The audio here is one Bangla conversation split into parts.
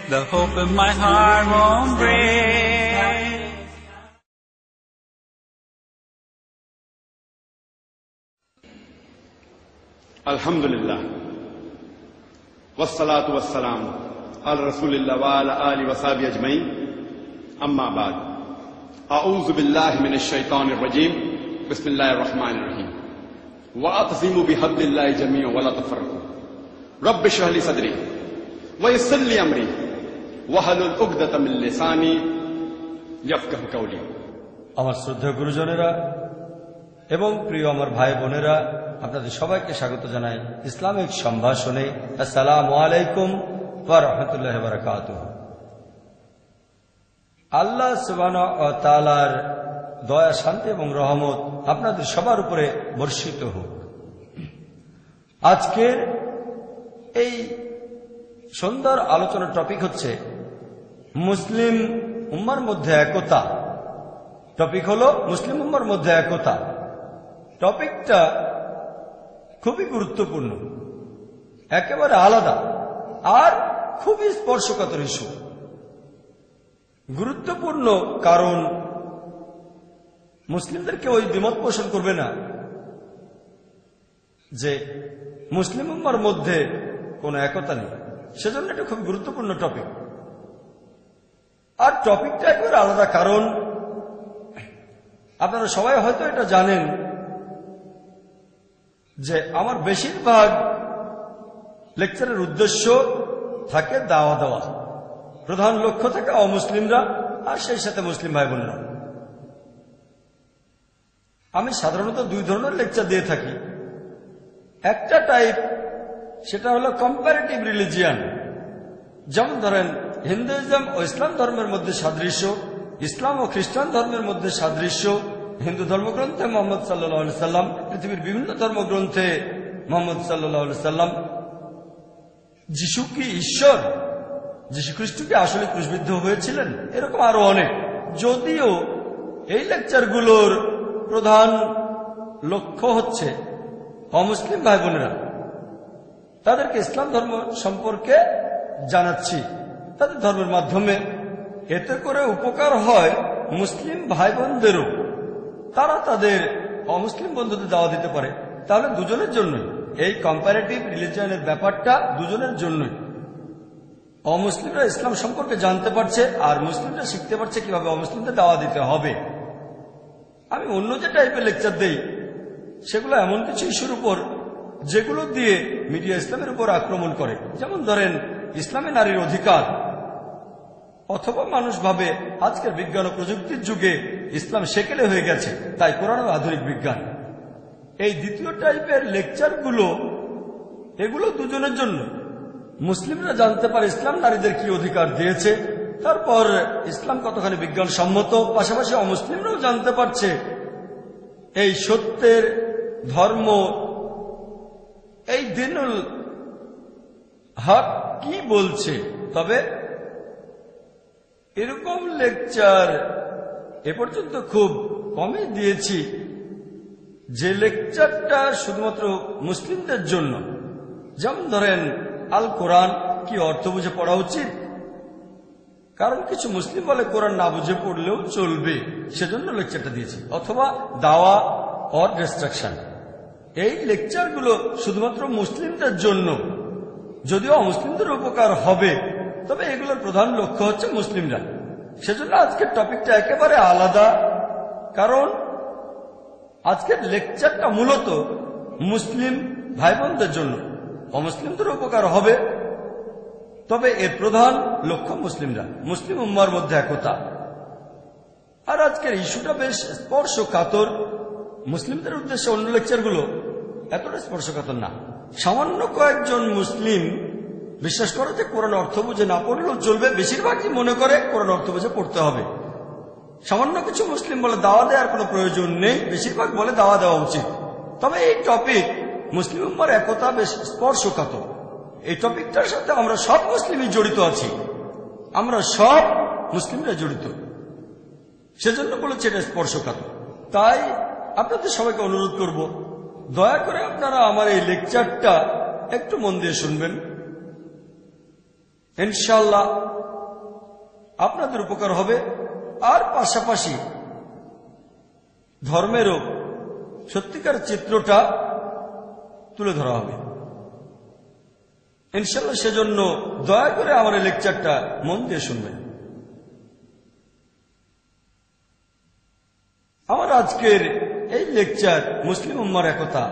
the hope in my heart won't break. Alhamdulillah, wassalatu wassalam ala rasulillah wa ala alihi wa sahbihi ajmain, amma ba'd. A'udhu billahi minash shaitanir rajim, bismillahir rahmanir rahim. Wa'tasimu bihablillahi jami'an wa la tafarraqu. Rabbi shrah li sadri wa yassir li amri wahlul 'uqdatam min lisani yafqahu qawli. আমার শ্রদ্ধেয় গুরুজনেরা এবং প্রিয় আমার ভাই বোনেরা, আপনাদের সবাইকে স্বাগত জানাই ইসলামিক সম্ভাষণে। আসসালামু আলাইকুম ওয়া রাহমাতুল্লাহি ওয়া বারাকাতুহু। আল্লাহ সুবহানাহু ওয়া তাআলার দয়া, শান্তি এবং রহমত আপনাদের সবার উপরে বর্ষিত হোক। আজকের এই সুন্দর আলোচনার টপিক হচ্ছে মুসলিম উম্মার মধ্যে একতা। টপিক হলো মুসলিম উম্মার মধ্যে একতা। টপিকটা খুবই গুরুত্বপূর্ণ, একেবারে আলাদা আর খুবই স্পর্শকাতর ইস্যু। গুরুত্বপূর্ণ কারণ মুসলিমদেরকে ওই দ্বিমত পোষণ করবে না যে মুসলিম উম্মার মধ্যে কোনো একতা নেই, সেজন্য এটা খুব গুরুত্বপূর্ণ টপিক। আর টপিকটা একেবারে আলাদা কারণ আপনারা সবাই হয়তো এটা জানেন যে আমার বেশিরভাগ লেকচারের উদ্দেশ্য থাকে দাওয়া দেওয়া, প্রধান লক্ষ্য থাকে অমুসলিমরা আর সেই সাথে মুসলিম ভাই বোনেরা। আমি সাধারণত দুই ধরনের লেকচার দিয়ে থাকি। একটা টাইপ, সেটা হলো কম্পারেটিভ রিলিজিয়ান, যেমন ধরেন হিন্দুইজম ও ইসলাম ধর্মের মধ্যে সাদৃশ্য, ইসলাম ও খ্রিস্টান ধর্মের মধ্যে সাদৃশ্য, হিন্দু ধর্মগ্রন্থে মোহাম্মদ সাল্লাল্লাহু আলাইহি সাল্লাম, পৃথিবীর বিভিন্ন ধর্মগ্রন্থে মোহাম্মদ সাল্লাল্লাহু আলাইহি সাল্লাম। যিশু কি ঈশ্বর? যিশু খ্রিস্ট কি আসলে ক্রুশবিদ্ধ হয়েছিলেন? এরকম আরো অনেক। যদিও এই লেকচারগুলোর প্রধান লক্ষ্য হচ্ছে অমুসলিম ভাই বোনেরা, তাদেরকে ইসলাম ধর্ম সম্পর্কে জানাচ্ছি তাদের ধর্মের মাধ্যমে। এতে করে উপকার হয় মুসলিম ভাই বোনদেরও, তারা তাদের অমুসলিম বন্ধুদের দাওয়া দিতে পারে। তাহলে দুজনের জন্যই এই কম্পারেটিভ রিলিজিয়নের ব্যাপারটা, দুজনের জন্যই। অমুসলিমরা ইসলাম সম্পর্কে জানতে পারছে আর মুসলিমরা শিখতে পারছে কিভাবে অমুসলিমদের দাওয়া দিতে হবে। আমি অন্য যে টাইপের লেকচার দেই সেগুলো এমন কিছু ইস্যুর উপর যেগুলো দিয়ে মিডিয়া ইসলামের উপর আক্রমণ করে, যেমন ধরেন ইসলামে নারীর অধিকার, অথবা মানুষ ভাবে আজকের বিজ্ঞান ও প্রযুক্তির যুগে ইসলাম সেকেলে হয়ে গেছে, তাই কোরআন ও আধুনিক বিজ্ঞান। এই দ্বিতীয় টাইপের লেকচারগুলো, এগুলো দুজনের জন্য। মুসলিমরা জানতে পারে ইসলাম নারীদের কি অধিকার দিয়েছে, তারপর ইসলাম কতখানি বিজ্ঞান সম্মত, পাশাপাশি অমুসলিমরাও জানতে পারছে এই সত্যের ধর্ম, এই দিনুল হক কি বলছে। তবে এরকম লেকচার এ পর্যন্ত খুব কমই দিয়েছি, যে লেকচারটা শুধুমাত্র মুসলিমদের জন্য। যেমন ধরেন আল কোরআন কি অর্থ বুঝে পড়া উচিত, কারণ কিছু মুসলিম বলে কোরআন না বুঝে পড়লেও চলবে, সেজন্য লেকচারটা দিয়েছি। অথবা দাওয়া অর ডিস্ট্রাকশন, এই লেকচারগুলো শুধুমাত্র মুসলিমদের জন্য, যদিও অমুসলিমদের উপকার হবে, তবে এগুলোর প্রধান লক্ষ্য হচ্ছে মুসলিমরা। সেজন্য আজকের টপিকটা একেবারে আলাদা, কারণ আজকের লেকচারটা মূলত মুসলিম ভাই বোনদের জন্য। অমুসলিমদের উপকার হবে, তবে এর প্রধান লক্ষ্য মুসলিমরা, মুসলিম উম্মার মধ্যে একতা। আর আজকের ইস্যুটা বেশ স্পর্শকাতর। মুসলিমদের উদ্দেশ্যে অন্য লেকচারগুলো এতটা স্পর্শকাতর না। সামান্য কয়েকজন মুসলিম বিশ্বাস করে যে কোরআন অর্থ বুঝে না পড়লেও চলবে, বেশিরভাগই মনে করে কোরআন অর্থ বুঝে পড়তে হবে। সামান্য কিছু মুসলিম বলে দাওয়া দেওয়ার কোনো প্রয়োজন নেই, বেশিরভাগ বলে দাওয়া দেওয়া উচিত। তবে এই টপিক মুসলিম উম্মার একতা বেশ স্পর্শকাতর। এই টপিকটার সাথে আমরা সব মুসলিমই জড়িত আছি, আমরা সব মুসলিমরা জড়িত, সেজন্য বলেছে এটা স্পর্শকাতর। তাই আপনাদের সবাইকে অনুরোধ করব, দয়া করে আপনারা আমার এই লেকচারটা একটু মন দিয়ে শুনবেন। ইনশাআল্লাহ আপনাদের উপকার হবে। আর পাশাপাশি ধর্মেরও সত্যিকার চিত্রটা তুলে ধরা হবে ইনশাআল্লাহ। সেজন্য দয়া করে আমার এই লেকচারটা মন দিয়ে শুনবেন। আমার আজকের এই লেকচার মুসলিম উম্মার একতা।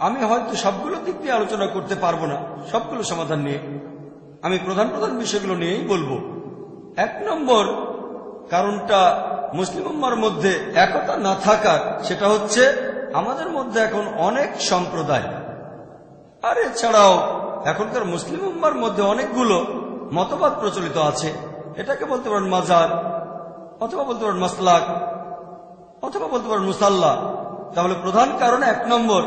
আমি হয়তো সবগুলো দিক নিয়ে আলোচনা করতে পারবো না, সবগুলো সমাধান নিয়ে। আমি প্রধান প্রধান বিষয়গুলো নিয়েই বলবো। 1 নম্বর কারণটা মুসলিম উম্মার মধ্যে একতা না থাকার, সেটা হচ্ছে আমাদের মধ্যে এখন অনেক সম্প্রদায়, আর এছাড়াও এখনকার মুসলিম উম্মার মধ্যে অনেকগুলো মতবাদ প্রচলিত আছে। এটাকে বলতে পারেন মাজার, অথবা বলতে পারেন মাসলাক, অথবা বলতে পারেন মুসাল্লা। তাহলে প্রধান কারণ 1 নম্বর,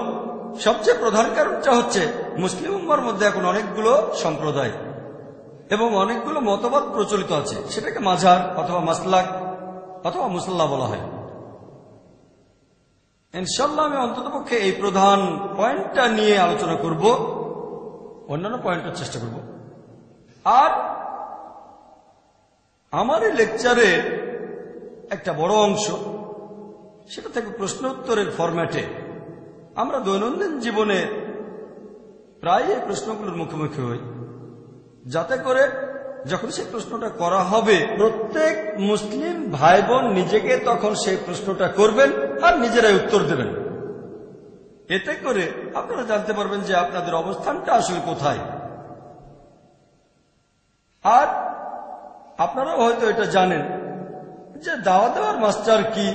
সবচেয়ে প্রধান কারণটা হচ্ছে মুসলিম উম্মার মধ্যে এখন অনেকগুলো সম্প্রদায় এবং অনেকগুলো মতবাদ প্রচলিত আছে। সেটাকে মাজার অথবা মাসলাক অথবা মুসাল্লা বলা হয়। ইনশাআল্লাহ আমি অন্ততপক্ষে এই প্রধান পয়েন্টটা নিয়ে আলোচনা করব, অন্যান্য পয়েন্টের চেষ্টা করব। আর আমার এই লেকচারের একটা বড় অংশ, সেটা থেকে প্রশ্ন উত্তরের ফরম্যাটে। আমরা দৈনন্দিন জীবনে প্রায় এই প্রশ্নগুলোর মুখোমুখি হই, যাতে করে যখন সেই প্রশ্নটা করা হবে প্রত্যেক মুসলিম ভাই বোন নিজেকে তখন সেই প্রশ্নটা করবেন আর নিজেরাই উত্তর দেবেন। এতে করে আপনারা জানতে পারবেন যে আপনাদের অবস্থানটা আসলে কোথায়। আর আপনারাও হয়তো এটা জানেন যে দাওয়া দেওয়ার মাস্টার কি,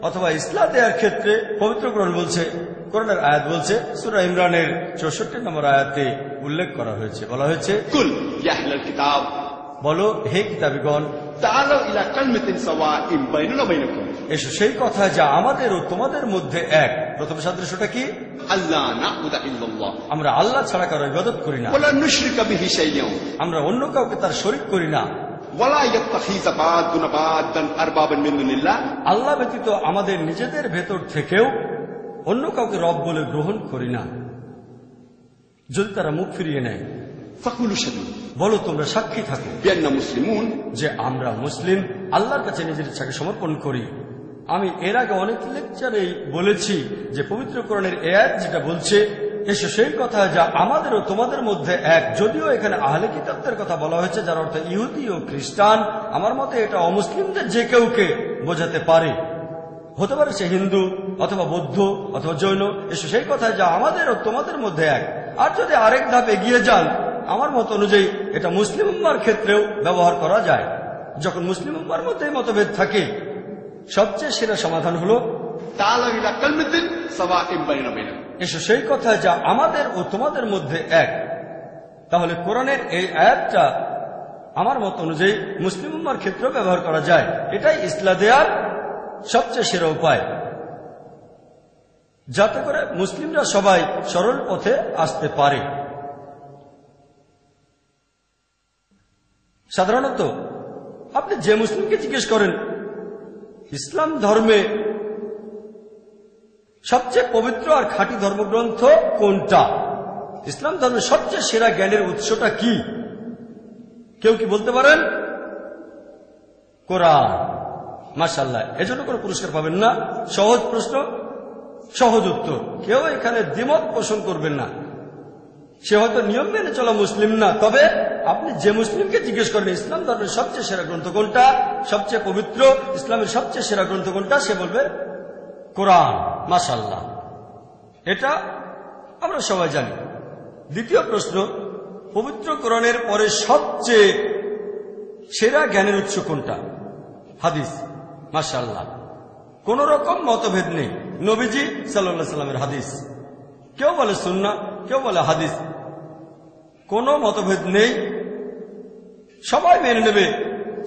অথবা ইসলাম দেওয়ার ক্ষেত্রে পবিত্র কোরআন বলছে, কোরআনের আয়াত বলছে, সূরা ইমরানের 64 নম্বর আয়াতে উল্লেখ করা হয়েছে, বলা হয়েছে, কুল ইয়া আহলাল কিতাব, বলো হে কিতাবীগণ, তাআলাউ ইলা কালিমাতিন সাওয়াইন বাইনানা ওয়া বাইনাকুম, এসো সেই কথা যা আমাদের ও তোমাদের মধ্যে এক। প্রথম সাদৃশ্যটা কি? আল্লাহ না'বুদা ইল্লাল্লাহ, আমরা আল্লাহ ছাড়া কারো ইবাদত করি না, ওয়ালা নুশরিকা বিহি শাইআন, আমরা অন্য কাউকে তার শরীক করি না, ওয়ালা ইয়াত্তাখিযা বা'দুনা বা'দান আরবাবান মিন দুনিল্লাহ, আল্লাহ ব্যতীত আমাদের নিজেদের ভেতর থেকেও অন্য কাউকে রব বলে গ্রহণ করি না। যদি তারা মুখ ফিরিয়ে নেয়, ফাকুলু শাদু, বলো তোমরা সাক্ষী থাকো বিআন্না মুসলিমুন, যে আমরা মুসলিম, আল্লাহর কাছে নিজের ইচ্ছাকে সমর্পণ করি। আমি এর আগে অনেক লেকচারেই বলেছি যে পবিত্র কোরআনের আয়াত যেটা বলছে, এসো সেই কথা যা আমাদের ও তোমাদের মধ্যে এক। যদিও এখানে আহলে কিতাবদের কথা বলা হয়েছে, যার অর্থ ইহুদি ও খ্রিস্টান, আমার মতে এটা অমুসলিমদের যে কেউকে বোঝাতে পারে। হতে পারে সে হিন্দু অথবা বৌদ্ধ অথবা জৈন। এসো সেই কথা যা আমাদের ও তোমাদের মধ্যে এক। আর যদি আরেক ধাপ এগিয়ে যান, আমার মত অনুযায়ী এটা মুসলিম উম্মার ক্ষেত্রেও ব্যবহার করা যায়। যখন মুসলিম উম্মার মধ্যে মতভেদ থাকে, সবচেয়ে সেরা সমাধান হলো তাআলাউ ইলা কালিমাতিন সাওয়াইন বাইনানা ওয়া বাইনাকুম, এসো সেই কথা যা আমাদের ও তোমাদের মধ্যে এক। তাহলে কোরআনের এই আয়াতটা আমার মত অনুযায়ী মুসলিম উম্মার ক্ষেত্রেও ব্যবহার করা যায়। এটাই ইসলাম দেওয়ার সবচেয়ে সেরা উপায়, যাতে করে মুসলিমরা সবাই সরল পথে আসতে পারে। সাধারণত আপনি যে মুসলিমকে জিজ্ঞেস করেন ইসলাম ধর্মে সবচেয়ে পবিত্র আর খাঁটি ধর্মগ্রন্থ কোনটা, ইসলাম ধর্মের সবচেয়ে সেরা জ্ঞানের উৎসটা কি, কেউ কি বলতে পারেন? কোরআন। মাশাআল্লাহ, এজন্য কোনো পুরস্কার পাবেন না। সহজ প্রশ্ন, সহজ উত্তর। কেউ এখানে দ্বিমত পোষণ করবেন না। সে হয়তো নিয়ম মেনে চলা মুসলিম না, তবে আপনি যে মুসলিমকে জিজ্ঞেস করেন ইসলাম ধর্মের সবচেয়ে সেরা গ্রন্থ কোনটা, সবচেয়ে পবিত্র ইসলামের সবচেয়ে সেরা গ্রন্থ কোনটা, সে বলবে কোরআন। মাশাআল্লাহ, এটা আমরা সবাই জানি। দ্বিতীয় প্রশ্ন, পবিত্র কোরআনের পরে সবচেয়ে সেরা জ্ঞানের উৎস কোনটা? হাদিস। মাশাআল্লাহ, কোন রকম মতভেদ নেই। নবীজি সাল্লাল্লাহু আলাইহি সাল্লামের হাদিস, কেউ বলে সুন্নাহ, কেউ বলে হাদিস, কোনো মতভেদ নেই, সবাই মেনে নেবে।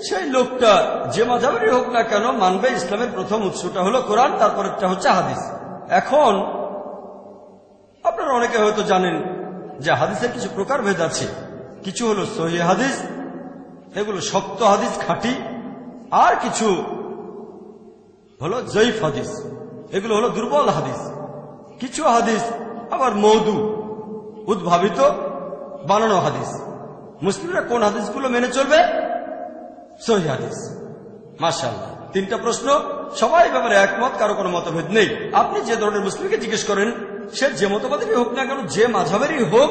সেই লোকটা যে মাযহাবেরই হোক না কেন মানবে ইসলামের প্রথম উৎসটা হলো কোরআন, তারপরেরটা হচ্ছে হাদিস। এখন আপনারা অনেকে হয়তো জানেন যে হাদিসের কিছু প্রকারভেদ আছে। কিছু হলো সহিহ হাদিস, এগুলো শক্ত হাদিস, খাঁটি, আর কিছু হলো জয়ীফ হাদিস, এগুলো হলো দুর্বল হাদিস। কিছু হাদিস আবার মওদু, উদ্ভাবিত, বানানো হাদিস। মুসলিমরা কোন হাদিসগুলো মেনে চলবে? সহিহ হাদিস। মাশাআল্লাহ, 3টা প্রশ্ন, সবাই ব্যাপারে একমত, কারো কোনো মতভেদ নেই। আপনি যে ধরনের মুসলিমকে জিজ্ঞেস করেন, সে যে মতবাদেরই হোক না কেন, যে মাযহাবেরই হোক,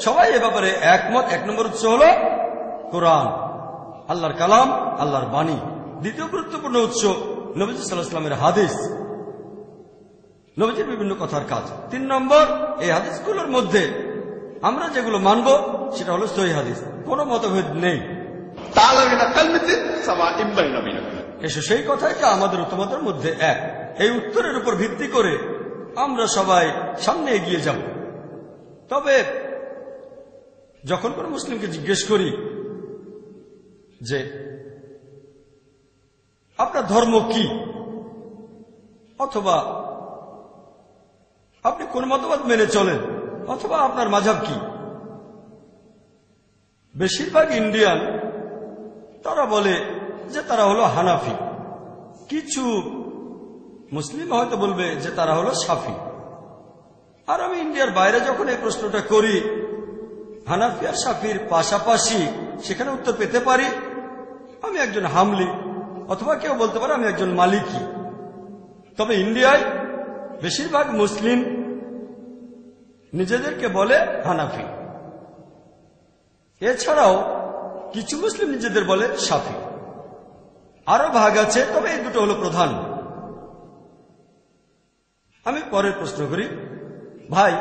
সবাই এ ব্যাপারে একমত। 1 নম্বর উৎস হল কোরআন, আল্লাহর কালাম, আল্লাহর বাণী। দ্বিতীয় গুরুত্বপূর্ণ উৎস নবীজি সাল্লাল্লাহু আলাইহি ওয়াসাল্লামের হাদিস, নবীজির বিভিন্ন কথার কাজ। 3 নম্বর, এই হাদিসগুলোর মধ্যে আমরা যেগুলো মানব সেটা হলো সহিহ হাদিস, কোনো মতভেদ নেই। এসো সেই কথাই যা আমাদের উত্তমতের মধ্যে এক। এই উত্তরের উপর ভিত্তি করে আমরা সবাই সামনে এগিয়ে যাব। তবে যখন কোনো মুসলিমকে জিজ্ঞেস করি যে আপনার ধর্ম কি, অথবা আপনি কোন মতবাদ মেনে চলেন, অথবা আপনার মাযহাব কি, বেশিরভাগ ইন্ডিয়ান তারা বলে যে তারা হলো হানাফি। কিছু মুসলিম হয়তো বলবে যে তারা হলো শাফি। আর আমি ইন্ডিয়ার বাইরে যখন এই প্রশ্নটা করি, হানাফি আর শাফির পাশাপাশি সেখানে উত্তর পেতে পারি আমি একজন হামলি, অথবা কেউ বলতে পারে আমি একজন মালিকি। তবে ইন্ডিয়ায় বেশিরভাগ মুসলিম নিজেদেরকে বলে হানাফি। এছাড়াও কিছু মুসলিম নিজেদের বলে শাফি। আরো ভাগ আছে, তবে এই দুটো হলো প্রধান। আমি পরের প্রশ্ন করি, ভাই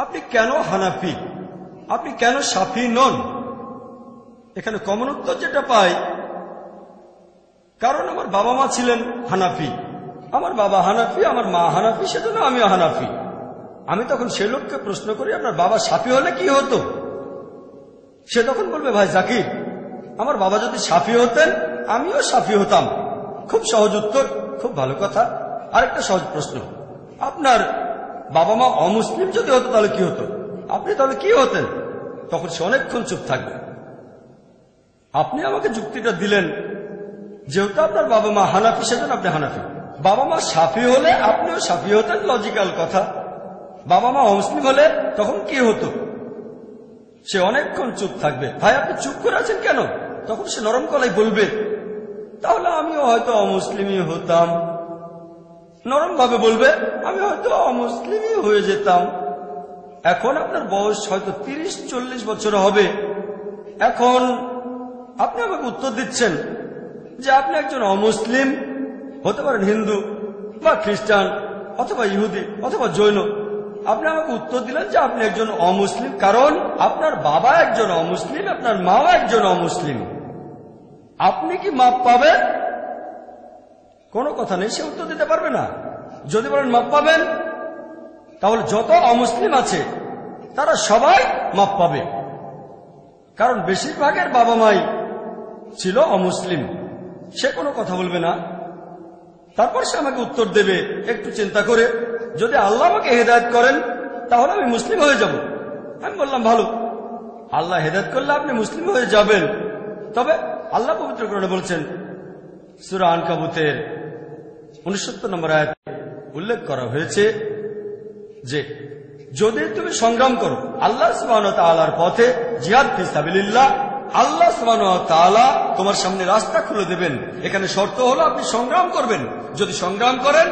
আপনি কেন হানাফি, আপনি কেন শাফি নন? এখানে কমন উত্তর যেটা পাই, কারণ আমার বাবা মা ছিলেন হানাফি, আমার বাবা হানাফি, আমার মা হানাফি, সেজন্য আমিও হানাফি। আমি তখন সে লোককে প্রশ্ন করি, আপনার বাবা শাফি হলে কি হতো? সে তখন বলবে, ভাই জাকির, আমার বাবা যদি শাফি হতেন আমিও শাফি হতাম। খুব সহজ উত্তর, খুব ভালো কথা। আরেকটা সহজ প্রশ্ন, আপনার বাবা মা অমুসলিম যদি হতো তাহলে কি হতো? আপনি তাহলে কি হতেন? তখন সে অনেকক্ষণ চুপ থাকবে। আপনি আমাকে যুক্তিটা দিলেন, যেহেতু আপনার বাবা মা হানাফি সেজন্য আপনি হানাফি। বাবা মা শাফি হলে আপনিও শাফি হতেন, লজিক্যাল কথা। বাবা মা অমুসলিম হলে তখন কি হতো? সে অনেকক্ষণ চুপ থাকবে। ভাই আপনি চুপ করে আছেন কেন? তখন সে নরম গলায় বলবে, তাহলে আমিও হয়তো অমুসলিমই হতাম। নরম ভাবে বলবে, আমি হয়তো অমুসলিমই হয়ে যেতাম। এখন আপনার বয়স হয়তো 30-40 বছর হবে। এখন আপনি আমাকে উত্তর দিচ্ছেন যে আপনি একজন অমুসলিম, হতে পারেন হিন্দু বা খ্রিস্টান অথবা ইহুদি অথবা জৈন। আপনি আমাকে উত্তর দিলেন যে আপনি একজন অমুসলিম, কারণ আপনার বাবা একজন অমুসলিম, আপনার মাও একজন অমুসলিম। আপনি কি মাপ পাবেন? কোনো কথা নেই, সে উত্তর দিতে পারবে না। যদি বলেন মাপ পাবেন, তাহলে যত অমুসলিম আছে তারা সবাই মাপ পাবে, কারণ বেশিরভাগের বাবা মাই ছিল অমুসলিম। সে কোনো কথা বলবে না। তারপর সে আমাকে উত্তর দেবে একটু চিন্তা করে, যদি আল্লাহ আমাকে হেদায়েত করেন তাহলে আমি মুসলিম হয়ে যাব। আমি বললাম ভালো, আল্লাহ হেদায়েত করলে আপনি মুসলিম হয়ে যাবেন। তবে আল্লাহ পবিত্র কোরআনে বলছেন, সূরা আনকাবুতের 69 নম্বর আয়াতে উল্লেখ করা হয়েছে যে যদি তুমি সংগ্রাম করো আল্লাহ সুবহানাহু ওয়া তাআলার পথে, জিহাদ ফি সাবিলিল্লাহ, আল্লাহ সুবহানাহু ওয়া তাআলা তোমার সামনে রাস্তা খুলে দেবেন। এখানে শর্ত হলো আপনি সংগ্রাম করবেন। যদি সংগ্রাম করেন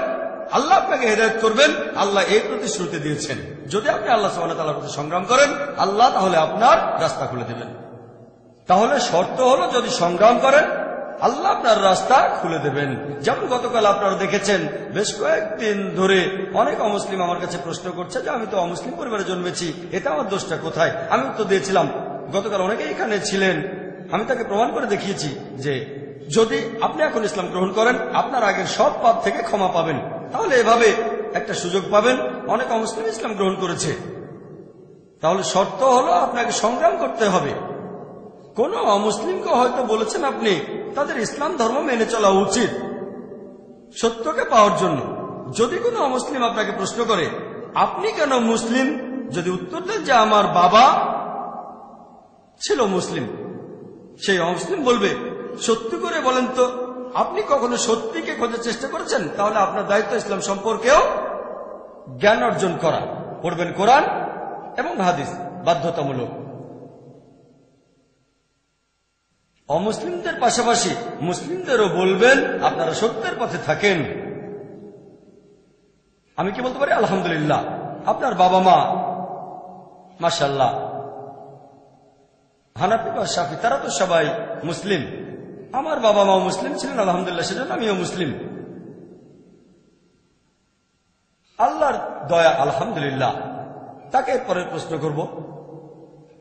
আল্লাহ আপনাকে হেদায়েত করবেন। আল্লাহ এই প্রতিশ্রুতি দিয়েছেন, যদি আপনি আল্লাহ সুবহানাহু ওয়া তাআলার পথে সংগ্রাম করেন আল্লাহ তাহলে আপনার রাস্তা খুলে দেবেন। তাহলে শর্ত হলো যদি সংগ্রাম করেন আল্লাহ আপনার রাস্তা খুলে দেবেন। যেমন গতকাল আপনারা দেখেছেন, বেশ কয়েকদিন ধরে অনেক অমুসলিম আমার কাছে প্রশ্ন করছে যে আমি তো অমুসলিম পরিবারে জন্মেছি, এটা আমার দোষটা কোথায়? আমি উত্তর দিয়েছিলাম, গতকাল অনেকেই এখানে ছিলেন, আমি তাকে প্রমাণ করে দেখিয়েছি যে যদি আপনি এখন ইসলাম গ্রহণ করেন আপনার আগের সব পাপ থেকে ক্ষমা পাবেন। তাহলে এভাবে একটা সুযোগ পাবেন। অনেক অমুসলিম ইসলাম গ্রহণ করেছে। তাহলে শর্ত হলো আপনাকে সংগ্রাম করতে হবে। কোন অমুসলিমকে হয়তো বলেছেন আপনি, তাদের ইসলাম ধর্ম মেনে চলা উচিত সত্যকে পাওয়ার জন্য। যদি কোনো অমুসলিম আপনাকে প্রশ্ন করে আপনি কেন মুসলিম, যদি উত্তর দেন যে আমার বাবা ছিল মুসলিম, সেই অমুসলিম বলবে সত্যি করে বলেন তো আপনি কখনো সত্যিকে খোঁজার চেষ্টা করেছেন? তাহলে আপনার দায়িত্ব ইসলাম সম্পর্কেও জ্ঞান অর্জন করা। পড়বেন কোরআন এবং হাদিস, বাধ্যতামূলক। অমুসলিমদের পাশাপাশি মুসলিমদেরও বলবেন আপনারা সত্যের পথে থাকেন। আমি কি বলতে পারি? আলহামদুলিল্লাহ, আপনার বাবা মা মাশাআল্লাহ হানাফি বা শাফি, তারা তো সবাই মুসলিম। আমার বাবা মাও মুসলিম ছিলেন, আলহামদুলিল্লাহ, সেজন্য আমিও মুসলিম। আল্লাহর দয়া, আলহামদুলিল্লাহ। তাকে পরে প্রশ্ন করব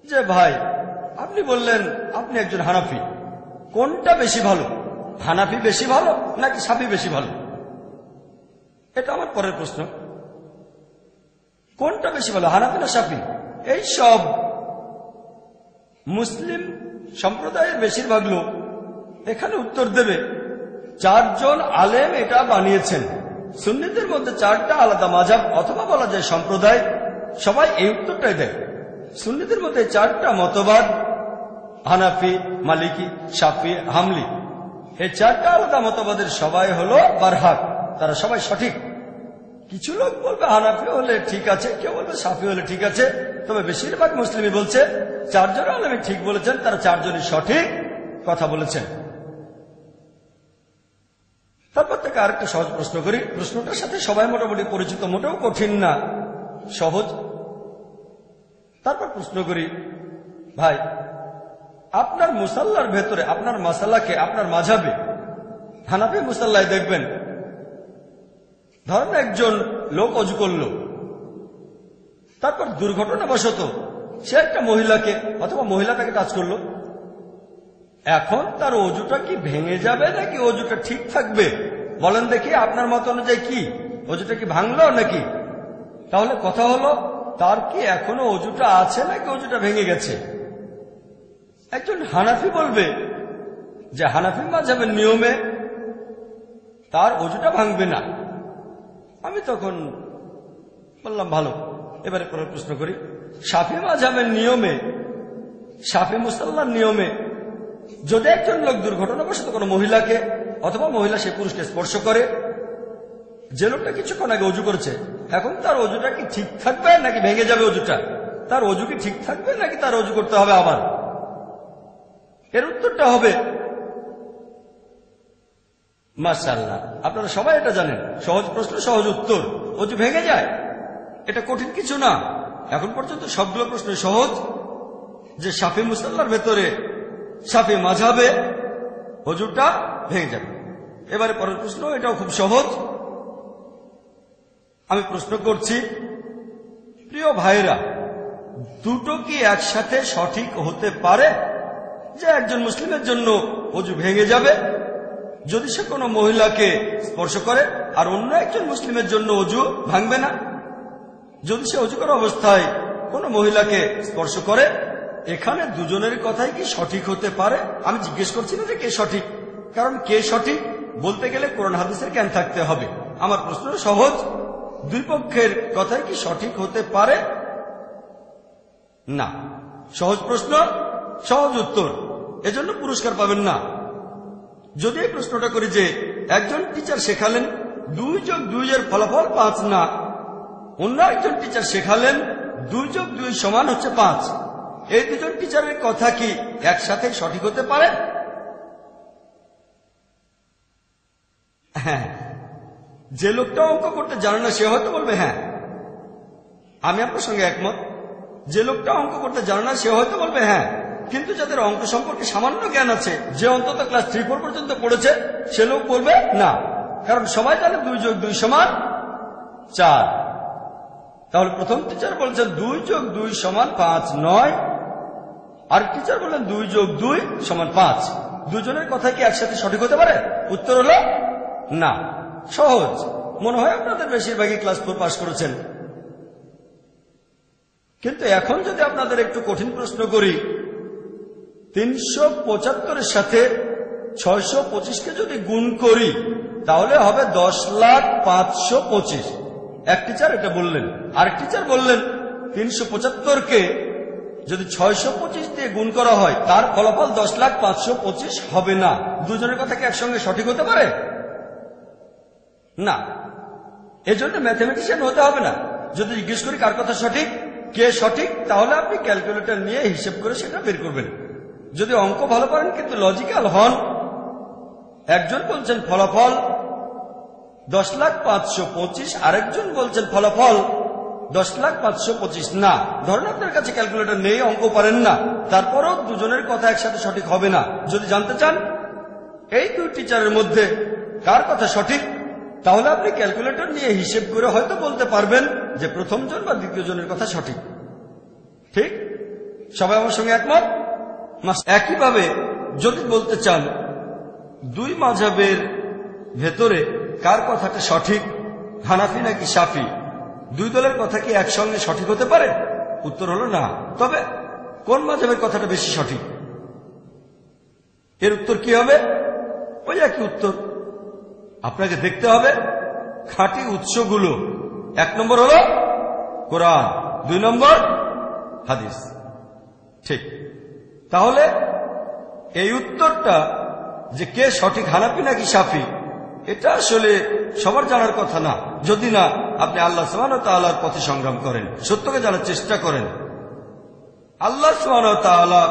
যে ভাই, আপনি বললেন আপনি একজন হানাফি, কোনটা বেশি ভালো? হানাফি বেশি ভালো নাকি শাফি বেশি ভালো? এটা আমার পরের প্রশ্ন। কোনটা বেশি ভালো, হানাফি না শাফি? এই সব মুসলিম সম্প্রদায়ের বেশিরভাগ লোক এখানে উত্তর দেবে 4 জন আলেম এটা বানিয়েছেন। সুন্নিদের মধ্যে 4টা আলাদা মাযহাব অথবা বলা যায় সম্প্রদায়, সবাই এই উত্তরটাই দেয়। সুন্নিদের মধ্যে 4টা মতবাদ, হানাফি, মালিকি, শাফি, হাম্বলি, এই 4টা আলাদা মতবাদের সবাই হলো বারহাক, তারা সবাই সঠিক। কিছু লোক বলবে হানাফি হলে ঠিক আছে, কেউ বলবে শাফি হলে ঠিক আছে, তবে বেশিরভাগ মুসলিমই বলছে 4 জন আলেমই ঠিক বলেছেন, তারা 4 জনই সঠিক কথা বলেছেন। তারপর থেকে আরেকটা সহজ প্রশ্ন করি। প্রশ্নটার সাথে সবাই মোটামুটি পরিচিত, মোটেও কঠিন না, সহজ। তারপর প্রশ্ন করি, ভাই আপনার মুসাল্লার ভেতরে আপনার মাসালাকে আপনার মাযহাবে হানাফি মুসাল্লায় দেখবেন, ধরেন একজন লোক অজু করল, তারপর দুর্ঘটনাবশত সে একটা মহিলাকে অথবা মহিলাটাকে টাচ করল। এখন তার অজুটা কি ভেঙে যাবে নাকি অজুটা ঠিক থাকবে? বলেন দেখি আপনার মত অনুযায়ী কি, অজুটা কি ভাঙলো নাকি? তাহলে কথা হলো, তার কি এখনো অজুটা আছে নাকি অজুটা ভেঙে গেছে? একজন হানাফি বলবে যে হানাফি মাযহাবের নিয়মে তার অজুটা ভাঙবে না। আমি তখন বললাম ভালো, এবারে পরের প্রশ্ন করি। শাফি মাযহাবের নিয়মে, শাফি মুসাল্লার নিয়মে যদি একজন লোক দুর্ঘটনাবশত কোনো মহিলাকে অথবা মহিলা সে পুরুষকে স্পর্শ করে, যে লোকটা কিছুক্ষণ আগে অজু করেছে, এখন তার অজুটা কি ঠিক থাকবে নাকি ভেঙে যাবে অজুটা? তার অজু কি ঠিক থাকবে নাকি তার অজু করতে হবে আবার? এর উত্তরটা হবে মাশাআল্লাহ, আপনারা সবাই এটা জানেন, সহজ প্রশ্ন সহজ উত্তর, অজু ভেঙে যায়, এটা কঠিন কিছু না। এখন পর্যন্ত সবগুলো প্রশ্ন সহজ, যে শাফি মুসাল্লার ভেতরে শাফি মাযহাবে অজুটা ভেঙে যাবে। এবারে পরের প্রশ্ন, এটাও খুব সহজ। আমি প্রশ্ন করছি, প্রিয় ভাইরা, দুটো কি একসাথে সঠিক হতে পারে? যে একজন মুসলিমের জন্য অজু ভেঙে যাবে যদি সে কোনো মহিলাকে স্পর্শ করে, আর অন্য একজন মুসলিমের জন্য অজু ভাঙবে না যদি সে অজু করা অবস্থায় কোনো মহিলাকে স্পর্শ করে। এখানে দুজনের কথাই কি সঠিক হতে পারে? আমি জিজ্ঞেস করছি না যে কে সঠিক, কারণ কে সঠিক বলতে গেলে কোরআন হাদিসের জ্ঞান থাকতে হবে। আমার প্রশ্ন সহজ, দুই পক্ষের কথাই কি সঠিক হতে পারে? না। সহজ প্রশ্ন, সহজ উত্তর, এজন্য পুরস্কার পাবেন না। যদি এই প্রশ্নটা করি যে একজন টিচার শেখালেন 2+2 এর ফলাফল 5 না, অন্য একজন টিচার শেখালেন 2+2 সমান হচ্ছে 5, এই দুজন টিচারের কথা কি একসাথে সঠিক হতে পারে? হ্যাঁ। যে লোকটা অঙ্ক করতে জানে না সে হয়তো বলবে হ্যাঁ, আমি আপনার সঙ্গে একমত। যে লোকটা অঙ্ক করতে জানে না সে হয়তো বলবে হ্যাঁ, কিন্তু যাদের অঙ্ক সম্পর্কে সামান্য জ্ঞান আছে, যে অন্তত ক্লাস 3-4 পর্যন্ত পড়েছে, সে লোক বলবে না, কারণ সবাই জানে 2+2 সমান 4। তাহলে প্রথম টিচার বলছেন 2+2 সমান 5 নয়, আর টিচার বললেন 2+2 সমান 5। দুজনের কথা কি একসাথে সঠিক হতে পারে? উত্তর হলো না। সহজ, মনে হয় আপনাদের বেশিরভাগই ক্লাস 4 পাস করেছেন। কিন্তু এখন যদি আপনাদের একটু কঠিন প্রশ্ন করি, 375-এর সাথে 625-কে যদি গুণ করি তাহলে হবে 10,05,25। এক টিচার এটা বললেন, আরেক টিচার বললেন 375-কে যদি 625 দিয়ে গুণ করা হয় তার ফলাফল 10,05,25 হবে না। দুজনের কথা কি একসঙ্গে সঠিক হতে পারে? না। এজন্য ম্যাথমেটিশিয়ান হতে হবে না। যদি জিজ্ঞেস করি কার কথা সঠিক, কে সঠিক, তাহলে আপনি ক্যালকুলেটর নিয়ে হিসেব করে সেটা বের করবেন। যদি অঙ্ক ভালো পারেন কিন্তু লজিক্যাল হন, একজন বলছেন ফলাফল 10,525, আরেকজন বলছেন ফলাফল 10,525, না ধরেন আপনার কাছে ক্যালকুলেটর নেই, অঙ্ক পারেন না, তারপরও দুজনের কথা একসাথে সঠিক হবে না। যদি জানতে চান এই দুই টিচারের মধ্যে কার কথা সঠিক, তাহলে আপনি ক্যালকুলেটর নিয়ে হিসেব করে হয়তো বলতে পারবেন যে প্রথম জন বা দ্বিতীয় জনের কথা সঠিক। ঠিক? সবাই আমার সঙ্গে একমত? একইভাবে যদি বলতে চান দুই মাযহাবের ভেতরে কার কথাটা সঠিক, হানাফি নাকি শাফি, দুই দলের কথা কি একসঙ্গে সঠিক হতে পারে? উত্তর হলো না। তবে কোন মাযহাবের কথাটা বেশি সঠিক, এর উত্তর কি হবে? ওই একই উত্তর। আপনাকে দেখতে হবে খাঁটি উৎসগুলো। 1 নম্বর হলো কোরআন, 2 নম্বর হাদিস। ঠিক? তাহলে এই উত্তরটা যে কে সঠিক, হানাফি নাকি শাফি, এটা আসলে সবার জানার কথা না, যদি না আপনি আল্লাহ সুবহানাহু ওয়া তাআলার পথে সংগ্রাম করেন, সত্যকে জানার চেষ্টা করেন। আল্লাহ সুবহানাহু ওয়া তাআলা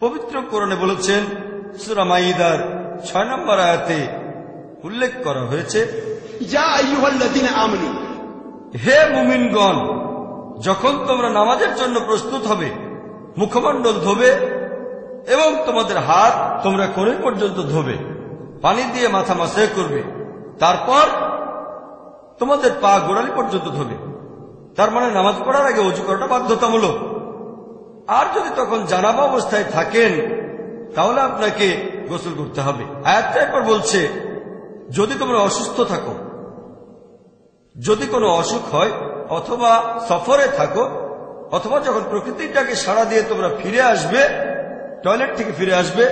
পবিত্র কোরআনে বলেছেন, সূরা মাইদার 6 নম্বর আয়াতে উল্লেখ করা হয়েছে, ইয়া আইয়ুহাল্লাযীনা আমানু, হে মুমিনগণ, যখন তোমরা নামাজের জন্য প্রস্তুত হবে, মুখমণ্ডল ধোবে এবং তোমাদের হাত তোমরা কোণে পর্যন্ত ধোবে, পানি দিয়ে মাথা মাসাজ করবে, তারপর তোমাদের পা গোড়ালি পর্যন্ত ধোবে। তার মানে নামাজ পড়ার আগে ওযু করাটা বাধ্যতামূলক। আর যদি তখন জানাবা অবস্থায় থাকেন তাহলে আপনাকে গোসল করতে হবে। আয়াতটা এরপর বলছে, যদি তোমরা অসুস্থ থাকো, যদি কোনো অসুখ হয়, অথবা সফরে থাকো, অথবা যখন প্রকৃতিটাকে সাড়া দিয়ে তোমরা ফিরে আসবে, টয়লেট থেকে ফিরে আসবে,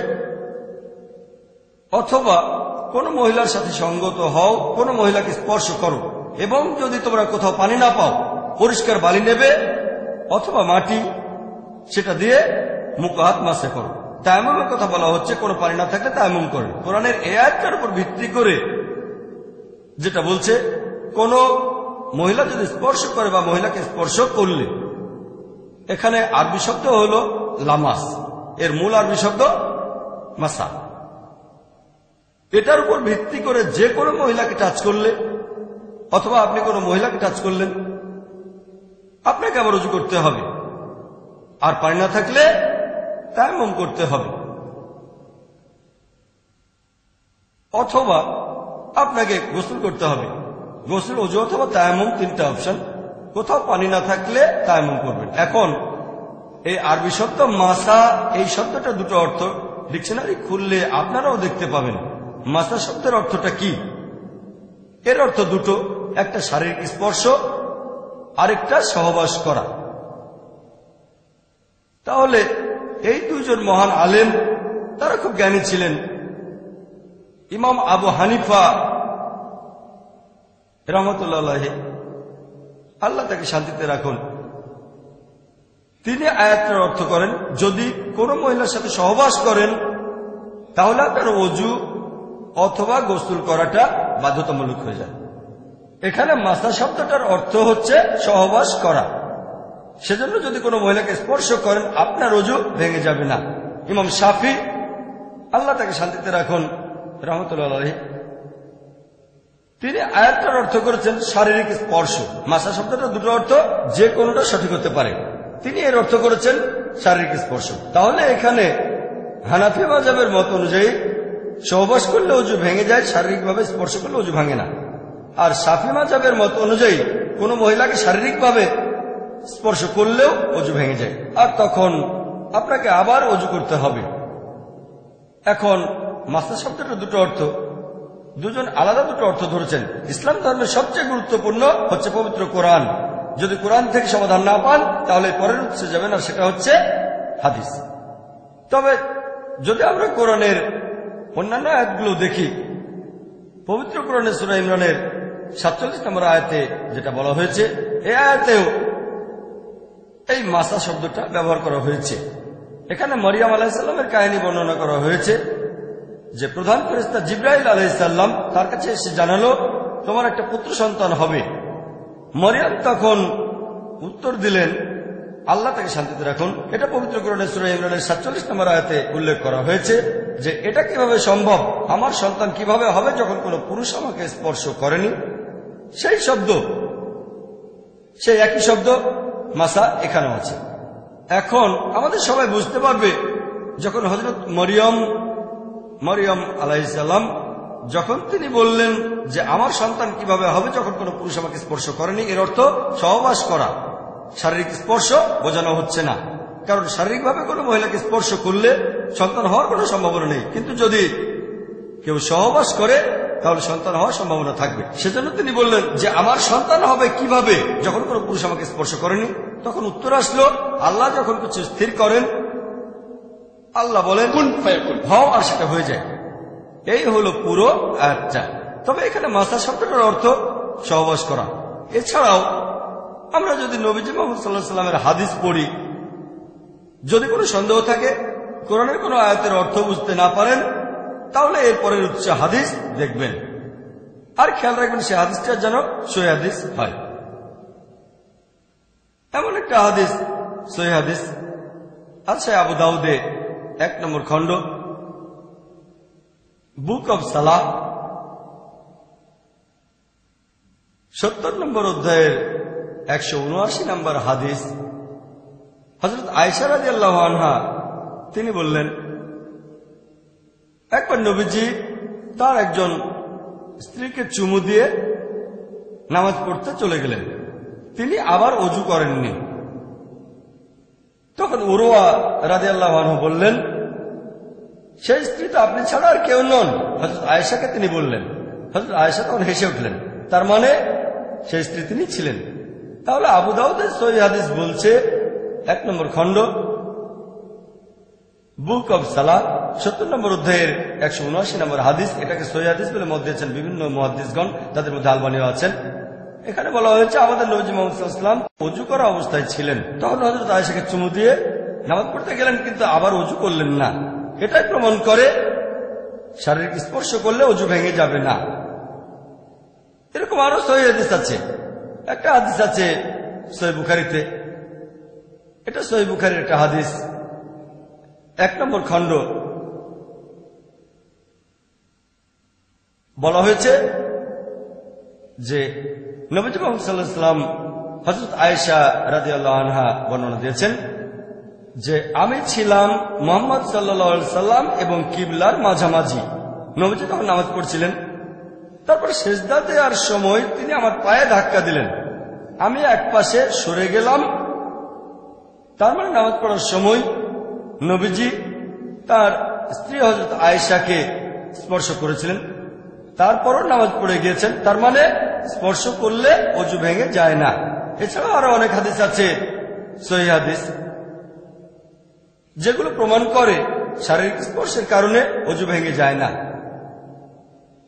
অথবা কোনো মহিলার সাথে সঙ্গত হও, কোনো মহিলাকে স্পর্শ করো, এবং যদি তোমরা কোথাও পানি না পাও, পরিষ্কার বালি নেবে অথবা মাটি, সেটা দিয়ে মুখ হাত মাসে করো। তায়াম্মুমের কথা বলা হচ্ছে, কোনো পানি না থাকলে তায়াম্মুম করে। কোরআনের এই আয়াতটার উপর ভিত্তি করে যেটা বলছে, কোন মহিলা যদি স্পর্শ করে বা মহিলাকে স্পর্শ করলে, এখানে আরবি শব্দ হলো লামাস, এর মূল আরবি শব্দ মাসা। এটার উপর ভিত্তি করে যে কোনো মহিলাকে টাচ করলে, অথবা আপনি কোনো মহিলাকে টাচ করলেন, আপনাকে আবার ওযু করতে হবে, আর পানি না থাকলে তায়াম্মুম করতে হবে, অথবা আপনাকে গোসল করতে হবে। গোসল, ওযু অথবা তায়াম্মুম, 3টা অপশন। কোথাও পানি না থাকলে তায়াম্মুম করবেন। এখন এই আরবি শব্দ মাসা, এই শব্দটা দুটো অর্থ, ডিকশনারি খুললে আপনারাও দেখতে পাবেন। মাসা শব্দের অর্থটা কি? এর অর্থ দুটো, একটা শারীরিক স্পর্শ, আরেকটা সহবাস করা। তাহলে এই দুইজন মহান আলেম, তারা খুব জ্ঞানী ছিলেন। ইমাম আবু হানিফা রাহমাতুল্লাহ আলাইহি, আল্লাহ তাকে শান্তিতে রাখুন, তিনি আয়াতের অর্থ করেন, যদি কোনো মহিলার সাথে সহবাস করেন তাহলে আপনার ওযু অথবা গোসল করাটা বাধ্যতামূলক হয়ে যায়। এখানে মাসা শব্দটার অর্থ হচ্ছে সহবাস করা। সেজন্য যদি কোনো মহিলাকে স্পর্শ করেন আপনার ওযু ভেঙে যাবে না। ইমাম শাফি, আল্লাহ তাকে শান্তিতে রাখুন, রাহমাতুল্লাহ আলাইহি, তিনি আয়াতটার অর্থ করেছেন শারীরিক স্পর্শ। মাসা শব্দটা দুটো অর্থ, যে কোনোটা সঠিক হতে পারে। তিনি এর অর্থ করেছেন শারীরিক স্পর্শ। তাহলে এখানে হানাফি মাযহাবের মত অনুযায়ী সহবাস করলে ওযু ভেঙে যায়, শারীরিকভাবে স্পর্শ করলে ওযু ভাঙে না। আর শাফি মাযহাবের মত অনুযায়ী কোনো মহিলাকে শারীরিকভাবে স্পর্শ করলেও ওযু ভেঙে যায়, আর তখন আপনাকে আবার ওযু করতে হবে। এখন মাসা শব্দটা দুটো অর্থ, দুজন আলাদা দুটো অর্থ ধরেছেন। ইসলাম ধর্মের সবচেয়ে গুরুত্বপূর্ণ হচ্ছে পবিত্র কোরআন। যদি কোরআন থেকে সমাধান না পান তাহলে পরের উৎসে যাবেন, আর সেটা হচ্ছে হাদিস। তবে যদি আমরা কোরআনের অন্যান্য আয়াতগুলো দেখি, পবিত্র কোরআনের সূরা ইমরানের 47 নম্বর আয়াতে যেটা বলা হয়েছে, এই আয়াতেও এই মাসা শব্দটা ব্যবহার করা হয়েছে। এখানে মরিয়ম আলাইহিস সালামের কাহিনী বর্ণনা করা হয়েছে, যে প্রধান ফেরেশতা জিবরাইল আলাইহিস সালাম তার কাছে এসে জানালো, তোমার একটা পুত্র সন্তান হবে। মরিয়ম তখন উত্তর দিলেন, আল্লাহ তাকে শান্তিতে রাখুন। এটা পবিত্র কোরআনের সূরা ইমরানের 47 নম্বর আয়াতে উল্লেখ করা হয়েছে যে এটা কিভাবে সম্ভব, আমার সন্তান কিভাবে হবে যখন কোনো পুরুষ আমাকে স্পর্শ করেনি। সেই শব্দ, সেই একই শব্দ মাসা এখানেও আছে। এখন আমাদের সবাই বুঝতে পারবে যখন হযরত মরিয়ম আলাইহিস সালাম যখন তিনি বললেন যে আমার সন্তান কিভাবে হবে যখন কোনো পুরুষ আমাকে স্পর্শ করেনি, এর অর্থ সহবাস করা। শারীরিক স্পর্শ বোঝানো হচ্ছে না, কারণ শারীরিকভাবে কোনো মহিলাকে স্পর্শ করলে সন্তান হওয়ার কোনো সম্ভাবনা নেই, কিন্তু যদি কেউ সহবাস করে তাহলে সন্তান হওয়ার সম্ভাবনা থাকবে। সেজন্য তিনি বললেন যে আমার সন্তান হবে কিভাবে যখন কোনো পুরুষ আমাকে স্পর্শ করেনি। তখন উত্তর আসলো, আল্লাহ যখন কিছু স্থির করেন, আল্লাহ বলেন কুন ফায়াকুন, হও, আর সেটা হয়ে যায়। এই হলো পুরো আয়াতটা। তবে এখানে মাসা শব্দটার অর্থ সহবাস করা। এছাড়াও আমরা যদি নবীজি মুহাম্মদ সাল্লাল্লাহু আলাইহি ওয়াসাল্লামের হাদিস পড়ি, যদি কোনো সন্দেহ থাকে, কোরআনের কোনো আয়াতের অর্থ বুঝতে না পারেন, তাহলে এরপরের উচ্চ হাদিস দেখবেন, আর খেয়াল রাখবেন সে হাদিসটা যেন সহিহ হাদিস হয়। এমন একটা হাদিস, সহিহ হাদিস আছে আবু দাউদে 1 নম্বর খণ্ড, বুক অব সালাহ 70 নম্বর অধ্যায়ের 179 নম্বর হাদিস। হযরত আয়েশা রাদিয়াল্লাহু আনহা তিনি বললেন, একবার নবীজি তার একজন স্ত্রীকে চুমু দিয়ে নামাজ পড়তে চলে গেলেন, তিনি আবার ওযু করেননি। তখন উরওয়া রাদিয়াল্লাহু আনহু বললেন, সেই স্ত্রী তো আপনি ছাড়া আর কেউ নন। হযরত আয়েশাকে তিনি বললেন। হযরত আয়েশা তখন হেসে উঠলেন, তার মানে সেই স্ত্রী তিনি ছিলেন। তাহলে আবু দাউদের সহিহ হাদিস বলছে 1 নম্বর খণ্ড, বুক অব সালাহ 70 নম্বর অধ্যায়ের 179 নম্বর হাদিস। এটাকে সহিহ হাদিস বলে মত দিয়েছেন বিভিন্ন মুহাদ্দিসগণ, তাদের মধ্যে আলবানীও আছেন। এখানে বলা হয়েছে আমাদের নবী মুহাম্মদ সাল্লাল্লাহু আলাইহি ওয়াসাল্লাম ওযু করা অবস্থায় ছিলেন, তখন হযরত আয়েশাকে চুমু দিয়ে নামাজ পড়তে গেলেন, কিন্তু আবার ওযু করলেন না। এটাই প্রমাণ করে শারীরিক স্পর্শ করলে ওযু ভেঙে যাবে না। এরকম আরো সহিহ হাদিস আছে। একটা হাদিস আছে সহিহ বুখারীতে, এটা সহিহ বুখারীর একটা হাদিস, 1 নম্বর খণ্ড। বলা হয়েছে যে নবী মুহাম্মদ সাল্লাল্লাহু আলাইহি ওয়াসাল্লাম হযরত আয়েশা রাদিয়াল্লাহু আনহা বর্ণনা দিয়েছেন যে আমি ছিলাম মুহাম্মদ সাল্লাল্লাহু আলাইহি সাল্লাম এবং কিবলার মাঝামাঝি। নবীজি তখন নামাজ পড়ছিলেন, তারপর সিজদা দেওয়ার সময় তিনি আমার পায়ে ধাক্কা দিলেন, আমি এক পাশে সরে গেলাম। তার মানে নামাজ পড়ার সময় নবীজি তার স্ত্রী হযরত আয়েশাকে স্পর্শ করেছিলেন, তারপরও নামাজ পড়ে গিয়েছেন। তার মানে স্পর্শ করলে ওযু ভেঙে যায় না। এছাড়াও আরো অনেক হাদিস আছে সহিহ হাদিস, যেগুলো প্রমাণ করে শারীরিক স্পর্শের কারণে ওযু ভেঙে যায় না।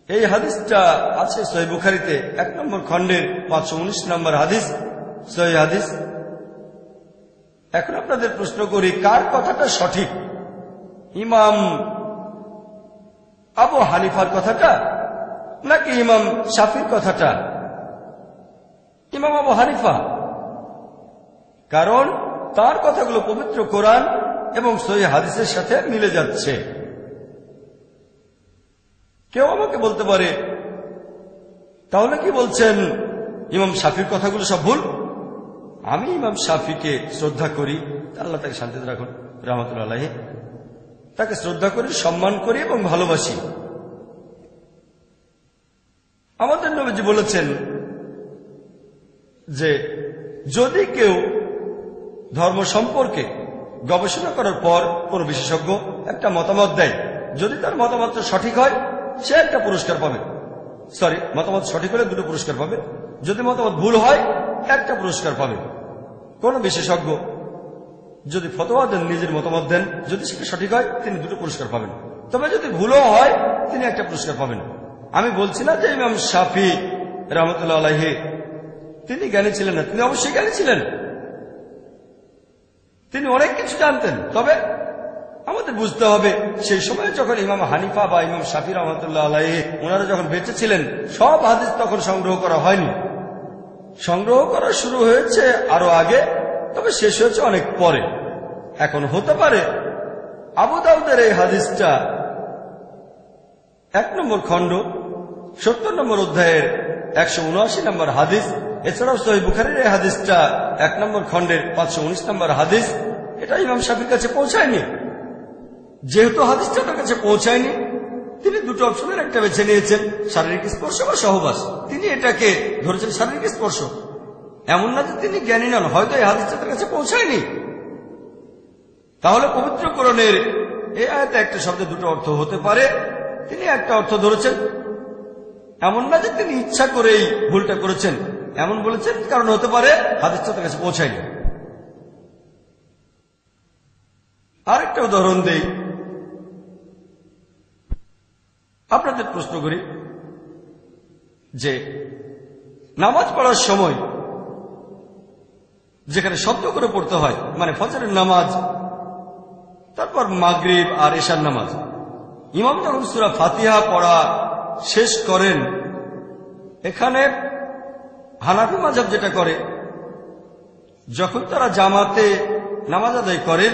এই হাদিসটা আছে সহিহ বুখারীতে 1 নম্বর খণ্ডের 519 নম্বর হাদিস, সহিহ হাদিস। এখন আপনাদের প্রশ্ন করি, কার কথাটা সঠিক, ইমাম আবু হানিফার কথাটা নাকি ইমাম শাফির কথাটা? ইমাম আবু হানিফা, কারণ তার কথাগুলো পবিত্র কোরআন এবং সহিহ হাদিসের সাথে মিলে যাচ্ছে। কেউ আমাকে বলতে পারে, তাহলে কি বলছেন ইমাম শাফির কথাগুলো সব ভুল? আমি ইমাম শাফিকে শ্রদ্ধা করি, আল্লাহ তাকে শান্তিতে রাখুন, রাহমাতুল্লাহ আলাইহি, তাকে শ্রদ্ধা করি, সম্মান করি এবং ভালোবাসি। আমাদের নবীজি বলেছেন যে যদি কেউ ধর্ম সম্পর্কে গবেষণা করার পর কোন বিশেষজ্ঞ একটা মতামত দেয়, যদি তার মতামতটা সঠিক হয় সে একটা পুরস্কার পাবে। মতামত সঠিক হলে 2টো পুরস্কার পাবে, যদি মতামত ভুল হয় 1টা পুরস্কার পাবে। কোন বিশেষজ্ঞ যদি ফতোয়া দেন, নিজের মতামত দেন, যদি সেটা সঠিক হয় তিনি 2টো পুরস্কার পাবেন, তবে যদি ভুলও হয় তিনি 1টা পুরস্কার পাবেন। আমি বলছি না যে ইমাম শাফি রাহমাতুল্লাহ আলাইহি তিনি জ্ঞানী ছিলেন না, তিনি অবশ্যই জ্ঞানী ছিলেন, তিনি অনেক কিছু জানতেন। তবে আমাদের বুঝতে হবে সেই সময় যখন ইমাম হানিফা বা ইমাম শাফি রাহমাতুল্লাহ আলাইহি ওনারা যখন বেঁচে ছিলেন, সব হাদিস তখন সংগ্রহ করা হয়নি। সংগ্রহ করা শুরু হয়েছে আরো আগে, তবে শেষ হয়েছে অনেক পরে। এখন হতে পারে আবু দাউদের এই হাদিসটা 1 নম্বর খণ্ড 70 নম্বর অধ্যায়ের 179 নম্বর হাদিস, এছাড়াও সহিহ বুখারীর এই হাদিসটা 1 নম্বর খণ্ডের 519 নম্বর হাদিস, এটা ইমাম শাফির কাছে পৌঁছায়নি। যেহেতু হাদিসটা তার কাছে পৌঁছায়নি, তিনি দুটো অপশনের একটা বেছে নিয়েছেন, শারীরিক স্পর্শ বা সহবাস। তিনি এটাকে ধরেছেন শারীরিক স্পর্শ। এমন না যে তিনি জ্ঞানী নন, হয়তো এই হাদিসটা তার কাছে পৌঁছায়নি। তাহলে পবিত্র কোরআনের এই আয়াতে একটা শব্দে দুটো অর্থ হতে পারে, তিনি একটা অর্থ ধরেছেন। এমন না যে তিনি ইচ্ছা করেই ভুলটা করেছেন, এমন বলেছেন কারণ হতে পারে হাদিসটা তার কাছে পৌঁছায়নি। আরেকটা উদাহরণ দেই, আপনাদের প্রশ্ন করি যে নামাজ পড়ার সময় যেখানে শব্দ করে পড়তে হয়, মানে ফজরের নামাজ, তারপর মাগরিব আর এশার নামাজ, ইমাম যখন সূরা ফাতিহা পড়া শেষ করেন, এখানে হানাফি মাযহাব যেটা করে, যখন তারা জামাতে নামাজ আদায় করে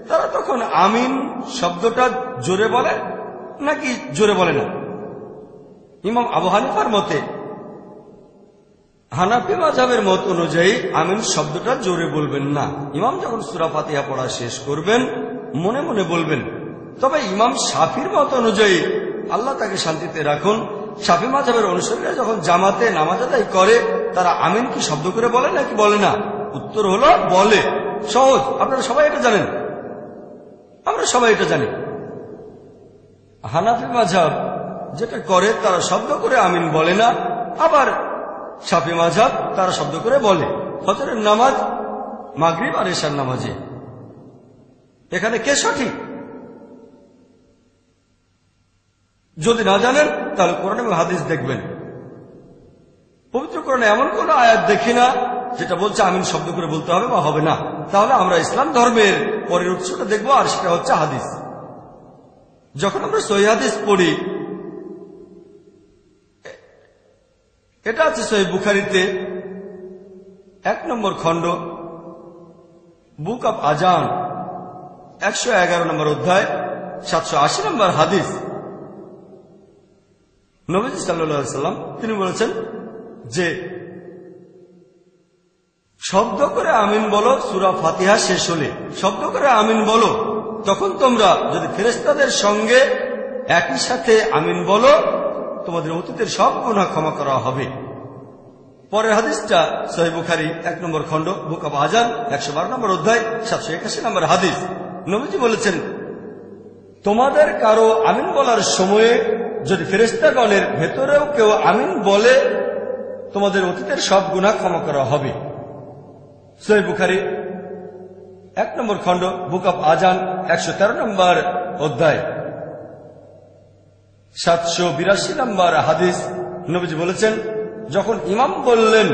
তারা তখন আমিন শব্দটা জোরে বলে নাকি জোরে বলে না? ইমাম আবু হানিফার মতে, হানাফি মাযহাবের মত অনুযায়ী আমিন শব্দটা জোরে বলবেন না। ইমাম যখন সূরা ফাতিহা পড়া শেষ করবেন মনে মনে বলবেন। তবে ইমাম শাফির মত অনুযায়ী, আল্লাহ তাকে শান্তিতে রাখুন, শাফি মাযহাবের অনুসারীরা যখন জামাতে নামাজ আদায় করে তারা আমিন কি শব্দ করে বলে নাকি বলে না? উত্তর হলো বলে। সহজ, আপনারা সবাই এটা জানেন, আমরা সবাই এটা জানি। হানাফি মাযহাব যেটা করে তারা শব্দ করে আমিন বলে না, আবার শাফি মাযহাব তারা শব্দ করে বলে। ফজরের নামাজ, মাগরিব আর এশার নামাজে এখানে কে সঠিক? যদি না জানেন তাহলে কোরআন এবং হাদিস দেখবেন। পবিত্র কোরআনে এমন কোন আয়াত দেখি না যেটা বলছে আমিন শব্দ করে বলতে হবে বা হবে না। তাহলে আমরা ইসলাম ধর্মের পরের উৎসটা দেখবো, আর সেটা হচ্ছে হাদিস। যখন আমরা সহিহ হাদিস পড়ি, এটা আছে সহিহ বুখারীতে 1 নম্বর খণ্ড, বুক অব আজান, 111 নম্বর অধ্যায়, 780 নম্বর হাদিস। নবীজি সাল্লাল্লাহু আলাইহি সাল্লাম তিনি বলেছেন যে শব্দ করে আমিন বলো সূরা ফাতিহা শেষ হলে, শব্দ করে আমিন বলো, তখন তোমরা যদি ফেরেশতাদের সঙ্গে একই সাথে আমিন বলো তোমাদের অতীতের সব গুনাহ ক্ষমা করা হবে। পরের হাদিসটা সহিহ বুখারী 1 নম্বর খণ্ড, বুক অব আজান, 112 নম্বর অধ্যায়, 781 নম্বর হাদিস। নবীজি বলেছেন, তোমাদের কারো আমিন বলার সময়ে যদি ফেরেশতাগণের ভেতরেও কেউ আমিন বলে তোমাদের অতীতের সব গুনাহ ক্ষমা করা হবে। সহিহ বুখারী 1 নম্বর খণ্ড, বুক অব আজান, 113 নম্বর অধ্যায়, 782 নম্বর হাদিস। নবীজি বলেছেন, যখন ইমাম বললেন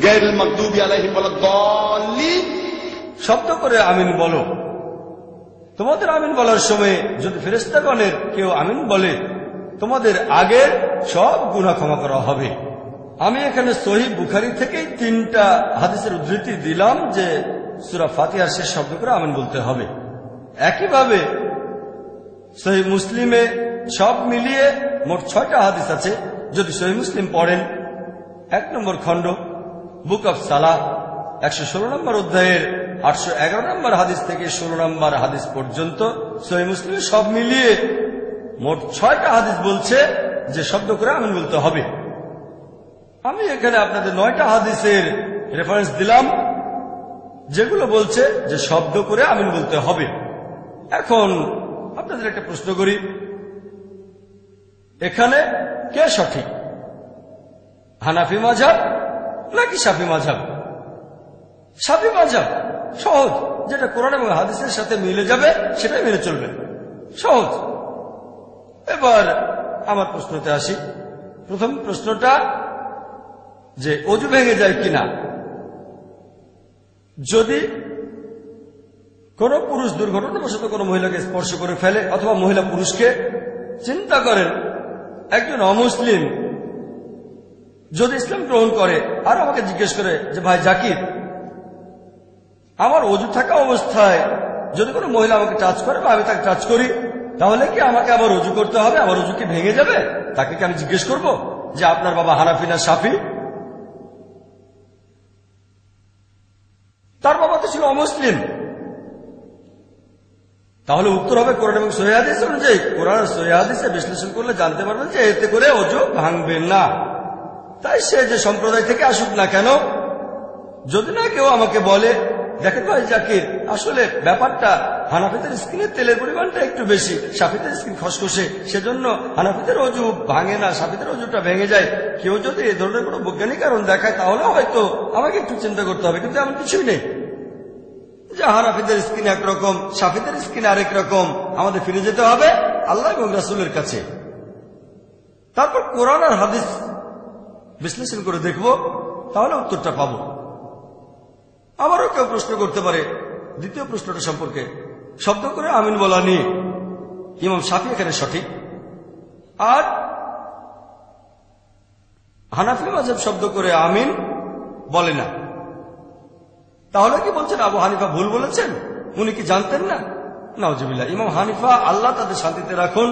গায়রুল মাগদুবি আলাইহিম ওয়ালাদ-দাল্লিন, শব্দ করে আমিন বলো, তোমাদের আমিন বলার সময় যদি ফেরেশতাগণের কেউ আমিন বলে তোমাদের আগের সব গুনাহ ক্ষমা করা হবে। আমি এখানে সহিহ বুখারী থেকে 3টা হাদিসের উদ্ধৃতি দিলাম যে সূরা ফাতিহার শেষ শব্দ করে আমিন বলতে হবে। একইভাবে সহিহ মুসলিমে সব মিলিয়ে মোট 6টা হাদিস আছে। যদি সহিহ মুসলিম পড়েন 1 নম্বর খণ্ড, বুক অব সালাহ, 116 নম্বর অধ্যায়ের 811 নম্বর হাদিস থেকে 16 নম্বর হাদিস পর্যন্ত সহিহ মুসলিমে সব মিলিয়ে মোট 6টা হাদিস বলছে যে শব্দ করে আমিন বলতে হবে। আমি এখানে আপনাদের 9টা হাদিসের রেফারেন্স দিলাম যেগুলো বলছে যে শব্দ করে আমিন বলতে হবে। এখন আপনাদের একটা প্রশ্ন করি, এখানে কে সঠিক, হানাফি মাযহাব নাকি শাফি মাযহাব? শাফি মাযহাব সহজ, যেটা কোরআন এবং হাদিসের সাথে মিলে যাবে সেটাই মেনে চলবে, সহজ। এবার আমার প্রশ্নতে আসি। প্রথম প্রশ্নটা যে অজু ভেঙে যায় কিনা। যদি কোনো পুরুষ দুর্ঘটনাবশত কোনো মহিলাকে স্পর্শ করে ফেলে অথবা মহিলা পুরুষকে, চিন্তা করেন একজন অমুসলিম যদি ইসলাম গ্রহণ করে আর আমাকে জিজ্ঞেস করে যে ভাই জাকির আমার অজু থাকা অবস্থায় যদি কোনো মহিলা আমাকে টাচ করে বা আমি তাকে টাচ করি, তাহলে কি আমাকে আবার অজু করতে হবে? আমার অজু কি ভেঙে যাবে? তাকে কি আমি জিজ্ঞেস করব যে আপনার বাবা হানাফি না শাফি? তার বাবা তো ছিল অমুসলিম। তাহলে উত্তর হবে কোরআন এবং সহিহ হাদিস অনুযায়ী। কোরআন আর সহিহ হাদিসে বিশ্লেষণ করলে জানতে পারবেন যে এতে করে অজু ভাঙবে না। তাই সে যে সম্প্রদায় থেকে আসুক না কেন, যদি না কেউ আমাকে বলে দেখে ভাই জাকির, আসলে ব্যাপারটা হানাফিদের স্কিনের তেলের পরিমাণটা একটু বেশি, শাফিদের স্কিন খসখসে, সেজন্য হানাফিদের অজু ভাঙে না, শাফিদের অজুটা ভেঙে যায়, কেউ যদি এই ধরনের কোনো বৈজ্ঞানিক কারণ দেখায় তাহলে হয়তো আমাকে একটু চিন্তা করতে হবে। কিন্তু এমন কিছুই নেই যে হানাফিদের স্কিন একরকম, শাফিদের স্কিন আরেক রকম। আমাদের ফিরে যেতে হবে আল্লাহ এবং রাসূলের কাছে। তারপর কোরআন আর হাদিস বিশ্লেষণ করে দেখব, তাহলে উত্তরটা পাবো। আবারও কেউ প্রশ্ন করতে পারে দ্বিতীয় প্রশ্নটা সম্পর্কে, শব্দ করে আমিন বলা নিয়ে। ইমাম শাফি এখানে সঠিক, আর হানাফি মাযহাব শব্দ করে আমিন বলে না। তাহলে কি বলছেন আবু হানিফা ভুল বলেছেন? উনি কি জানতেন না? নাউজুবিল্লাহ। ইমাম হানিফা, আল্লাহ তাদের শান্তিতে রাখুন,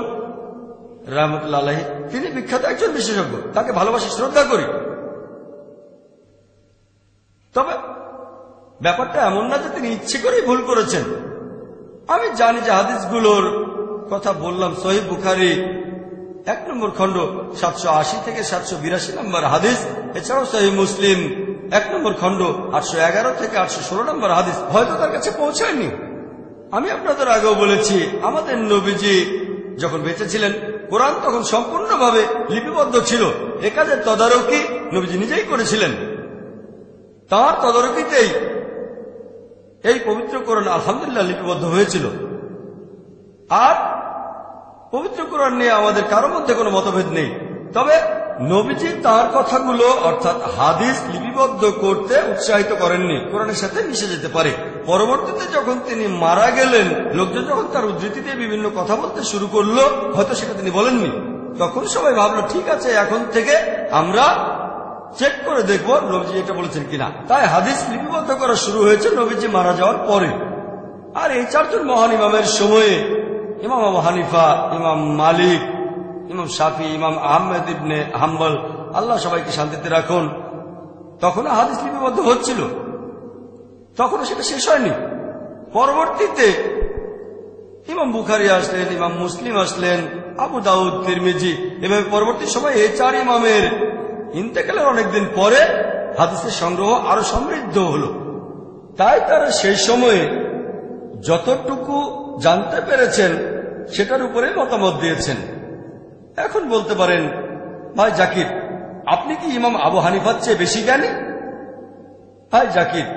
রাহমাতুল্লাহ আলাইহি, তিনি বিখ্যাত একজন বিশেষজ্ঞ, তাকে ভালোবাসি, শ্রদ্ধা করি। তবে ব্যাপারটা এমন না যে তিনি ইচ্ছে করেই ভুল করেছেন। আমি জানি যে হাদিসগুলোর কথা বললাম, সহিহ বুখারী 1 নম্বর খণ্ড 780 থেকে 782 নম্বর হাদিস, এছাড়াও সহিহ মুসলিম 1 নম্বর খণ্ড 811 থেকে 816 নম্বর হাদিস হয়তো তার কাছে পৌঁছায়নি। আমি আপনাদের আগেও বলেছি, আমাদের নবীজি যখন বেঁচে ছিলেন কোরআন তখন সম্পূর্ণভাবে লিপিবদ্ধ ছিল। এ কাজের তদারকি নবীজি নিজেই করেছিলেন। তাঁর তদারকিতেই এই পবিত্র কোরআন আলহামদুলিল্লাহ লিপিবদ্ধ হয়েছিল। আর পবিত্র কোরআন নিয়ে আমাদের কারো মধ্যে কোনো মতভেদ নেই। তবে নবীজি তাঁর কথাগুলো অর্থাৎ হাদিস লিপিবদ্ধ করতে উৎসাহিত করেননি, কোরআনের সাথে মিশে যেতে পারে। পরবর্তীতে যখন তিনি মারা গেলেন, লোকজন যখন তার উদ্ধৃতি দিয়ে বিভিন্ন কথা বলতে শুরু করলো, হয়তো সেটা তিনি বলেননি, তখন সবাই ভাবলো ঠিক আছে, এখন থেকে আমরা চেক করে দেখব নবীজি এটা বলেছেন কিনা। তাই হাদিস লিপিবদ্ধ করা শুরু হয়েছে নবীজি মারা যাওয়ার পরে। আর এই 4 জন মহান ইমামের সময়ে ইমাম আবু হানিফা, ইমাম মালিক, ইমাম শাফি, ইমাম আহমেদ ইবনে হাম্বল, আল্লাহ সবাইকে শান্তিতে রাখুন, তখন হাদিস লিপিবদ্ধ হচ্ছিল, তখনও সেটা শেষ হয়নি। পরবর্তীতে ইমাম বুখারী আসলেন, ইমাম মুসলিম আসলেন, আবু দাউদ, তিরমিজি, এভাবে পরবর্তী সময় এই 4 ইমামের ইন্তেকালের অনেকদিন পরে হাদিসের সংগ্রহ আরো সমৃদ্ধ হল। তাই তারা সেই সময়ে যতটুকু জানতে পেরেছেন সেটার উপরে মতামত দিয়েছেন। এখন বলতে পারেন, ভাই জাকির, আপনি কি ইমাম আবু হানিফার চেয়ে বেশি জ্ঞানী? ভাই জাকির,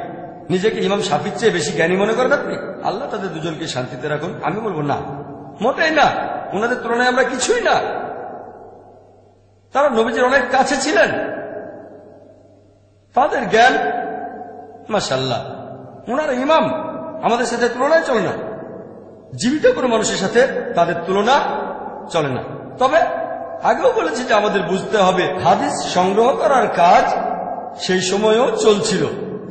নিজেকে ইমাম শাফির চেয়ে বেশি জ্ঞানী মনে করেন আপনি? আল্লাহ তাদের দুজনকে শান্তিতে রাখুন। আমি বলবো না, মোটেই না, ওনাদের তুলনায় আমরা কিছুই না। তারা নবীজির অনেক কাছে ছিলেন, তাদের জ্ঞান মাশাআল্লাহ, ওনারা ইমাম, আমাদের সাথে তুলনায় চলে না। জীবিত কোনো মানুষের সাথে তাদের তুলনা চলে না। তবে আগেও বলেছি যে আমাদের বুঝতে হবে হাদিস সংগ্রহ করার কাজ সেই সময়েও চলছিল।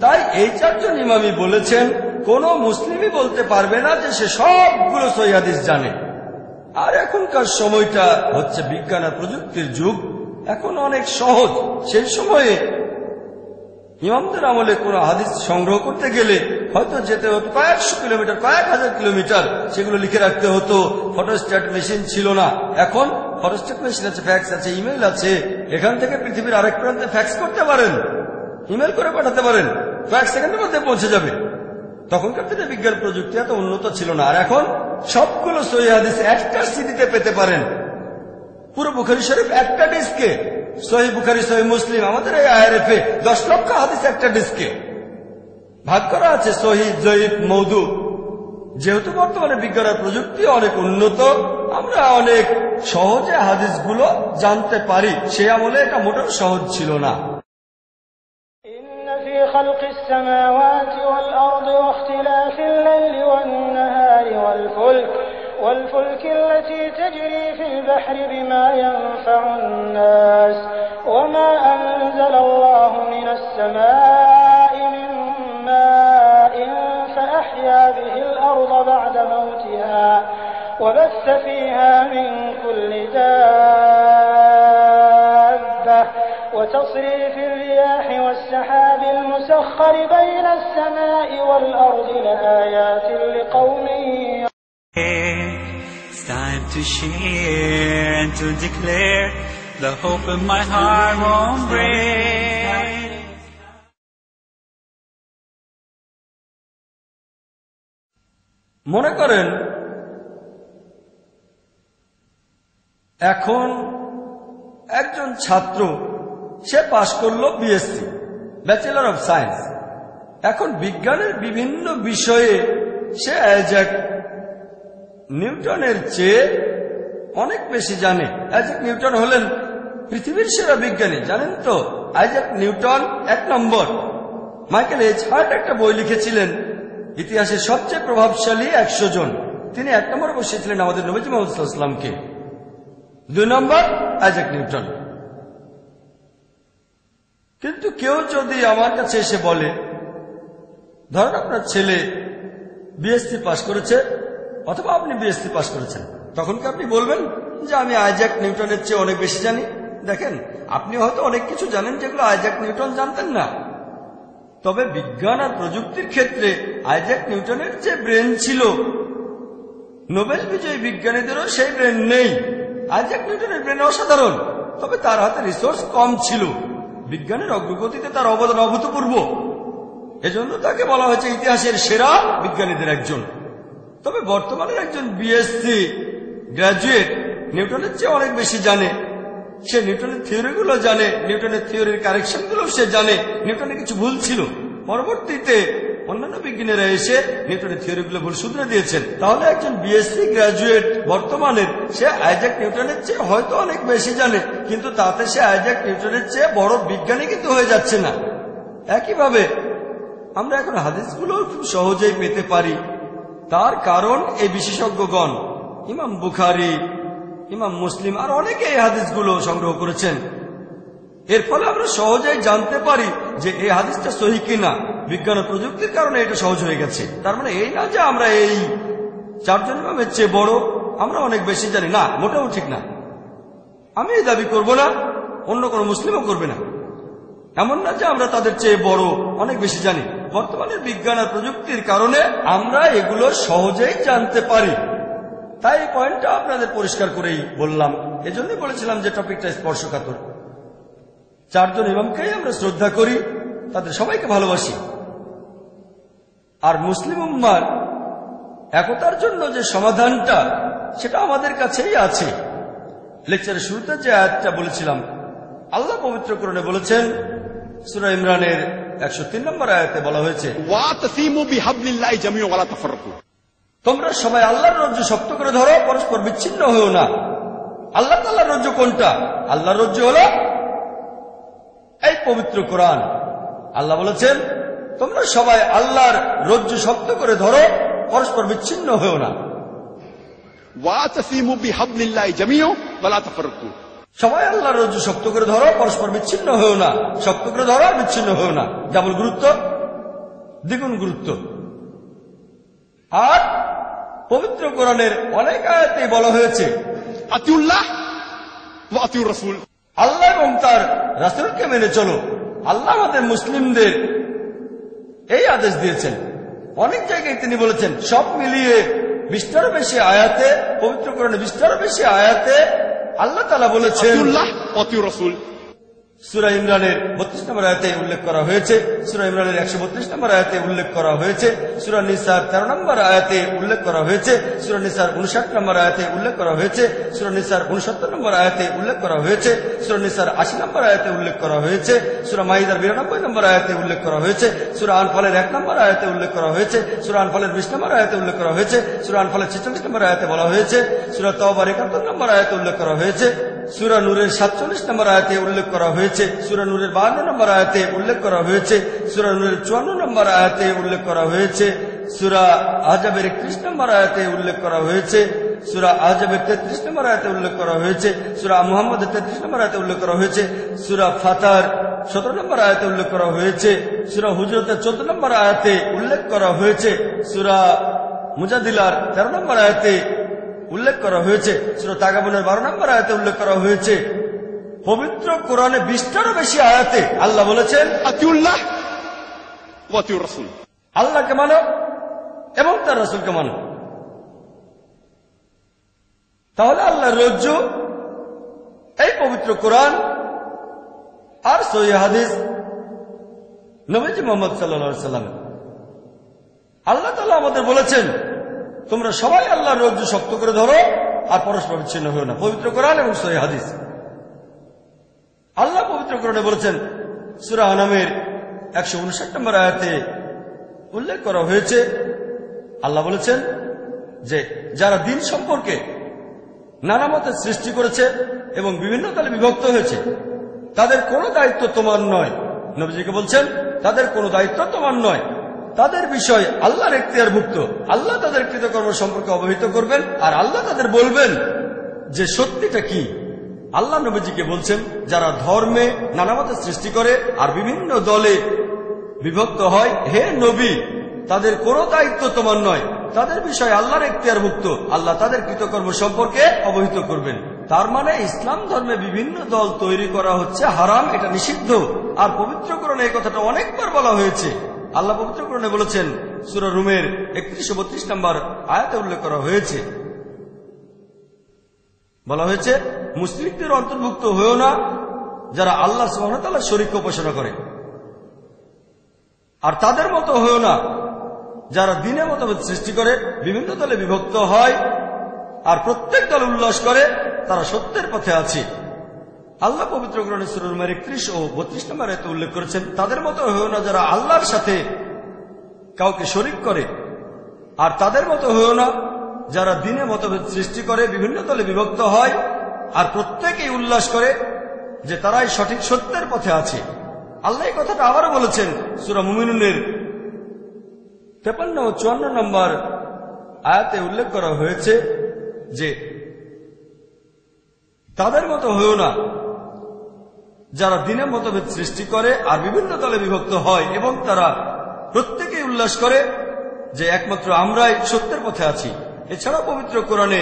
তাই এই 4 জন ইমামই বলেছেন কোন মুসলিমই বলতে পারবে না যে সে সবগুলো সহিহ হাদিস জানে। আর এখনকার সময়টা হচ্ছে বিজ্ঞান আর প্রযুক্তির যুগ, এখন অনেক সহজ। সেই সময়ে ইমামদের আমলে কোন হাদিস সংগ্রহ করতে গেলে হয়তো যেতে হতো কয়েক 100 কিলোমিটার, কয়েক হাজার কিলোমিটার, সেগুলো লিখে রাখতে হতো। ফটোস্ট্যাট মেশিন ছিল না, এখন ফটোস্ট্যাট মেশিন আছে, ফ্যাক্স আছে, ইমেল আছে। এখান থেকে পৃথিবীর আরেক প্রান্তে ফ্যাক্স করতে পারেন, ইমেল করে পাঠাতে পারেন, কয়েক সেকেন্ডের মধ্যে পৌঁছে যাবে। তখনকার দিনে বিজ্ঞান প্রযুক্তি এত উন্নত ছিল না। আর এখন সবগুলো সহিহ হাদিস একটা সিডিতে পেতে পারেন। পুরো বুখারী শরীফ একটা ডিস্কে, সহিহ বুখারী, সহিহ মুসলিম, আমাদের এই IRF 10 লক্ষ হাদিস একটা ডিস্কে ভাগ করা আছে, সহিহ, জয়ীফ, মওদু। যেহেতু বর্তমানে বিজ্ঞান আর প্রযুক্তি অনেক উন্নত, আমরা অনেক সহজে হাদিসগুলো জানতে পারি। সে আমলে এটা মোটেও সহজ ছিল না। في خلق السماوات والأرض واختلاف الليل والنهار والفلك التي تجري في البحر بما ينفع الناس وما أنزل الله من السماء من ماء فأحيا به الأرض بعد موتها وبث فيها من كل دابة وتصريف الرياح والسحاب المسخر بين السماء والأرض لآيات لقوم It's time to share and to declare the hope in my heart won't break. মনে করেন এখন একজন ছাত্র সে পাশ করলো বিএসসি, ব্যাচেলর অব সায়েন্স। এখন বিজ্ঞানের বিভিন্ন বিষয়ে সে আইজ্যাক নিউটনের চেয়ে অনেক বেশি জানে। আইজ্যাক নিউটন হলেন পৃথিবীর সেরা বিজ্ঞানী, জানেন তো? আইজ্যাক নিউটন 1 নম্বর। মাইকেল এইচ হার্ট একটা বই লিখেছিলেন ইতিহাসের সবচেয়ে প্রভাবশালী 100 জন। তিনি 1 নম্বরে বসিয়েছিলেন আমাদের নবীজি মুহাম্মদ সাল্লাল্লাহু আলাইহি ওয়াসাল্লামকে। 2 নম্বর আইজ্যাক নিউটন। কিন্তু কেউ যদি আমার কাছে এসে বলে, ধরেন আপনার ছেলে বিএসসি পাস করেছে অথবা আপনি বিএসসি পাস করেছেন, তখন কি আপনি বলবেন যে আমি আইজ্যাক নিউটনের চেয়ে অনেক বেশি জানি? দেখেন, আপনি হয়তো অনেক কিছু জানেন যেগুলো আইজ্যাক নিউটন জানতেন না। তবে বিজ্ঞান আর প্রযুক্তির ক্ষেত্রে আইজ্যাক নিউটনের যে ব্রেন ছিল, নোবেল বিজয়ী বিজ্ঞানীদেরও সেই ব্রেন নেই। আইজ্যাক নিউটনের ব্রেন অসাধারণ, তবে তার হাতে রিসোর্স কম ছিল। বিজ্ঞানের অগ্রগতিতে তার অবদান অভূতপূর্ব, এজন্য তাকে বলা হয়েছে ইতিহাসের সেরা বিজ্ঞানীদের একজন। তবে বর্তমানের একজন বিএসসি গ্রাজুয়েট নিউটনের চেয়ে অনেক বেশি জানে। সে নিউটনের থিওরিগুলো জানে, নিউটনের থিওরির কারেকশনগুলো সে জানে। নিউটনের কিছু ভুল ছিল, পরবর্তীতে অন্যান্য বিজ্ঞানীরা এসে নিউটনের থিওরিগুলো ভুল শুধরে দিয়েছেন। তাহলে একজন বিএসসি গ্রাজুয়েট বর্তমানের, সে আইজ্যাক নিউটনের চেয়ে হয়তো অনেক বেশি জানে, কিন্তু তাতে সে আইজ্যাক নিউটনের চেয়ে বড় বিজ্ঞানী কিন্তু হয়ে যাচ্ছে না। একইভাবে আমরা এখন হাদিসগুলো খুব সহজেই পেতে পারি। তার কারণ এই বিশেষজ্ঞগণ, ইমাম বুখারী, ইমাম মুসলিম আর অনেকে এই হাদিসগুলো সংগ্রহ করেছেন। এর ফলে আমরা সহজেই জানতে পারি যে এই হাদিসটা সহিহ কিনা। বিজ্ঞান ও প্রযুক্তির কারণে এটা সহজ হয়ে গেছে। তার মানে এই না যে আমরা এই 4 জন ইমামের চেয়ে বড়, আমরা অনেক বেশি জানি, না, মোটেও ঠিক না। আমি এই দাবি করব না, অন্য কোনো মুসলিমও করবে না। এমন না যে আমরা তাদের চেয়ে বড়, অনেক বেশি জানি। বর্তমানের বিজ্ঞান আর প্রযুক্তির কারণে আমরা এগুলো সহজেই জানতে পারি। তাই এই পয়েন্টটা আপনাদের পরিষ্কার করেই বললাম। এজন্যই বলেছিলাম যে টপিকটা স্পর্শকাতর। 4 জন ইমামকেই আমরা শ্রদ্ধা করি, তাদের সবাইকে ভালোবাসি। আর মুসলিম উম্মার একতার জন্য যে সমাধানটা, সেটা আমাদের কাছেই আছে। লেকচারের শুরুতে যে আয়াতটা বলেছিলাম, আল্লাহ পবিত্র কোরআনে বলেছেন, সূরা ইমরানের 103 নম্বর আয়াতে বলা হয়েছে, ওয়াতাসিমু বিহাবলিল্লাহি জামিআন ওয়া লা তাফাররাকু। তোমরা সবাই আল্লাহর রজ্জু শক্ত করে ধরো, পরস্পর বিচ্ছিন্ন হও না। আল্লাহ তাআলার রজ্জু কোনটা? আল্লাহর রজ্জু হলো এই পবিত্র কোরআন। আল্লাহ বলেছেন, তোমরা সবাই আল্লাহর রজ্জু শক্ত করে ধরো, পরস্পর বিচ্ছিন্ন হও না। ওয়াতাসিমু বিহাবলিল্লাহি জামিআন ওয়া লা তাফাররাকু। সবাই আল্লাহর রজ্জু শক্ত করে ধরো, পরস্পর বিচ্ছিন্ন হও না। শক্ত করে ধরো আর বিচ্ছিন্ন হও না, ডাবল গুরুত্ব, দ্বিগুণ গুরুত্ব। আর পবিত্র কোরআনের অনেক আয়াতে বলা হয়েছে, আতিউল্লাহ ওয়া আতিউর রাসূল। আল্লাহ এবং তার রাসূলকে মেনে চলো। আল্লাহ আমাদের মুসলিমদের এই আদেশ দিয়েছেন। অনেক জায়গায় তিনি বলেছেন, সব মিলিয়ে 20টারও বেশি আয়াতে, পবিত্র কোরআনে 20টারও বেশি আয়াতে আল্লাহ তাআলা বলেছেন আতিউল্লাহ ওয়া আতিউর রাসূল। সূরা ইমরানের 32 নম্বর আয়াতে উল্লেখ করা হয়েছে, সূরা ইমরানের 132 নম্বর আয়াতে উল্লেখ করা হয়েছে, সূরা নিসার 13 নম্বর আয়াতে উল্লেখ করা হয়েছে, সূরা নিসার 59 নম্বর আয়াতে উল্লেখ করা হয়েছে, সূরা নিসার 69 নম্বর আয়াতে উল্লেখ করা হয়েছে, সূরা নিসার 80 নম্বর আয়াতে উল্লেখ করা হয়েছে, সূরা মাইদার 92 নম্বর আয়াতে উল্লেখ করা হয়েছে, সূরা আনফালের 1 নম্বর আয়াতে উল্লেখ করা হয়েছে, সূরা আনফালের 20 নম্বর আয়াতে উল্লেখ করা হয়েছে, সূরা আনফালের 46 নম্বর আয়াতে বলা হয়েছে, সূরা তাওবার 71 নম্বর আয়াতে উল্লেখ করা হয়েছে, সূরা নূরের 47 নম্বর আয়াতে উল্লেখ করা হয়েছে, সূরা নূরের 52 নম্বর আয়াতে উল্লেখ করা হয়েছে, সূরা নূরের 54 নম্বর আয়াতে উল্লেখ করা হয়েছে, সূরা আহজাবের 31 নম্বর আয়াতে উল্লেখ করা হয়েছে, সূরা আহজাবের 33 নম্বর আয়াতে উল্লেখ করা হয়েছে, সূরা মুহাম্মদের 33 নম্বর আয়াতে উল্লেখ করা হয়েছে, সূরা ফাতার 17 নম্বর আয়াতে উল্লেখ করা হয়েছে, সূরা হুজরাতের 14 নম্বর আয়াতে উল্লেখ করা হয়েছে, সূরা মুজাদিলার 13 নম্বর আয়াতে উল্লেখ করা হয়েছে, সূরা তাগাবুনের 12 নম্বর আয়াতে উল্লেখ করা হয়েছে। পবিত্র কোরআনে 20টারও বেশি আয়াতে আল্লাহ বলেছেন আতিউল্লাহ ওয়া আতিউর রাসূল, আল্লাহকে মানো এবং তার রাসূলকে মানো। তাহলে আল্লাহর রজ্জু এই পবিত্র কোরআন আর সহিহ হাদিস, নবীজি মুহাম্মদ সাল্লাল্লাহু আলাইহি ওয়াসাল্লাম। আল্লাহ তাআলা আমাদের বলেছেন তোমরা সবাই আল্লাহর রজ্জু শক্ত করে ধরো আর পরস্পর বিচ্ছিন্ন হও না। পবিত্র কোরআন এবং সহিহ হাদিস। আল্লাহ পবিত্র কোরআনে বলেছেন, সূরা আনামের 159 নম্বর আয়াতে উল্লেখ করা হয়েছে, আল্লাহ বলেছেন যে যারা দিন সম্পর্কে নানা মতের সৃষ্টি করেছে এবং বিভিন্ন দলে বিভক্ত হয়েছে, তাদের কোনো দায়িত্ব তোমার নয়। নবীজিকে বলছেন তাদের কোনো দায়িত্ব তোমার নয়, তাদের বিষয় আল্লাহর এখতিয়ারভুক্ত। আল্লাহ তাদের কৃতকর্ম সম্পর্কে অবহিত করবেন আর আল্লাহ তাদের বলবেন যে সত্যিটা কি। আল্লাহ নবীজিকে বলছেন যারা ধর্মে নানা মতের সৃষ্টি করে আর বিভিন্ন দলে বিভক্ত হয়, হে নবী, তাদের কোনো দায়িত্ব তোমার নয়, তাদের বিষয় আল্লাহর এখতিয়ারভুক্ত। আল্লাহ তাদের কৃতকর্ম সম্পর্কে অবহিত করবেন। তার মানে ইসলাম ধর্মে বিভিন্ন দল তৈরি করা হচ্ছে হারাম, এটা নিষিদ্ধ। আর পবিত্র কোরআনে এই কথাটা অনেকবার বলা হয়েছে। আল্লাহ পবিত্র কোরআনে বলেছেন, সূরা রুমের 31-32 নম্বর আয়াতে উল্লেখ করা হয়েছে, বলা হয়েছে মুশরিকদের অন্তর্ভুক্ত হয়েও না যারা আল্লাহ সুবহানাহু ওয়া তাআলার শরীক উপাসনা করে, আর তাদের মতো হয়েও না যারা দ্বীনে মতভেদ সৃষ্টি করে, বিভিন্ন দলে বিভক্ত হয় আর প্রত্যেক দল উল্লাস করে তারা সত্যের পথে আছে। আল্লাহ পবিত্র কোরআনে সূরা রুমের 31 ও 32 নম্বর আয়াতে উল্লেখ করেছেন, তাদের মতো হয়েও না যারা আল্লাহর সাথে কাউকে শরীক করে, আর তাদের মতো হয়েও না যারা দ্বীনে মতভেদ সৃষ্টি করে, বিভিন্ন দলে বিভক্ত হয় আর প্রত্যেকেই উল্লাস করে যে তারাই সঠিক সত্যের পথে আছে। আল্লাহ এই কথাটা আবারও বলেছেন সূরা মুমিনুনের 53 ও 54 নম্বর আয়াতে উল্লেখ করা হয়েছে যে তাদের মতো হয়েও না যারা দ্বীনে মতভেদ সৃষ্টি করে আর বিভিন্ন দলে বিভক্ত হয় এবং তারা প্রত্যেকেই উল্লাস করে যে একমাত্র আমরাই সত্যের পথে আছি। এছাড়াও পবিত্র কোরআনে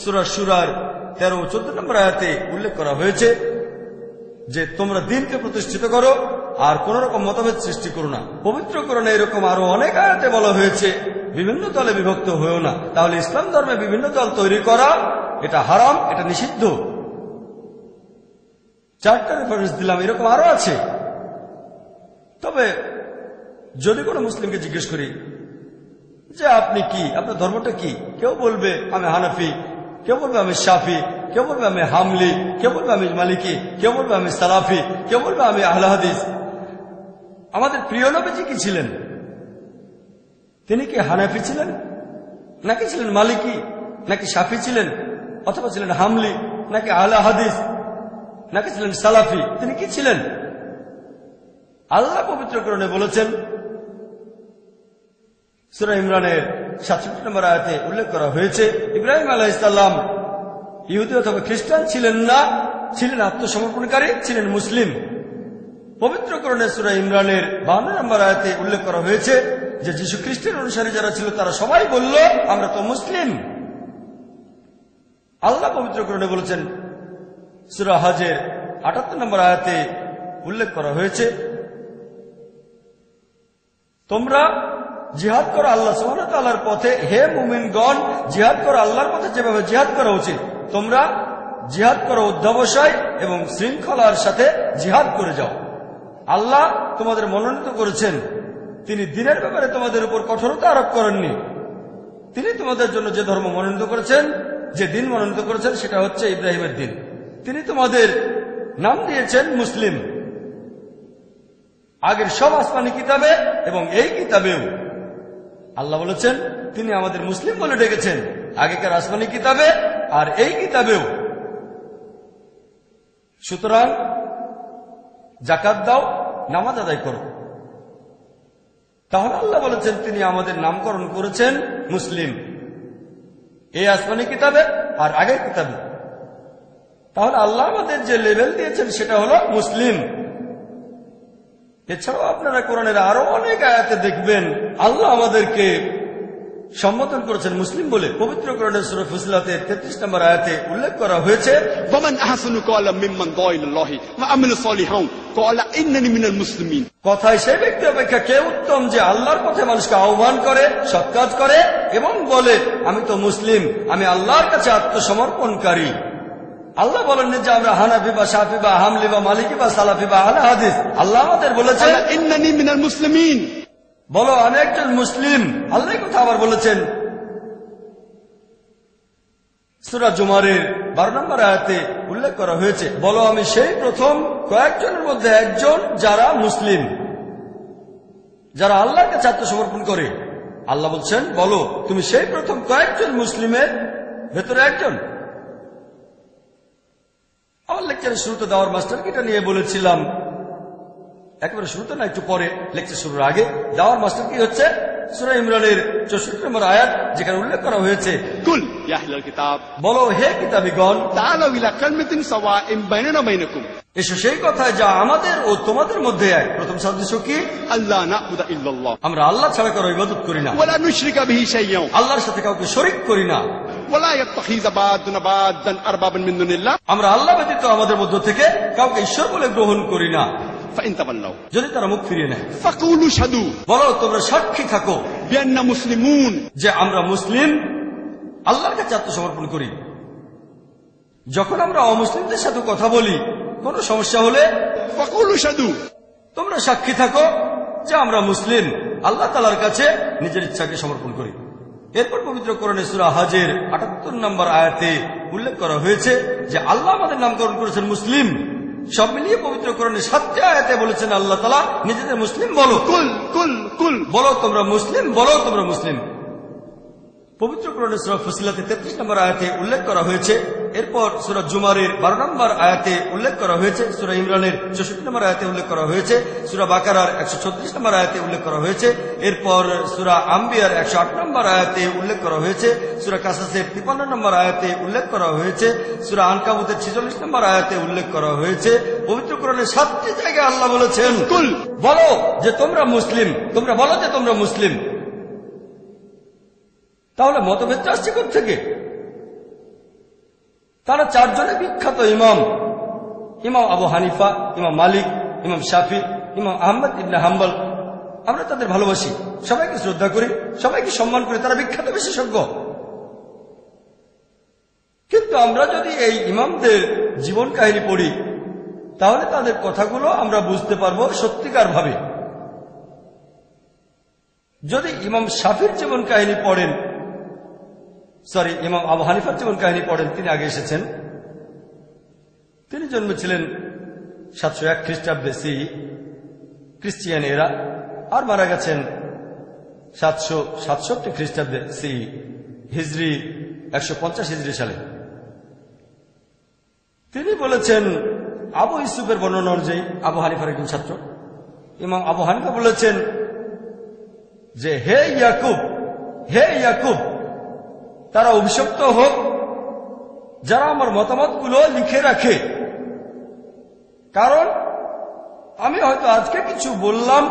সূরা শুরার 13 ও 14 নম্বর আয়াতে উল্লেখ করা হয়েছে যে তোমরা দ্বীনকে প্রতিষ্ঠিত করো আর কোন রকম মতভেদ সৃষ্টি করো না। পবিত্র কোরআনে এরকম আরো অনেক আয়াতে বলা হয়েছে বিভিন্ন দলে বিভক্ত হয়েও না। তাহলে ইসলাম ধর্মে বিভিন্ন দল তৈরি করা এটা হারাম, এটা নিষিদ্ধ। 4টা রেফারেন্স দিলাম, এরকম আরো আছে। তবে যদি কোনো মুসলিমকে জিজ্ঞেস করি যে আপনি কি, আপনার ধর্মটা কি, কেউ বলবে আমি হানাফি, কেউ বলবে আমি শাফি, কেউ বলবে আমি হামলি, কেউ বলবে আমি মালিকি, কেউ বলবে আমি সালাফি, কেউ বলবে আমি আহলে হাদিস। আমাদের প্রিয় নবীজি কি ছিলেন? তিনি কি হানাফি ছিলেন, নাকি ছিলেন মালিকি, নাকি শাফি ছিলেন, অথবা ছিলেন হামলি, নাকি আহলে হাদিস, নাকি ছিলেন সালাফি? তিনি কি ছিলেন? আল্লাহ পবিত্র কোরআনে বলেছেন, সূরা ইমরানের 67 নম্বর আয়াতে উল্লেখ করা হয়েছে, ইব্রাহিম আলাইহিস সালাম ইহুদি অথবা খ্রিস্টান ছিলেন না, ছিলেন আত্মসমর্পণকারী, ছিলেন মুসলিম। পবিত্র কোরআনে সূরা ইমরানের 52 নম্বর আয়াতে উল্লেখ করা হয়েছে যে যীশু খ্রিস্টের অনুসারী যারা ছিল তারা সবাই বলল আমরা তো মুসলিম। আল্লাহ পবিত্র কোরআনে বলেছেন, সূরা হজের 78 নম্বর আয়াতে উল্লেখ করা হয়েছে, তোমরা জিহাদ করো আল্লাহ সুবহানাহু ওয়া তাআলার পথে, হে মুমিনগণ, জিহাদ করো আল্লাহর পথে যেভাবে জিহাদ করা উচিত। তোমরা জিহাদ করো অধ্যবসায় এবং শৃঙ্খলার সাথে জিহাদ করে যাও। আল্লাহ তোমাদের মনোনীত করেছেন, তিনি দ্বীনের ব্যাপারে তোমাদের উপর কঠোরতা আরোপ করেননি। তিনি তোমাদের জন্য যে ধর্ম মনোনীত করেছেন, যে দিন মনোনীত করেছেন, সেটা হচ্ছে ইব্রাহিমের দিন। তিনি তোমাদের নাম দিয়েছেন মুসলিম। আগের সব আসমানি কিতাবে এবং এই কিতাবেও আল্লাহ বলেছেন তিনি আমাদের মুসলিম বলে ডেকেছেন, আগেকার আসমানি কিতাবে আর এই কিতাবেও। সুতরাং যাকাত দাও, নামাজ আদায় করো। তাহলে আল্লাহ বলেছেন তিনি আমাদের নামকরণ করেছেন মুসলিম, এই আসমানি কিতাবে আর আগের কিতাবে। তাহলে আল্লাহ আমাদের যে লেভেল দিয়েছেন সেটা হলো মুসলিম। এছাড়াও আপনারা কোরআনের আরো অনেক আয়াতে দেখবেন আল্লাহ আমাদেরকে সম্বোধন করেছেন মুসলিম বলে। পবিত্র কোরআনের সূরা ফুসিলাতের 33 নম্বর আয়াতে উল্লেখ করা হয়েছে, ওয়ামান আহসানু ক্বালাম মিম্মান দাআ ইলাল্লাহি ওয়া আমিলা সালিহান ক্বালা ইন্নানি মিনাল মুসলিমিন। কথায় সেই ব্যক্তি অপেক্ষা কে উত্তম যে আল্লাহর পথে মানুষকে আহ্বান করে, সৎ কাজ করে এবং বলে আমি তো মুসলিম, আমি আল্লাহর কাছে আত্মসমর্পণকারী। আল্লাহ বলেননি যে আমরা হানাফি বা শাফি বা হামলি বা মালিকি বা সালাফি বা আহলে হাদিস। আল্লাহ আমাদের বলেছেন ইন্নানি মিনাল মুসলিমিন, বলো আমি একজন মুসলিম। আল্লাহ কথা আবার বলেছেন সূরা জুমারের 12 নম্বর আয়াতে উল্লেখ করা হয়েছে, বলো আমি সেই প্রথম কয়েকজনের মধ্যে একজন যারা মুসলিম, যারা আল্লাহর কাছে আত্মসমর্পণ করে। আল্লাহ বলছেন বলো তুমি সেই প্রথম কয়েকজন মুসলিমের ভেতরে একজন। আমার লেকচারের শুরুতে দাওয়ার মাস্টারকে এটা নিয়ে বলেছিলাম, একেবারে শুরুতে না, একটু পরে লেকচার শুরুর আগে। দাওয়ার মাস্টার কি হচ্ছে সূরা ইমরানের 64 নম্বর আয়াত, যেখানে উল্লেখ করা হয়েছে কুল ইয়া আহলাল কিতাব, বলো হে কিতাবীগণ, তাআলাউ ইলা কালিমাতিন সাওয়াইন বাইনানা বাইনাকুম, এসো সেই কথায় যা আমাদের ও তোমাদের মধ্যে এক। প্রথম সাদৃশ্য কি? আল্লাহ না'বুদা ইল্লাল্লাহ, আমরা আল্লাহ ছাড়া কারো ইবাদত করি না, ওয়ালা নুশরিকা বিহি শাইয়্যান, আল্লাহর সাথে কাউকে শরীক করি না, ওয়ালা ইয়াত্তাখিযা বা'দুনা বা'দান আরবাবান মিন দুনিল্লাহ, আমরা আল্লাহ ব্যতীত আমাদের মধ্য থেকে কাউকে ঈশ্বর বলে গ্রহণ করি না। ফাইন তাওয়াল্লাউ, যদি তারা মুখ ফিরিয়ে নেয়, ফাকুলু শাদু, বলো তোমরা সাক্ষী থাকো বিআন্না মুসলিমুন, যে আমরা মুসলিম, আল্লাহর কাছে আত্মসমর্পণ করি। যখন আমরা অমুসলিমদের সাথে কথা বলি, কোনো সমস্যা হলে ফাকুলু শাদু, তোমরা সাক্ষী থাকো যে আমরা মুসলিম, আল্লাহ তাআলার কাছে নিজের ইচ্ছাকে সমর্পণ করি। এরপর পবিত্র কোরআনে সূরা হজের 78 নম্বর আয়াতে উল্লেখ করা হয়েছে যে আল্লাহ আমাদের নামকরণ করেছেন মুসলিম। সব মিলিয়ে পবিত্র কোরআনে 7টি আয়াতে বলেছেন আল্লাহ তাআলা নিজেদের মুসলিম বলো, কুল কুল কুল, বলো তোমরা মুসলিম, বলো তোমরা মুসলিম। পবিত্র কোরআনে সূরা ফুসিলাতে 33 নম্বর আয়াতে উল্লেখ করা হয়েছে। এরপর সূরা জুমারের 12 নম্বর আয়াতে উল্লেখ করা হয়েছে, সূরা ইমরানের 64 নম্বর আয়াতে উল্লেখ করা হয়েছে, সূরা বাকারার 136 নম্বর আয়াতে উল্লেখ করা হয়েছে, এরপর সূরা আম্বিয়ার 108 নম্বর আয়াতে উল্লেখ করা হয়েছে, সূরা কাসাসের 53 নম্বর আয়াতে উল্লেখ করা হয়েছে, সূরা আনকাবুতের 46 নম্বর আয়াতে উল্লেখ করা হয়েছে। পবিত্র কোরআনে 7টি জায়গায় আল্লাহ বলেছেন কুল, বলো যে তোমরা মুসলিম, তোমরা বলো যে তোমরা মুসলিম। তাহলে মতভেদ আসছে কোত্থেকে? তারা 4 জনে বিখ্যাত ইমাম, ইমাম আবু হানিফা, ইমাম মালিক, ইমাম শাফি, ইমাম আহমদ ইবনে হাম্বল। আমরা তাদের ভালোবাসি, সবাইকে শ্রদ্ধা করি, সবাইকে সম্মান করি, তারা বিখ্যাত বিশেষজ্ঞ। কিন্তু আমরা যদি এই ইমামদের জীবন কাহিনী পড়ি, তাহলে তাদের কথাগুলো আমরা বুঝতে পারবো সত্যিকার ভাবে। যদি ইমাম শাফির জীবন কাহিনী পড়েন, ইমাম আবু হানিফার জীবন কাহিনী পড়েন, তিনি আগে এসেছেন। তিনি জন্মেছিলেন 701 খ্রিস্টাব্দে সি খ্রিস্টিয়ান এরা, আর মারা গেছেন 767 খ্রিস্টাব্দে সি হিজরি 150 হিজরি সালে। তিনি বলেছেন, আবু ইউসুফের বর্ণনা অনুযায়ী আবু হানিফার একজন ছাত্র, ইমাম আবু হানিফা বলেছেন যে হে ইয়াকুব, হে ইয়াকুব, তারা অভিশপ্ত হোক যারা আমার মতামতগুলো লিখে রাখে, কারণ আমি হয়তো আজকে কিছু বললাম,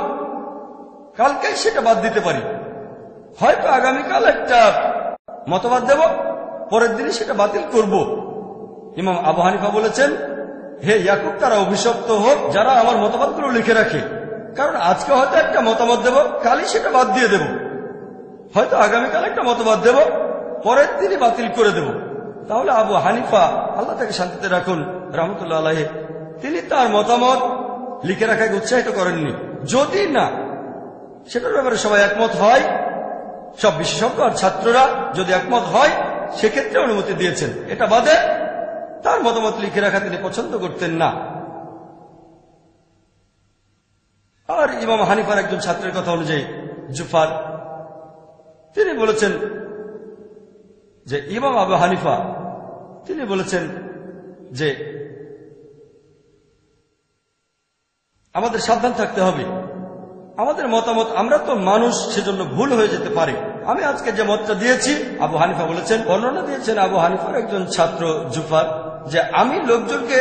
কালকে সেটা বাদ দিতে পারি। হয়তো আগামীকাল একটা মতবাদ দেব, পরের দিনই সেটা বাতিল করব। ইমাম আবু হানিফা বলেছেন, হে ইয়াকুব, তারা অভিশপ্ত হোক যারা আমার মতবাদগুলো লিখে রাখে, কারণ আজকে হয়তো একটা মতামত দেব, কালই সেটা বাদ দিয়ে দেব। হয়তো আগামীকাল একটা মতবাদ দেব, পরের দিনই বাতিল করে দেব। তাহলে আবু হানিফা, আল্লাহ তাকে শান্তিতে রাখুন, রহমতুল্লাহ আলাইহি, তিনি তার মতামত লিখে রাখাকে উৎসাহিত করেননি। যদি না সেটার ব্যাপারে সবাই একমত হয়, সব বিশেষজ্ঞ আর ছাত্ররা যদি একমত হয়, সেক্ষেত্রে অনুমতি দিয়েছেন। এটা বাদে তার মতামত লিখে রাখা তিনি পছন্দ করতেন না। আর ইমাম হানিফার একজন ছাত্রের কথা অনুযায়ী জুফার, তিনি বলেছেন যে ইমাম আবু হানিফা, তিনি বলেছেন যে আমাদের সাবধান থাকতে হবে, আমাদের মতামত, আমরা তো মানুষ, সেজন্য ভুল হয়ে যেতে পারে। আমি আজকে যে মতটা দিয়েছি, আবু হানিফা বলেছেন, বর্ণনা দিয়েছেন আবু হানিফার একজন ছাত্র জুফার, যে আমি লোকজনকে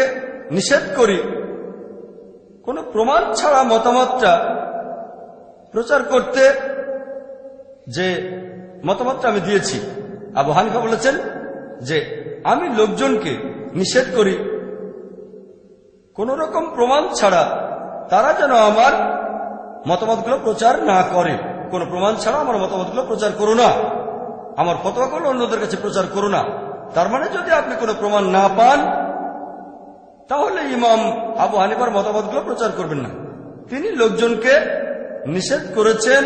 নিষেধ করি কোন কোনো প্রমাণ ছাড়া মতামতটা প্রচার করতে যে মতামতটা আমি দিয়েছি, আবু হানিফা বলেছেন যে আমি লোকজনকে নিষেধ করি কোন রকম প্রমাণ ছাড়া তারা যেন আমার মতামতগুলো প্রচার না করে। কোনো প্রমাণ ছাড়া আমার মতামতগুলো প্রচার করো না, আমার ফতোয়াগুলো অন্যদের কাছে প্রচার করো না। তার মানে যদি আপনি কোনো প্রমাণ না পান তাহলে ইমাম আবু হানিফার মতামতগুলো প্রচার করবেন না। তিনি লোকজনকে নিষেধ করেছেন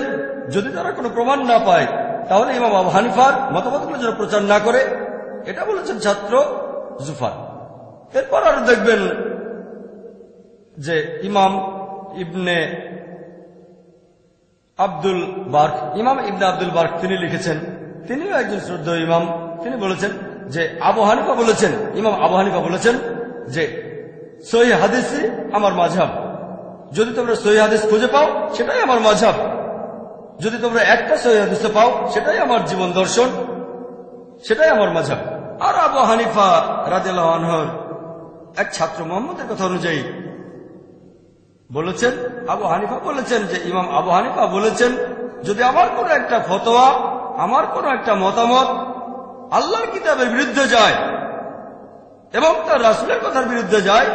যদি তারা কোনো প্রমাণ না পায় তাহলে ইমাম আবু হানিফার মতামতগুলো যেন প্রচার না করে, এটা বলেছেন ছাত্র জুফার। এরপর আরো দেখবেন যে ইমাম ইবনে আব্দুল বার্ক, ইমাম ইবনে আব্দুল বার্ক তিনি লিখেছেন, তিনিও একজন শ্রদ্ধেয় ইমাম। তিনি বলেছেন যে আবু হানিফা বলেছেন, ইমাম আবু হানিফা বলেছেন যে সহিহ হাদিসই আমার মাযহাব। যদি তোমরা সহিহ হাদিস খুঁজে পাও সেটাই আমার মাযহাব, যদি তোমরা একটা সহিহ হাদিস পাও সেটাই আমার জীবন দর্শন, সেটাই আমার মাযহাব। আর আবু হানিফা রাদিয়াল্লাহু আনহুর এক ছাত্র মুহাম্মদের কথা অনুযায়ী বলেছেন, আবু হানিফা বলেছেন যে ইমাম আবু হানিফা বলেছেন যদি আমার কোনো একটা ফতোয়া, আমার কোনো একটা মতামত আল্লাহর কিতাবের বিরুদ্ধে যায় এবং তার রাসূলের কথার বিরুদ্ধে যায়,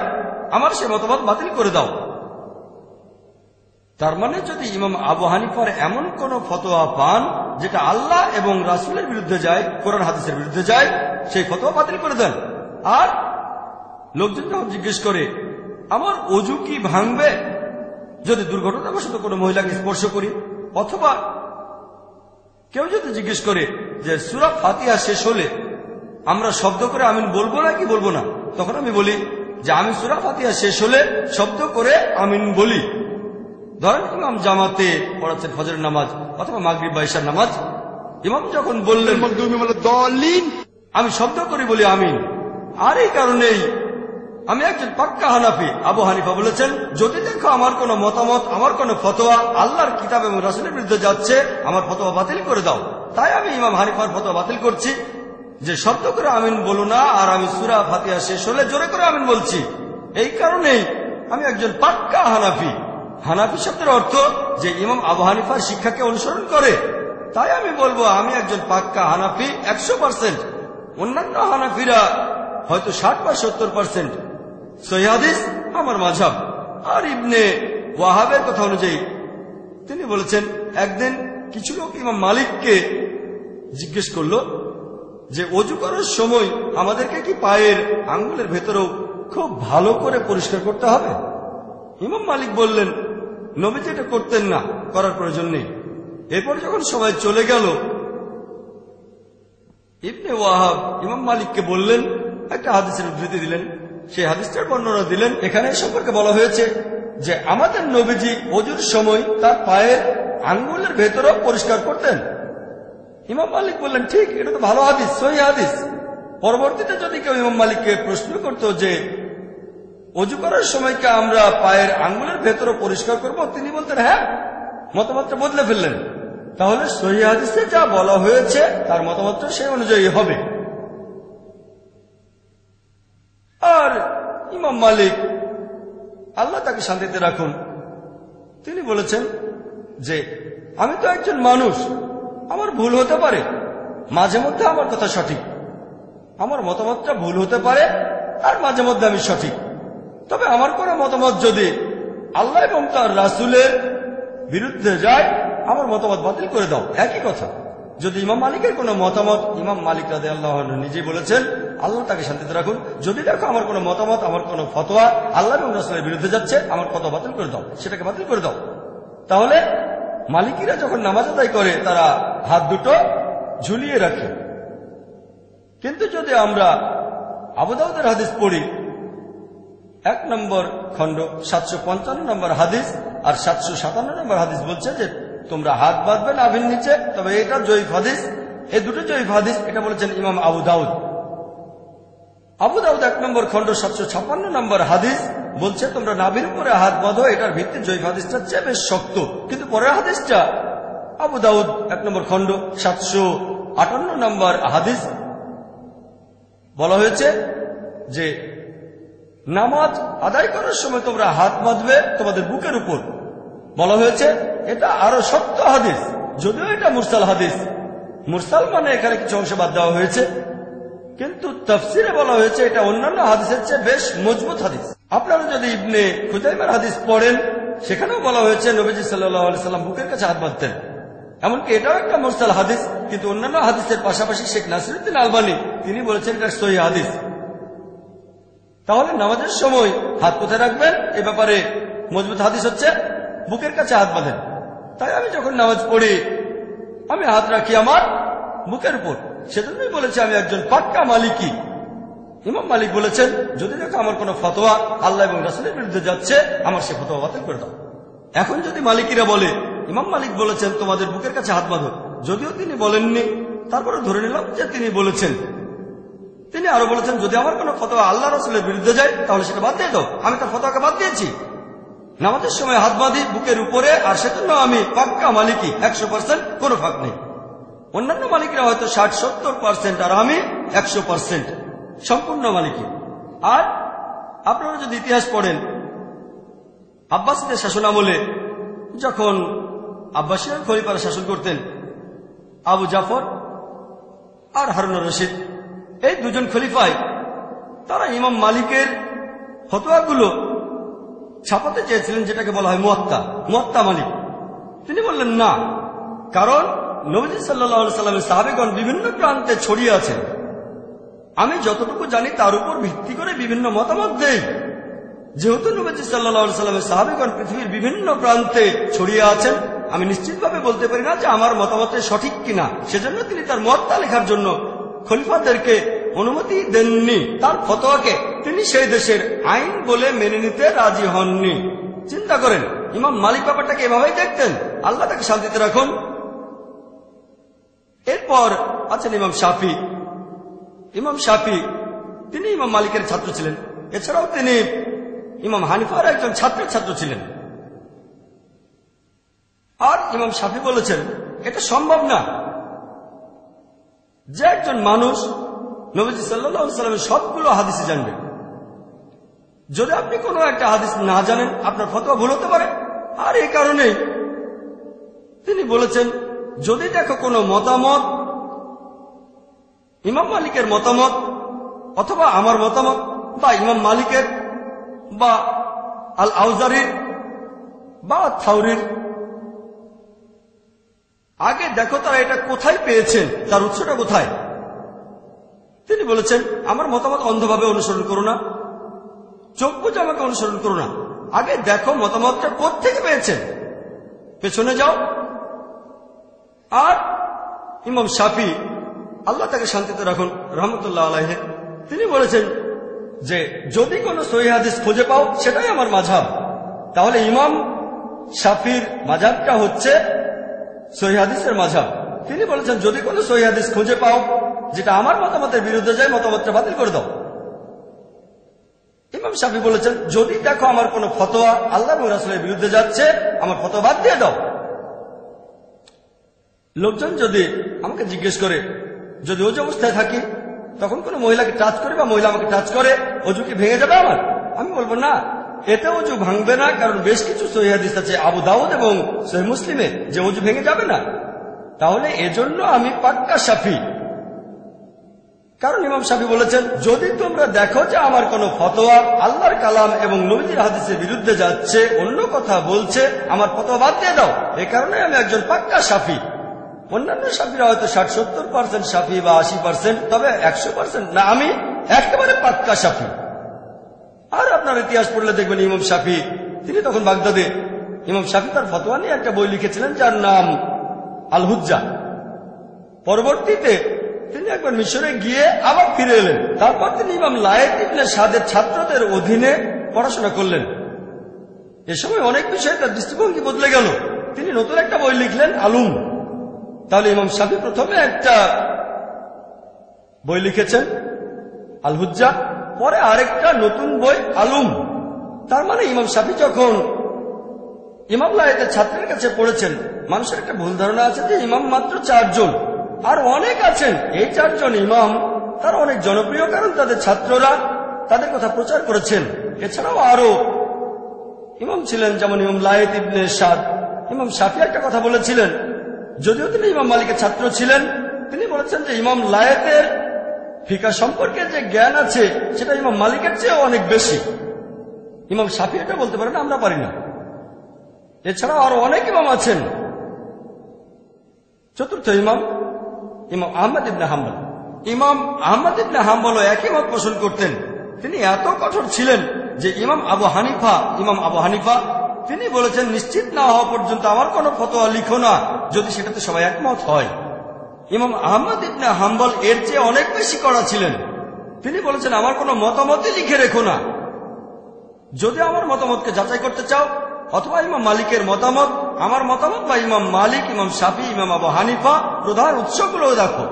আমার সে মতামত বাতিল করে দাও। তার মানে যদি ইমাম আবু হানিফার এমন কোন ফতোয়া পান যেটা আল্লাহ এবং রাসূলের বিরুদ্ধে যায়, কোরআন হাদিসের বিরুদ্ধে যায়, সেই ফতোয়া বাতিল করে দেন। আর লোকজন যখন জিজ্ঞেস করে আমার ওযু কি ভাঙবে যদি দুর্ঘটনাবশত কোনো মহিলাকে স্পর্শ করি, অথবা কেউ যদি জিজ্ঞেস করে যে সূরা ফাতিহা শেষ হলে আমরা শব্দ করে আমিন বলবো না কি বলবো না, তখন আমি বলি যে আমি সূরা ফাতিহা শেষ হলে শব্দ করে আমিন বলি। ধরেন ইমাম জামাতে পড়াচ্ছেন ফজরের নামাজ অথবা মাগরিব বা ইশার নামাজ, ইমাম যখন বললেন আমি শব্দ করে বলি আমিন। আর এই কারণেই আমি একজন পাক্কা হানাফি। আবু হানিফা বলেছেন যদি দেখো আমার কোনো মতামত, আমার কোনো ফতোয়া আল্লাহর কিতাব এবং রাসূলের বিরুদ্ধে যাচ্ছে, আমার ফতোয়া বাতিল করে দাও। তাই আমি ইমাম হানিফার ফতোয়া বাতিল করছি যে শব্দ করে আমিন বলো না, আর আমি সূরা ফাতিহা শেষ হলে জোরে করে আমিন বলছি। এই কারণেই আমি একজন পাক্কা হানাফি। হানাফি শব্দের অর্থ যে ইমাম আবু হানিফার শিক্ষাকে অনুসরণ করে। তাই আমি বলবো আমি একজন পাক্কা হানাফি 100%। অন্যান্য হানাফিরা হয়তো 60 বা 70%। সহিহ হাদিস আমার মাযহাব। আর ইবনে ওয়াহাবের কথা অনুযায়ী তিনি বলেছেন একদিন কিছু লোক ইমাম মালিককে জিজ্ঞেস করল যে ওযু করার সময় আমাদেরকে কি পায়ের আঙ্গুলের ভেতরেও খুব ভালো করে পরিষ্কার করতে হবে? ইমাম মালিক বললেন নবীজি এটা করতেন না, করার প্রয়োজন নেই। এরপর যখন সবাই চলে গেল ইবনে ওয়াহাব ইমাম মালিককে বললেন, একটা হাদিসের উদ্ধৃতি দিলেন, সেই হাদিসটার বর্ণনা দিলেন। এখানে সম্পর্কে বলা হয়েছে যে আমাদের নবীজি ওযুর সময় তার পায়ের আঙ্গুলের ভেতরেও পরিষ্কার করতেন। ইমাম মালিক বললেন ঠিক, এটা তো ভালো হাদিস, সহিহ হাদিস। পরবর্তীতে যদি কেউ ইমাম মালিককে প্রশ্ন করত যে ওযু করার সময় কি আমরা পায়ের আঙ্গুলের ভেতরে পরিষ্কার করব, তিনি বলতেন হ্যাঁ, মতামতটা বদলে ফেললেন। তাহলে সহিহ হাদিসে যা বলা হয়েছে তার মতামতটা সেই অনুযায়ী হবে। আর ইমাম মালিক আল্লাহ তাকে শান্তিতে রাখুন, তিনি বলেছেন যে আমি তো একজন মানুষ, আমার ভুল হতে পারে, মাঝে মধ্যে আমার কথা সঠিক, আমার মতামতটা ভুল হতে পারে আর মাঝে মধ্যে আমি সঠিক। তবে আমার কোনো মতামত যদি আল্লাহ এবং তার রাসূলের বিরুদ্ধে যায়, আমার মতামত বাতিল করে দাও। একই কথা যদি ইমাম মালিকের কোনো মতামত, ইমাম মালিক রাদিয়াল্লাহু আনহু নিজে বলেছেন, আল্লাহ তাকে শান্তিতে রাখুন, যদি দেখো আমার কোনো মতামত, আমার কোনো ফতোয়া আল্লাহ এবং রাসূলের বিরুদ্ধে যাচ্ছে, আমার ফতোয়া বাতিল করে দাও, সেটাকে বাতিল করে দাও। তাহলে মালিকিরা যখন নামাজ আদায় করে তারা হাত দুটো ঝুলিয়ে রাখে। কিন্তু যদি আমরা আবু দাউদের হাদিস পড়ি, 1 নম্বর খণ্ড 755 নম্বর হাদিস আর 757 নম্বর হাদিস বলছে যে তোমরা হাত বাঁধবে নাভির নিচে। তবে এটা জয়ীফ হাদিস, এই দুটো জয়ীফ হাদিস। এটা বলেছেন ইমাম আবু দাউদ। আবু দাউদ 1 নম্বর খণ্ড 756 নম্বর হাদিস বলছে তোমরা নাভির উপরে হাত বাঁধো। এটার ভিত্তি জয়ীফ হাদিসটা চেয়ে বেশ শক্ত, কিন্তু পরের হাদিসটা আবু দাউদ 1 নম্বর খণ্ড 758 নম্বর হাদিস বলা হয়েছে যে নামাজ আদায় করার সময় তোমরা হাত বাঁধবে তোমাদের বুকের উপর। বলা হয়েছে এটা আরো সত্য হাদিস, যদিও এটা মুরসাল হাদিস। মুরসাল মানে এখানে কিছু অংশ বাদ দেওয়া হয়েছে, কিন্তু তাফসিরে বলা হয়েছে এটা অন্যান্য হাদিসের চেয়ে বেশ মজবুত হাদিস। আপনারা যদি ইবনে খুজাইমার হাদিস পড়েন, সেখানেও বলা হয়েছে নবীজি সাল্লাল্লাহু আলাইহি সাল্লাম বুকের কাছে হাত বাঁধতেন। এমনকি এটাও একটা মুরসাল হাদিস, কিন্তু অন্যান্য হাদিসের পাশাপাশি শেখ নাসিরউদ্দিন আলবানী তিনি বলেছেন এটা সহিহ হাদিস। তাহলে নামাজের সময় হাত কোথায় রাখবেন এ ব্যাপারে মজবুত হাদিস হচ্ছে বুকের কাছে হাত বাঁধেন। তাই আমি যখন নামাজ পড়ি আমি হাত রাখি আমার বুকের উপর। সেজন্যই বলেছি আমি একজন পাক্কা মালিকি। ইমাম মালিক বলেছেন যদি দেখো আমার কোনো ফতোয়া আল্লাহ এবং রাসূলের বিরুদ্ধে যাচ্ছে, আমার সে ফতোয়া বাতিল করে দাও। এখন যদি মালিকিরা বলে ইমাম মালিক বলেছেন তোমাদের বুকের কাছে হাত বাঁধো, যদিও তিনি বলেননি, তারপরে ধরে নিলাম যে তিনি বলেছেন। তিনি আরো বলেছেন যদি আমার কোনো ফতোয়া আল্লাহ রাসূলের বিরুদ্ধে যায় তাহলে সেটা বাদ দিয়ে দাও। আমি তার ফতোয়াকে বাদ দিয়েছি। নামাজের সময় হাত বাঁধি বুকের উপরে, আর সেজন্য আমি পাক্কা মালিকি, 100%, কোনো ফাঁক নেই। অন্যান্য মালিকরা হয়তো 60-70%, আর আমি 100% সম্পূর্ণ মালিকি। আর আপনারা যদি ইতিহাস পড়েন, আব্বাসীদের শাসন আমলে যখন আব্বাসীয় খলিফারা শাসন করতেন, আবু জাফর আর হারুনুর রশিদ, এই দুজন খলিফায় তারা ইমাম মালিকের ফতোয়াগুলো ছাপাতে চেয়েছিলেন, যেটাকে বলা হয় মুয়াত্তা মালিক। তিনি বললেন না, কারণ নবী সাল্লাল্লাহু আলাইহি সাল্লামের সাহাবীগণ বিভিন্ন প্রান্তে ছড়িয়ে আছেন। আমি যতটুকু জানি তার উপর ভিত্তি করে বিভিন্ন মতামত দেই। যেহেতু নবী সাল্লাল্লাহু আলাইহি সাল্লামের সাহাবীগণ পৃথিবীর বিভিন্ন প্রান্তে ছড়িয়ে আছেন, আমি নিশ্চিতভাবে বলতে পারি না যে আমার মতামত সঠিক কিনা। সেজন্য তিনি তার মুয়াত্তা লেখার জন্য খলিফাদেরকে অনুমতি দেননি। তার ফতোয়াকে তিনি সেই দেশের আইন বলে মেনে নিতে রাজি হননি। চিন্তা করেন, ইমাম মালিক ব্যাপারটাকে এভাবেই দেখতেন। আল্লাহ তাকে শান্তিতে রাখুন। এরপর আছেন ইমাম শাফি। ইমাম শাফি তিনি ইমাম মালিকের ছাত্র ছিলেন। এছাড়াও তিনি ইমাম হানিফার একজন ছাত্রের ছাত্র ছিলেন। আর ইমাম শাফি বলেছেন এটা সম্ভব না যে একজন মানুষ নবীজি সাল্লাল্লাহু আলাইহি সাল্লামের সবগুলো হাদিসই জানবেন। যদি আপনি কোনো একটা হাদিস না জানেন, আপনার ফতোয়া ভুল হতে পারে। আর এই কারণেই তিনি বলেছেন যদি দেখো কোনো মতামত ইমাম মালিকের মতামত অথবা আমার মতামত বা ইমাম মালিকের বা আল আউজারির বা থাউরির, আগে দেখো তারা এটা কোথায় পেয়েছেন, তার উৎসটা কোথায়। তিনি বলেছেন আমার মতামত অন্ধভাবে অনুসরণ করো না, চোখ বুঝে আমাকে অনুসরণ করো না, আগে দেখো মতামতটা কোত্থেকে পেয়েছেন, পেছনে যাও। আর ইমাম শাফি আল্লাহ তাকে শান্তিতে রাখুন রহমতুল্লাহ আলাইহি, তিনি বলেছেন যে যদি কোনো সহিহ হাদিস খুঁজে পাও সেটাই আমার মাযহাব। তাহলে ইমাম শাফির মাযহাবটা হচ্ছে সহিহ হাদিসের মাযহাব। তিনি বলেছেন যদি কোনো সহিহ হাদিস খুঁজে পাও যেটা আমার মতামতের বিরুদ্ধে যায়, মতামতটা বাতিল করে দাও। ইমাম শাফি বলেছেন যদি দেখো আমার কোনো ফতোয়া আল্লাহ এবং রাসূলের বিরুদ্ধে যাচ্ছে, আমার ফতোয়া বাদ দিয়ে দাও। লোকজন যদি আমাকে জিজ্ঞেস করে যদি ওযু অবস্থায় থাকি তখন কোনো মহিলাকে টাচ করে বা মহিলা আমাকে টাচ করে, ওযু কি ভেঙে যাবে আমার? আমি বলবো না, এতে ওযু ভাঙবে না, কারণ বেশ কিছু সহিহ হাদিস আছে আবু দাউদ এবং সহিহ মুসলিমে যে ওযু ভেঙে যাবে না। তাহলে এজন্য আমি পাক্কা শাফি, কারণ ইমাম শাফি বলেছেন যদি তোমরা দেখো যে আমার কোনো ফতোয়া আল্লাহর কালাম এবং নবীর হাদিসের বিরুদ্ধে যাচ্ছে, অন্য কথা বলছে, আমার ফতোয়া বাদ দিয়ে দাও। এ কারণে আমি একজন পাক্কা শাফি। অন্যান্য শাফিরা হয়তো 60-70% শাফি বা 80%, তবে 100% না, আমি একেবারে পাক্কা শাফি। আর আপনার ইতিহাস পড়লে দেখবেন ইমাম শাফি তিনি তখন বাগদাদে, ইমাম শাফি তার ফতোয়া নিয়ে একটা বই লিখেছিলেন যার নাম আল হুজ্জা। পরবর্তীতে তিনি একবার মিশরে গিয়ে আবার ফিরে এলেন। তারপর তিনি ইমাম লায়েত ইবনে সাদের ছাত্রদের অধীনে পড়াশোনা করলেন। এ সময় অনেক বিষয়ে তার দৃষ্টিভঙ্গি বদলে গেল। তিনি নতুন একটা বই লিখলেন আলুম। তাহলে ইমাম শাফি প্রথমে একটা বই লিখেছেন আল হুজ্জা, পরে আরেকটা নতুন বই আলুম। তার মানে ইমাম শাফি যখন ইমাম লায়েতের ছাত্রের কাছে পড়েছেন, মানুষের একটা ভুল ধারণা আছে যে ইমাম মাত্র 4 জন, আর অনেক আছেন। এই 4 জন ইমাম তারা অনেক জনপ্রিয়, কারণ তাদের ছাত্ররা তাদের কথা প্রচার করেছেন। এছাড়াও আরো ইমাম ছিলেন, যেমন ইমাম লায়েত ইবনে সাদ। ইমাম শাফি একটা কথা বলেছিলেন, যদিও তিনি ইমাম মালিকের ছাত্র ছিলেন, তিনি বলেছেন যে ইমাম লায়েতের ফিকা সম্পর্কে যে জ্ঞান আছে সেটা ইমাম মালিকের চেয়েও অনেক বেশি। ইমাম শাফি এটা বলতে পারেন, আমরা পারি না। এছাড়াও আরো অনেক ইমাম আছেন। চতুর্থ ইমাম ইমাম আহমদ ইবনে হাম্বল। ইমাম আহমদ ইবনে হাম্বলও একই মত পোষণ করতেন। তিনি এত কঠোর ছিলেন যে ইমাম আবু হানিফা তিনি বলেছেন, নিশ্চিত না হওয়া পর্যন্ত আমার কোনো ফতোয়া লিখো না যদি সেটাতে সবাই একমত হয়। ইমাম আহমদ ইবনে হাম্বল এর চেয়ে অনেক বেশি কড়া ছিলেন। তিনি বলেছেন, আমার কোনো মতামতই লিখে রেখো না। যদি আমার মতামতকে যাচাই করতে চাও, অথবা ইমাম মালিকের মতামত, আমার মতামত, বা ইমাম মালিক, ইমাম শাফি, ইমাম আবু হানিফা প্রধান উৎসগুলো দেখো।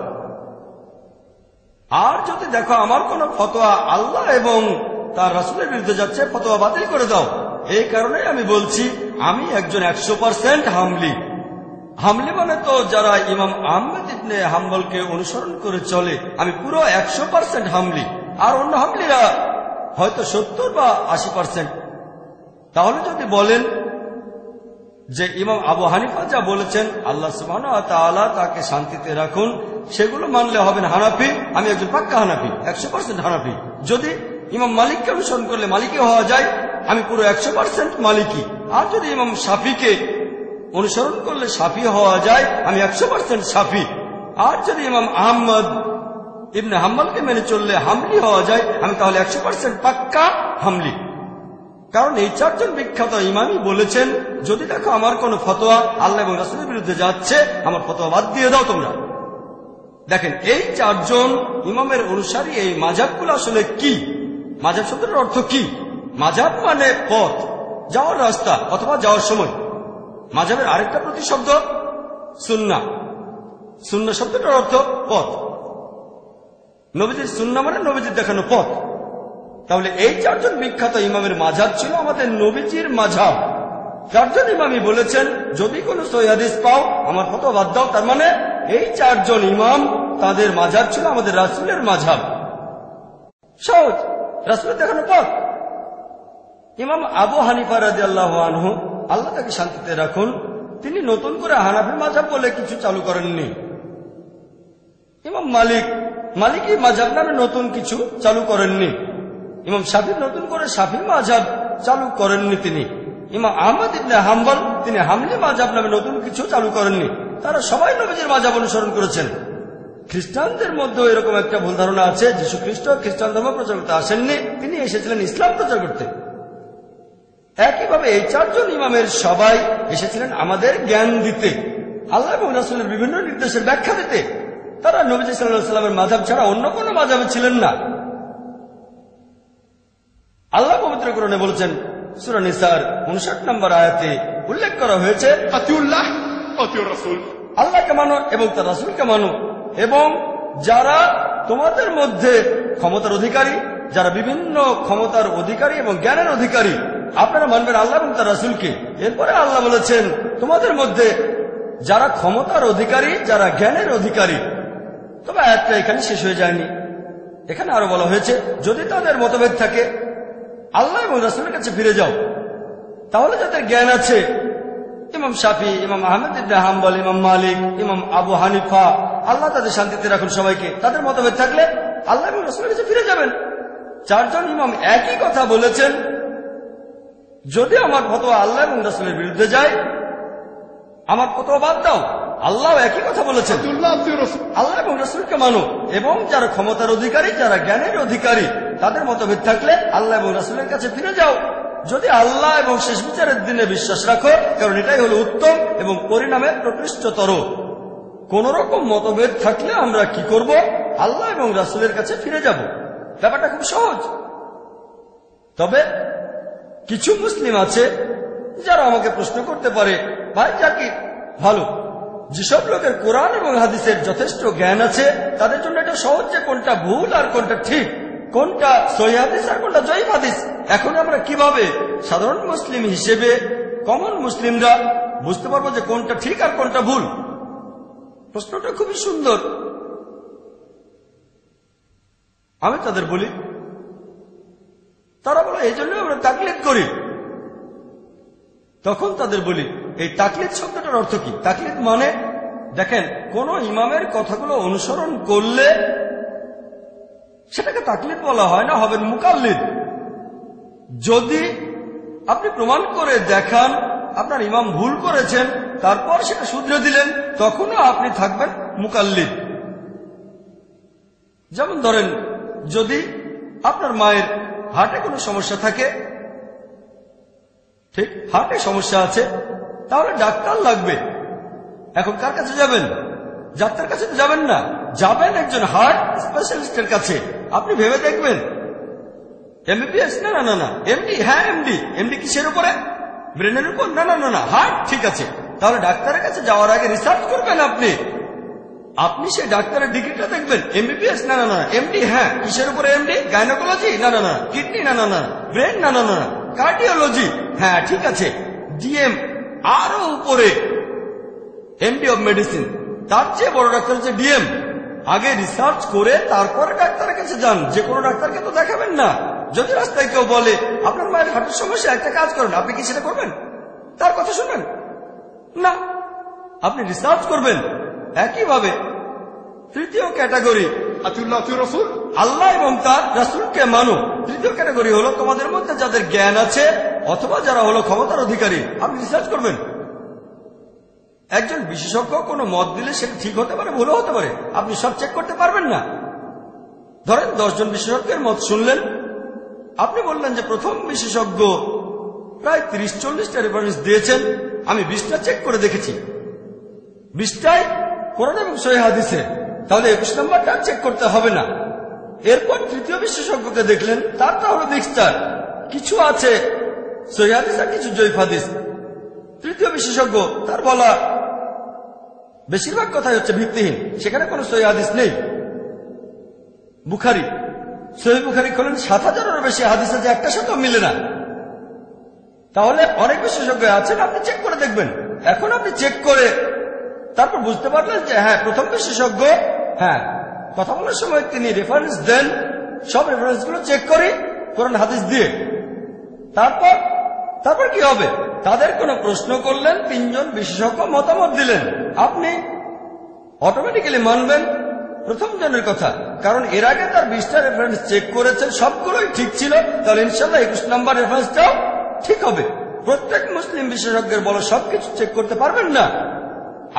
আর যদি দেখো আমার কোন ফতোয়া আল্লাহ এবং তার রাসূলের বিরুদ্ধে যাচ্ছে, ফতোয়া বাতিল করে দাও। এই কারণে আমি বলছি, আমি একজন 100% হামলি। হামলি মানে তো যারা ইমাম আহমদ ইবনে হাম্বলকে অনুসরণ করে চলে, আমি পুরো 100% হামলি। আর অন্য হামলিরা হয়তো 70 বা 80%। তাহলে যদি বলেন যে ইমাম আবু হানিফা যা বলেছেন আল্লাহ সুবহানাহু ওয়া তাআলা তাকে শান্তিতে রাখুন, সেগুলো মানলে হবেন হানাফি। আমি একজন পাক্কা হানাফি, 100% হানাফি। যদি ইমাম মালিককে অনুসরণ করলে মালিকি হওয়া যায়, আমি পুরো 100% মালিকি। আর যদি ইমাম শাফিকে অনুসরণ করলে শাফি হওয়া যায়, আমি 100% শাফি। আর যদি ইমাম আহমদ ইবনে হাম্বলকে মেনে চললে হামলি হওয়া যায়, আমি তাহলে 100% পাক্কা হামলি। কারণ এই চারজন বিখ্যাত ইমামই বলেছেন, যদি দেখো আমার কোন ফতোয়া আল্লাহ এবং রাসূলের বিরুদ্ধে যাচ্ছে, আমার ফতোয়া বাদ দিয়ে দাও তোমরা। দেখেন, এই চারজন ইমামের অনুসারী এই মাযহাবগুলো আসলে কি? মাযহাব শব্দের অর্থ কি? মাযহাব মানে পথ, যাওয়ার রাস্তা অথবা যাওয়ার সময়। মাযহাবের আরেকটা প্রতিশব্দ সুন্নাহ। সুন্নাহ শব্দটার অর্থ পথ। নবীজির সুন্নাহ মানে নবীজির দেখানো পথ। তাহলে এই চারজন বিখ্যাত ইমামের মাযহাব ছিল আমাদের নবীজির মাযহাব। চারজন ইমামই বলেছেন, যদি কোনো সহিহ হাদিস পাও আমার ফতোয়া বাদ দাও। তার মানে এই চারজন ইমাম, তাদের মাযহাব ছিল আমাদের রাসূলের মাযহাব। সহজ, রাসূলের দেখানো পথ। ইমাম আবু হানিফা রাদিয়াল্লাহু আনহু, আল্লাহ তাকে শান্তিতে রাখুন, তিনি নতুন করে হানাফি মাযহাব বলে কিছু চালু করেননি। ইমাম মালিকি মাযহাব নামে নতুন কিছু চালু করেননি। ইমাম শাফি নতুন করে শাফি মাযহাব চালু করেননি তিনি। ইমাম আহমদ ইবনে হাম্বল, তিনি হামলি মাযহাব নামে নতুন কিছু চালু করেননি। তারা সবাই নবীজির মাযহাব অনুসরণ করেছেন। খ্রিস্টানদের মধ্যে এরকম একটা ভুল ধারণা আছে, যীশু খ্রিস্ট খ্রিস্টান ধর্ম প্রচার করতে আসেননি, তিনি এসেছিলেন ইসলাম প্রচার করতে। একইভাবে এই চারজন ইমামের সবাই এসেছিলেন আমাদের জ্ঞান দিতে, আল্লাহ এবং রাসূলের বিভিন্ন নির্দেশের ব্যাখ্যা দিতে। তারা নবীজি সাল্লাল্লাহু আলাইহি ওয়াসাল্লামের মাযহাব ছাড়া অন্য কোনো মাযহাবে ছিলেন না। আল্লাহ পবিত্র কোরআনে বলেছেন, সূরা নিসার 59 নম্বর আয়াতে উল্লেখ করা হয়েছে, আতিউল্লাহ আতিউর রাসূল, আল্লাহকে মানো এবং তার রাসূলকে মানো। এবং যারা তোমাদের মধ্যে ক্ষমতার অধিকারী, যারা বিভিন্ন ক্ষমতার অধিকারী এবং জ্ঞানের অধিকারী, আপনারা মানবেন আল্লাহ এবং তার রাসূলকে। এরপরে আল্লাহ বলেছেন, তোমাদের মধ্যে যারা ক্ষমতার অধিকারী, যারা জ্ঞানের অধিকারী। তবে আয়াতটা এখানে শেষ হয়ে যায়নি। এখানে আরো বলা হয়েছে, যদি তাদের মতভেদ থাকে আল্লাহ এবং রাসূলের কাছে ফিরে যাও। তাহলে যাদের জ্ঞান আছে, ইমাম শাফি, ইমাম আহমদ ইবনে হাম্বল, ইমাম মালিক, ইমাম আবু হানিফা, আল্লাহ তাদের শান্তিতে রাখুন সবাইকে, তাদের মতভেদ থাকলে আল্লাহ এবং রাসূলের কাছে ফিরে যাবেন। চারজন ইমাম একই কথা বলেছেন, যদি আমার ফতোয়া আল্লাহ এবং রাসূলের বিরুদ্ধে যায়, আমার ফতোয়া বাদ দাও। আল্লাহ একই কথা বলেছেন, আল্লাহ এবং রাসূলকে মানো। এবং যারা ক্ষমতার অধিকারী, যারা জ্ঞানের অধিকারী, তাদের মতভেদ থাকলে আল্লাহ এবং রাসূলের কাছে ফিরে যাও। যদি আল্লাহ এবং শেষ বিচারের দিনে বিশ্বাস রাখো, কারণ এটাই হলো উত্তম এবং পরিণামে প্রকৃষ্টতর। কোন রকম মতভেদ থাকলে আমরা কি করব? আল্লাহ এবং রাসূলের কাছে ফিরে যাব। ব্যাপারটা খুব সহজ। তবে কিছু মুসলিম আছে যারা আমাকে প্রশ্ন করতে পারে, ভাই জাকির, ভালো, যেসব লোকের কোরআন এবং হাদিসের যথেষ্ট জ্ঞান আছে, তাদের জন্য এটা সহজ যে কোনটা ভুল আর কোনটা ঠিক, কোনটা সহিহ হাদিস আর কোনটা জয়ীফ হাদিস। এখন আমরা কিভাবে সাধারণ মুসলিম হিসেবে, কমন মুসলিমরা বুঝতে পারবো যে কোনটা ঠিক আর কোনটা ভুল? প্রশ্নটা খুবই সুন্দর। আমি তাদের বলি, তারা বলে বলে এই জন্য আমরা তাকলিদ করি। তখন তাদের বলি এই তাকলিদ শব্দটার অর্থ কি? তাকলিদ মানে দেখেন, কোন ইমামের কথাগুলো অনুসরণ করলে সেটাকে তাকলিদ বলা হয় না, হবেন মুকাল্লিদ। যদি আপনি প্রমাণ করে দেখান আপনার ইমাম ভুল করেছেন, তারপর সেটা শুধরে দিলেন, তখনও আপনি থাকবেন মুকাল্লিদ। যেমন ধরেন, যদি আপনার মায়ের হার্টে কোনো সমস্যা থাকে, ঠিক হার্টে সমস্যা আছে, তাহলে ডাক্তার লাগবে। এখন কার কাছে যাবেন? ডাক্তার কাছে তো যাবেন না, যাবেন একজন হার্ট স্পেশালিস্টের কাছে। আপনি ভেবে দেখবেন এমবিবিএস, না না না না, এমডি, হ্যাঁ এমডি। এমডি কিসের উপরে? ব্রেনের উপর? না না না না, হার্ট। ঠিক আছে, তাহলে ডাক্তারের কাছে যাওয়ার আগে রিসার্চ করবেন। আপনি সেই ডাক্তারের ডিগ্রিটা দেখবেন। এমবিবিএস, না না না, এমডি, হ্যাঁ কিসের উপরে এমডি? গাইনোকোলজি, না না না, কিডনি, না না না, ব্রেন, না না না, কার্ডিওলজি, হ্যাঁ ঠিক আছে, ডিএম, আরো উপরে এমডি অব মেডিসিন, তার চেয়ে বড় ডাক্তার হচ্ছে ডিএম। আগে রিসার্চ করে তারপরে ডাক্তারের কাছে যান। যে কোনো ডাক্তারকে তো দেখাবেন না। যদি রাস্তায় কেউ বলে আপনার মায়ের হার্টের সমস্যা, একটা কাজ করেন, আপনি কি সেটা করবেন? তার কথা শুনবেন না, আপনি রিসার্চ করবেন। একইভাবে তৃতীয় ক্যাটাগরি, আল্লাহ এবং তার রাসূলকে মানো। তৃতীয় ক্যাটাগরি হলো তোমাদের মধ্যে যাদের জ্ঞান আছে অথবা যারা হলো ক্ষমতার অধিকারী। আপনি রিসার্চ করবেন। একজন বিশেষজ্ঞ কোনো মত দিলে সেটা ঠিক হতে পারে, ভুলও হতে পারে, আপনি সব চেক করতে পারবেন না। ধরেন 10 জন বিশেষজ্ঞের মত শুনলেন, আপনি বললেন যে প্রথম বিশেষজ্ঞ প্রায় 30-40টা রেফারেন্স দিয়েছেন, আমি 20টা চেক করে দেখেছি, 20টাই কোরআন এবং সহিহ হাদিসে, তাহলে 21 নম্বরটা চেক করতে হবে না। এরপর তৃতীয় বিশেষজ্ঞকে দেখলেন, তারটা হলো মিক্সচার, কিছু আছে সহিহ হাদিস আর কিছু জয়ীফ হাদিস। তৃতীয় বিশেষজ্ঞ, তার বলা বেশিরভাগ কথাই হচ্ছে ভিত্তিহীন, সেখানে কোনো সহিহ হাদিস নেই। বুখারী, সহিহ বুখারী খোলেন, 7000-এরও বেশি হাদিস আছে, একটা সাথেও মিলে না। তাহলে অনেক বিশেষজ্ঞ আছেন, আপনি চেক করে দেখবেন। এখন আপনি চেক করে তারপর বুঝতে পারলেন যে হ্যাঁ প্রথম বিশেষজ্ঞ, হ্যাঁ কথা বলার সময় তিনি রেফারেন্স দেন, সব রেফারেন্স গুলো চেক করি কোরআন হাদিস দিয়ে। তারপর কি হবে? তাদের কোনো প্রশ্ন করলেন, 3 জন বিশেষজ্ঞ মতামত দিলেন, আপনি অটোমেটিক্যালি মানবেন প্রথম জনের কথা, কারণ এর আগে তার 20টা রেফারেন্স চেক করেছেন, সবগুলোই ঠিক ছিল। তাহলে ইনশাআল্লাহ 21 নম্বর রেফারেন্সটাও ঠিক হবে। প্রত্যেক মুসলিম বিশেষজ্ঞের বলা সবকিছু চেক করতে পারবেন না।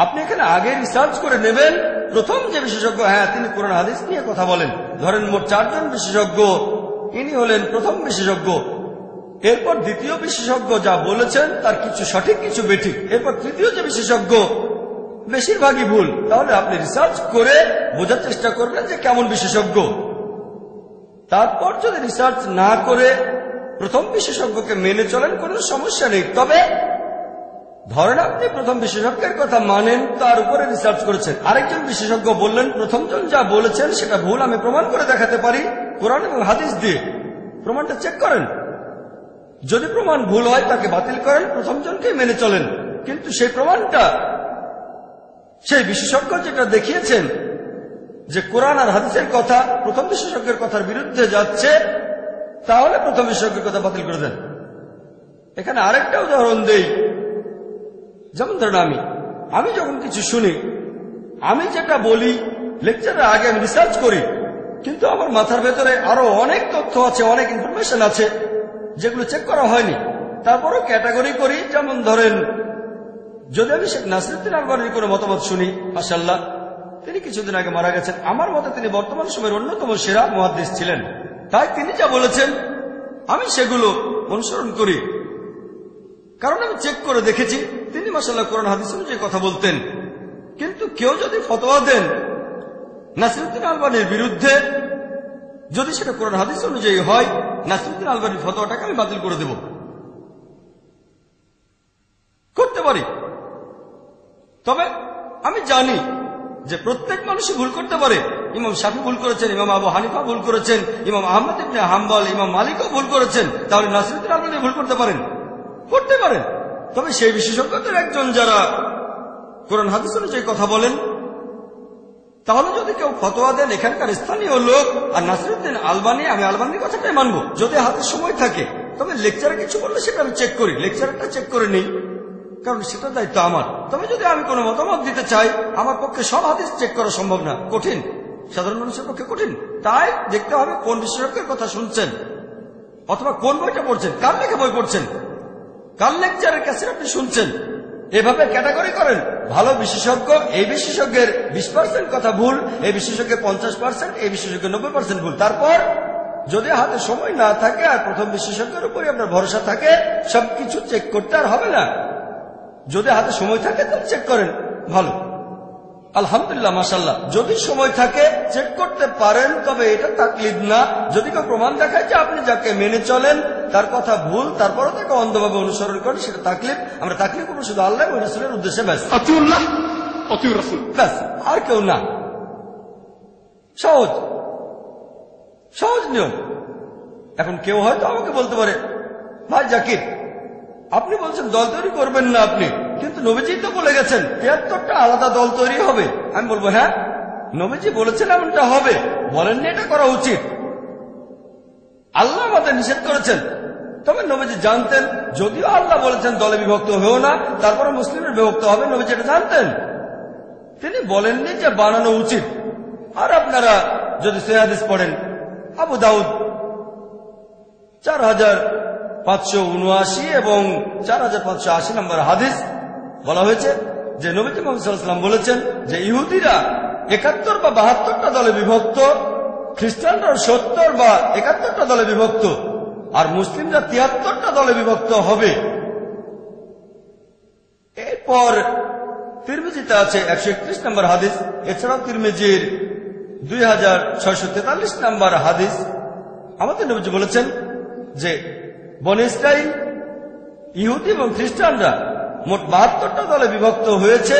আপনি এখানে আগে রিসার্চ করে নেবেন। প্রথম যে বিশেষজ্ঞ, হ্যাঁ তিনি কোরআন হাদিস নিয়ে কথা বলেন, ধরেন মোট 4 জন বিশেষজ্ঞ, ইনি হলেন প্রথম বিশেষজ্ঞ। এরপর দ্বিতীয় বিশেষজ্ঞ যা বলেছেন তার কিছু সঠিক কিছু বেঠিক। এরপর তৃতীয় যে বিশেষজ্ঞ, বেশিরভাগই ভুল। তাহলে আপনি রিসার্চ করে বোঝার চেষ্টা করবেন যে কেমন বিশেষজ্ঞ। তারপর যদি রিসার্চ না করে প্রথম বিশেষজ্ঞকে মেনে চলেন, কোনো সমস্যা নেই। তবে ধরেন আপনি প্রথম বিশেষজ্ঞের কথা মানেন, তার উপরে রিসার্চ করেছেন, আরেকজন বিশেষজ্ঞ বললেন প্রথমজন যা বলেছেন সেটা ভুল, আমি প্রমাণ করে দেখাতে পারি কোরআন এবং হাদিস দিয়ে। প্রমাণটা চেক করেন, যদি প্রমাণ ভুল হয় তাকে বাতিল করেন, প্রথমজনকে মেনে চলেন। কিন্তু সেই প্রমাণটা সেই বিশেষজ্ঞ যেটা দেখিয়েছেন যে কোরআন আর হাদিসের কথা প্রথম বিশেষজ্ঞের কথার বিরুদ্ধে যাচ্ছে, তাহলে প্রথম বিশেষজ্ঞের কথা বাতিল করে দেন। এখানে আরেকটা উদাহরণ দেই। যেমন ধরেন আমি যখন কিছু শুনি, আমি যেটা বলি লেকচারের আগে আমি রিসার্চ করি, কিন্তু আমার মাথার ভেতরে আরো অনেক তথ্য আছে, অনেক ইনফরমেশন আছে যেগুলো চেক করা হয়নি। তারপরও ক্যাটাগরি করি। যেমন ধরেন, যদি আমি শেখ নাসিরউদ্দিন আলবানীর কোনো মতামত শুনি, মাশাআল্লাহ তিনি কিছুদিন আগে মারা গেছেন, আমার মতে তিনি বর্তমান সময়ের অন্যতম সেরা মুহাদ্দিস ছিলেন, তাই তিনি যা বলেছেন আমি সেগুলো অনুসরণ করি, কারণ আমি চেক করে দেখেছি তিনি মাশাআল্লাহ কোরআন হাদিস অনুযায়ী কথা বলতেন। কিন্তু কেউ যদি ফতোয়া দেন নাসিরউদ্দিন আলবানীর বিরুদ্ধে, যদি সেটা কোরআন হাদিস অনুযায়ী হয়, নাসিরউদ্দিন আলবানীর ফতোয়াটাকে আমি বাতিল করে দেব, করতে পারি। তবে আমি জানি যে প্রত্যেক মানুষই ভুল করতে পারে। ইমাম শাফি ভুল করেছেন, ইমাম আবু হানিফা ভুল করেছেন, ইমাম আহমদ ইবনে হাম্বল, ইমাম মালিকও ভুল করেছেন। তাহলে নাসিরউদ্দিন আলবানী ভুল করতে পারেন? তবে সেই বিশেষজ্ঞদের একজন যারা কোরআন হাদিস অনুযায়ী কথা বলেন, তাহলে যদি কেউ ফতোয়া দেন এখানকার স্থানীয় লোক আর নাসিরউদ্দিন আলবানী, আমি আলবানীর কথাটাই মানবো। যদি হাতে সময় থাকে তবে লেকচারে কিছু বললে সেটা আমি চেক করি, লেকচারটা চেক করে নিই, কারণ সেটা দায়িত্ব আমার। তবে যদি আমি কোনো মতামত দিতে চাই, আমার পক্ষে সব হাদিস চেক করা সম্ভব না, কঠিন, সাধারণ মানুষের পক্ষে কঠিন। তাই দেখতে হবে কোন বিশেষজ্ঞের কথা শুনছেন, অথবা কোন বইটা পড়ছেন, কার লেখা বই পড়ছেন, কার লেকচারের কাছে আপনি শুনছেন। এভাবে ক্যাটাগরি করেন। ভালো বিশেষজ্ঞ, এই বিশেষজ্ঞের 20% কথা ভুল, এই বিশেষজ্ঞের 50%, এই বিশেষজ্ঞের 90% ভুল। তারপর যদি হাতে সময় না থাকে আর প্রথম বিশেষজ্ঞের উপরই আপনার ভরসা থাকে, সবকিছু চেক করতে আর হবে না। যদি হাতে সময় থাকে তাহলে চেক করেন, ভালো, আলহামদুলিল্লাহ, মাশাআল্লাহ। যদি সময় থাকে চেক করতে পারেন, তবে এটা তাকলিদ না। যদি কেউ প্রমাণ দেখায় যে আপনি যাকে মেনে চলেন তার কথা ভুল, তারপরও তাকে অন্ধভাবে অনুসরণ করেন, সেটা তাকলিদ। আমরা তাকলিদ করবো শুধু আল্লাহ ও রাসূলের উদ্দেশ্যে, ব্যাস, ব্যাস, আর কেউ না। সহজ সহজ নিয়ম। এখন কেউ হয়তো আমাকে বলতে পারে, ভাই জাকির, আপনি বলছেন দল তৈরি করবেন না আপনি, কিন্তু নবীজি তো বলে গেছেন ৭৩টা আলাদা দল তৈরি হবে। আমি বলবো, হ্যাঁ, নবীজি বলেছেন এমনটা হবে, বলেননি এটা করা উচিত। আল্লাহ আমাদের নিষেধ করেছেন, তবে নবীজি জানতেন, যদিও আল্লাহ বলেছেন দলে বিভক্ত হয়েও না, তারপরে মুসলিমের বিভক্ত হবে, নবীজি এটা জানতেন। তিনি বলেননি যে বানানো উচিত। আর আপনারা যদি সহিহ হাদিস পড়েন, আবু দাউদ 4579 এবং 4580 নম্বর হাদিস বলা হয়েছে যে নবী মুহাম্মদ সাল্লাল্লাহু আলাইহি ওয়াসাল্লাম বলেছেন যে ইহুদিরা ৭১ বা ৭২টা দলে বিভক্ত, খ্রিস্টানরা ৭০ বা ৭১টা দলে বিভক্ত, আর মুসলিমরা ৭৩টা দলে বিভক্ত হবে। এরপর তিরমিজিতে আছে ১৩১ নম্বর হাদিস, এছাড়াও তিরমিজির 2643 নম্বর হাদিস। আমাদের নবীজি বলেছেন যে বনী ইসরাইল, ইহুদি এবং খ্রিস্টানরা মোট ৭২টা দলে বিভক্ত হয়েছে,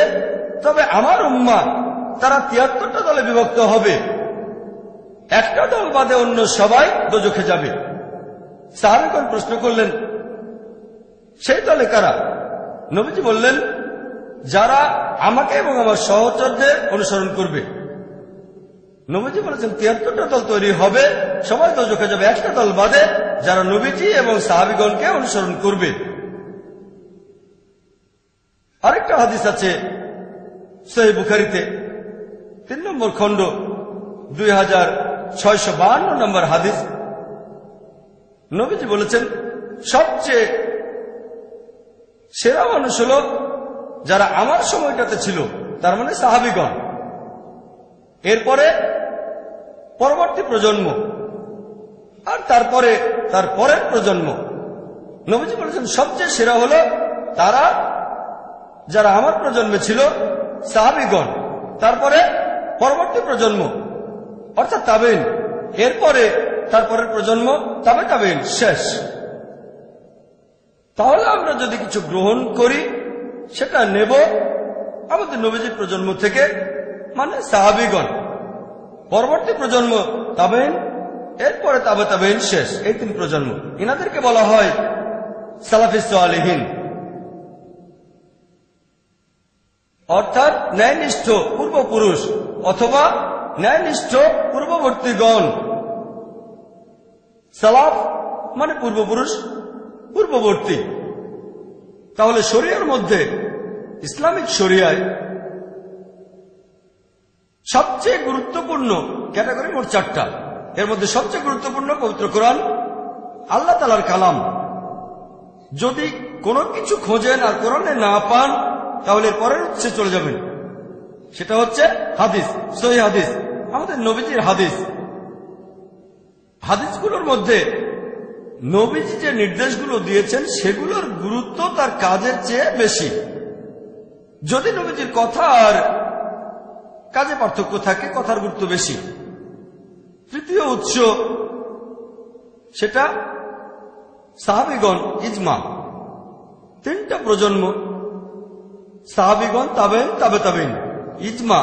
তবে আমার উম্মাহ তারা ৭৩টা দলে বিভক্ত হবে। একটা দল বাদে অন্য সবাই দোজখে যাবে। সাহাবীগণ প্রশ্ন করলেন, সেই দলে কারা? নবীজি বললেন, যারা আমাকে এবং আমার সহচরদের অনুসরণ করবে। নবীজি বলেছেন ৭৩টা দল তৈরি হবে, সবাই দোজখে যাবে, একটা দল বাদে, যারা নবীজি এবং সাহাবীগণকে অনুসরণ করবে। আরেকটা হাদিস আছে সহিহ বুখারীতে ৩ নম্বর খণ্ড 2652 নম্বর হাদিস। নবীজি বলেছেন, সবচেয়ে সেরা মানুষ হল যারা আমার সময়টাতে ছিল, তার মানে সাহাবীগণ। এরপরে পরবর্তী প্রজন্ম, আর তারপরে তার পরের প্রজন্ম। নবীজি বলেছেন সবচেয়ে সেরা হলো তারা যারা আমার প্রজন্মে ছিল, সাহাবীগণ, তারপরে পরবর্তী প্রজন্ম অর্থাৎ তাবেঈন, এরপরে তারপরের প্রজন্ম, তবে তাবেঈন, শেষ। তাহলে আমরা যদি কিছু গ্রহণ করি সেটা নেব আমাদের নবীজির প্রজন্ম থেকে, মানে সাহাবীগণ, পরবর্তী প্রজন্ম তাবেঈন, এরপরে তাবে তাবেঈন, শেষ। এই 3 প্রজন্ম, এনাদেরকে বলা হয় সালাফিস সালেহিন, অর্থাৎ ন্যায়নিষ্ঠ পূর্বপুরুষ অথবা ন্যায়নিষ্ঠ পূর্ববর্তীগণ। সালাফ মানে পূর্বপুরুষ, পূর্ববর্তী। তাহলে শরিয়ার মধ্যে, ইসলামিক শরিয়ায় সবচেয়ে গুরুত্বপূর্ণ ক্যাটাগরি মোট 4টা। এর মধ্যে সবচেয়ে গুরুত্বপূর্ণ পবিত্র কোরআন, আল্লাহ তাআলার কালাম। যদি কোনো কিছু খোঁজেন আর কোরআনে না পান, তাহলে পরের উৎসে চলে যাবেন, সেটা হচ্ছে হাদিস, সহিহ হাদিস, আমাদের নবীজির হাদিস। হাদিসগুলোর মধ্যে নবীজি যে নির্দেশগুলো দিয়েছেন সেগুলোর গুরুত্ব তার কাজের চেয়ে বেশি। যদি নবীজির কথা আর কাজে পার্থক্য থাকে, কথার গুরুত্ব বেশি। তৃতীয় উৎস সেটা সাহাবীগণ, ইজমা। 3টা প্রজন্ম, সাহাবীগণ, তাবেঈন, তাবে তাবেঈন, ইজমা।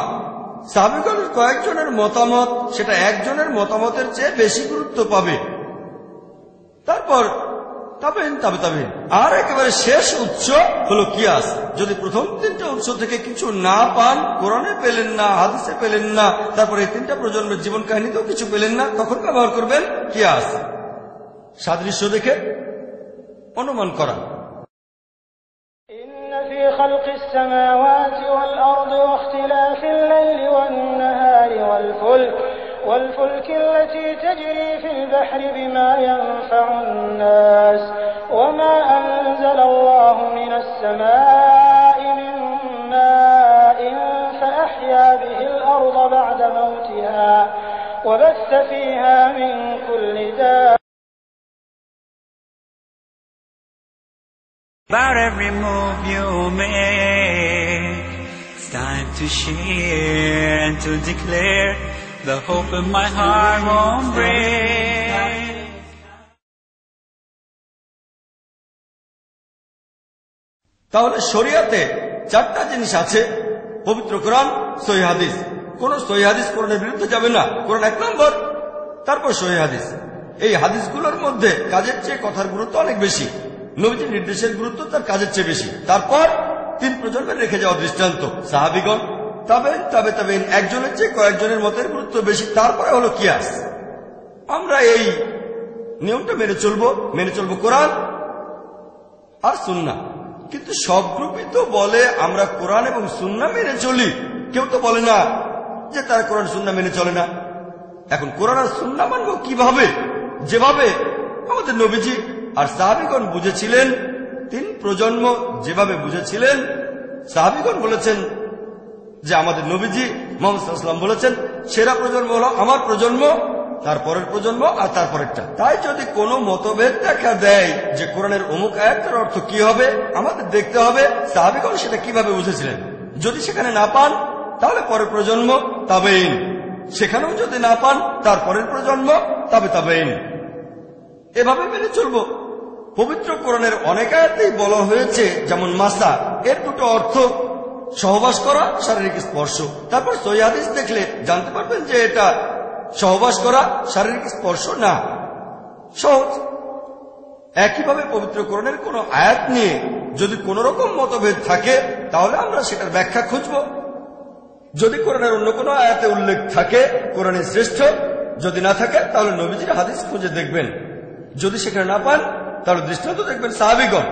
সাহাবীগণের কয়েকজনের মতামত, সেটা একজনের মতামতের চেয়ে বেশি গুরুত্ব পাবে। তারপর তাবেইন, তবে তাবেইন। আর একেবারে শেষ উৎস হলো কিয়াস। যদি প্রথম তিনটা উৎস থেকে কিছু না পান, কোরআনে পেলেন না, হাদিসে পেলেন না, তারপরে এই তিনটা প্রজন্মের জীবন কাহিনীতেও কিছু পেলেন না, তখন ব্যবহার করবেন কিয়াস। সাদৃশ্য দেখে অনুমান করা। إن في خلق السماوات والأرض واختلاف الليل والنهار والفلك التي تجري في البحر بما ينفع الناس وما أنزل الله من السماء من ماء فأحيا به الأرض بعد موتها وبث فيها من كل دابة. About every move you make, it's time to share and to declare the hope in my heart won't break. তাহলে শরিয়াতে চারটা জিনিস আছে: পবিত্র কোরআন, সহিহ হাদিস। কোন সহিহ হাদিস কোরআনের বিরুদ্ধে যাবে না, কোরআন 1 নম্বর, তারপর সহিহ হাদিস। এই হাদিসগুলোর মধ্যে কাজের চেয়ে কথার গুরুত্ব অনেক বেশি, নবীজির নির্দেশের গুরুত্ব তার কাজের চেয়ে বেশি। তারপর 3 প্রজন্মের রেখে যাওয়া দৃষ্টান্ত, সাহাবীগণ, তাবেইন, তবে তাবেইন, একজনের চেয়ে কয়েকজনের মতের গুরুত্ব বেশি। তারপরে হলো কিয়াস। আমরা এই নিয়মটা মেনে চলবো কোরআন আর সুন্নাহ। কিন্তু সব গ্রুপই তো বলে আমরা কোরআন এবং সুন্নাহ মেনে চলি, কেউ তো বলে না যে তারা কোরআন সুন্নাহ মেনে চলে না। এখন কোরআন আর সুন্নাহ মানবো কিভাবে? যেভাবে আমাদের নবীজি আর সাহাবীগণ বুঝেছিলেন, 3 প্রজন্ম যেভাবে বুঝেছিলেন। সাহাবীগণ বলেছেন যে আমাদের নবীজি মুহাম্মদ সাল্লাল্লাহু আলাইহি ওয়াসাল্লাম বলেছেন সেরা প্রজন্ম হলো আমার প্রজন্ম, তারপরের প্রজন্ম আর তারপরেরটা। তাই যদি কোনো মতভেদ দেখা দেয় যে কোরআনের অমুক আয়াতের অর্থ কি হবে, আমাদের দেখতে হবে সাহাবীগণ সেটা কিভাবে বুঝেছিলেন। যদি সেখানে না পান তাহলে পরের প্রজন্ম, তাবেইন। সেখানেও যদি না পান তারপরের প্রজন্ম, তাবেইন। এভাবে মেনে চলবো। পবিত্র কোরআনের অনেক আয়াতেই বলা হয়েছে, যেমন মাসা, এর 2টো অর্থ: সহবাস করা, শারীরিক স্পর্শ। তারপর সহিহ হাদিস দেখলে জানতে পারবেন যে এটা সহবাস করা, শারীরিক স্পর্শ না। সহজ। একইভাবে পবিত্র কোরআনের কোন আয়াত নিয়ে যদি কোন রকম মতভেদ থাকে তাহলে আমরা সেটার ব্যাখ্যা খুঁজব। যদি কোরআনের অন্য কোনো আয়াতে উল্লেখ থাকে কোরআনের শ্রেষ্ঠ, যদি না থাকে তাহলে নবীজির হাদিস খুঁজে দেখবেন। যদি সেখানে না পান তাহলে দৃষ্টান্ত দেখবেন সাহাবীগণ,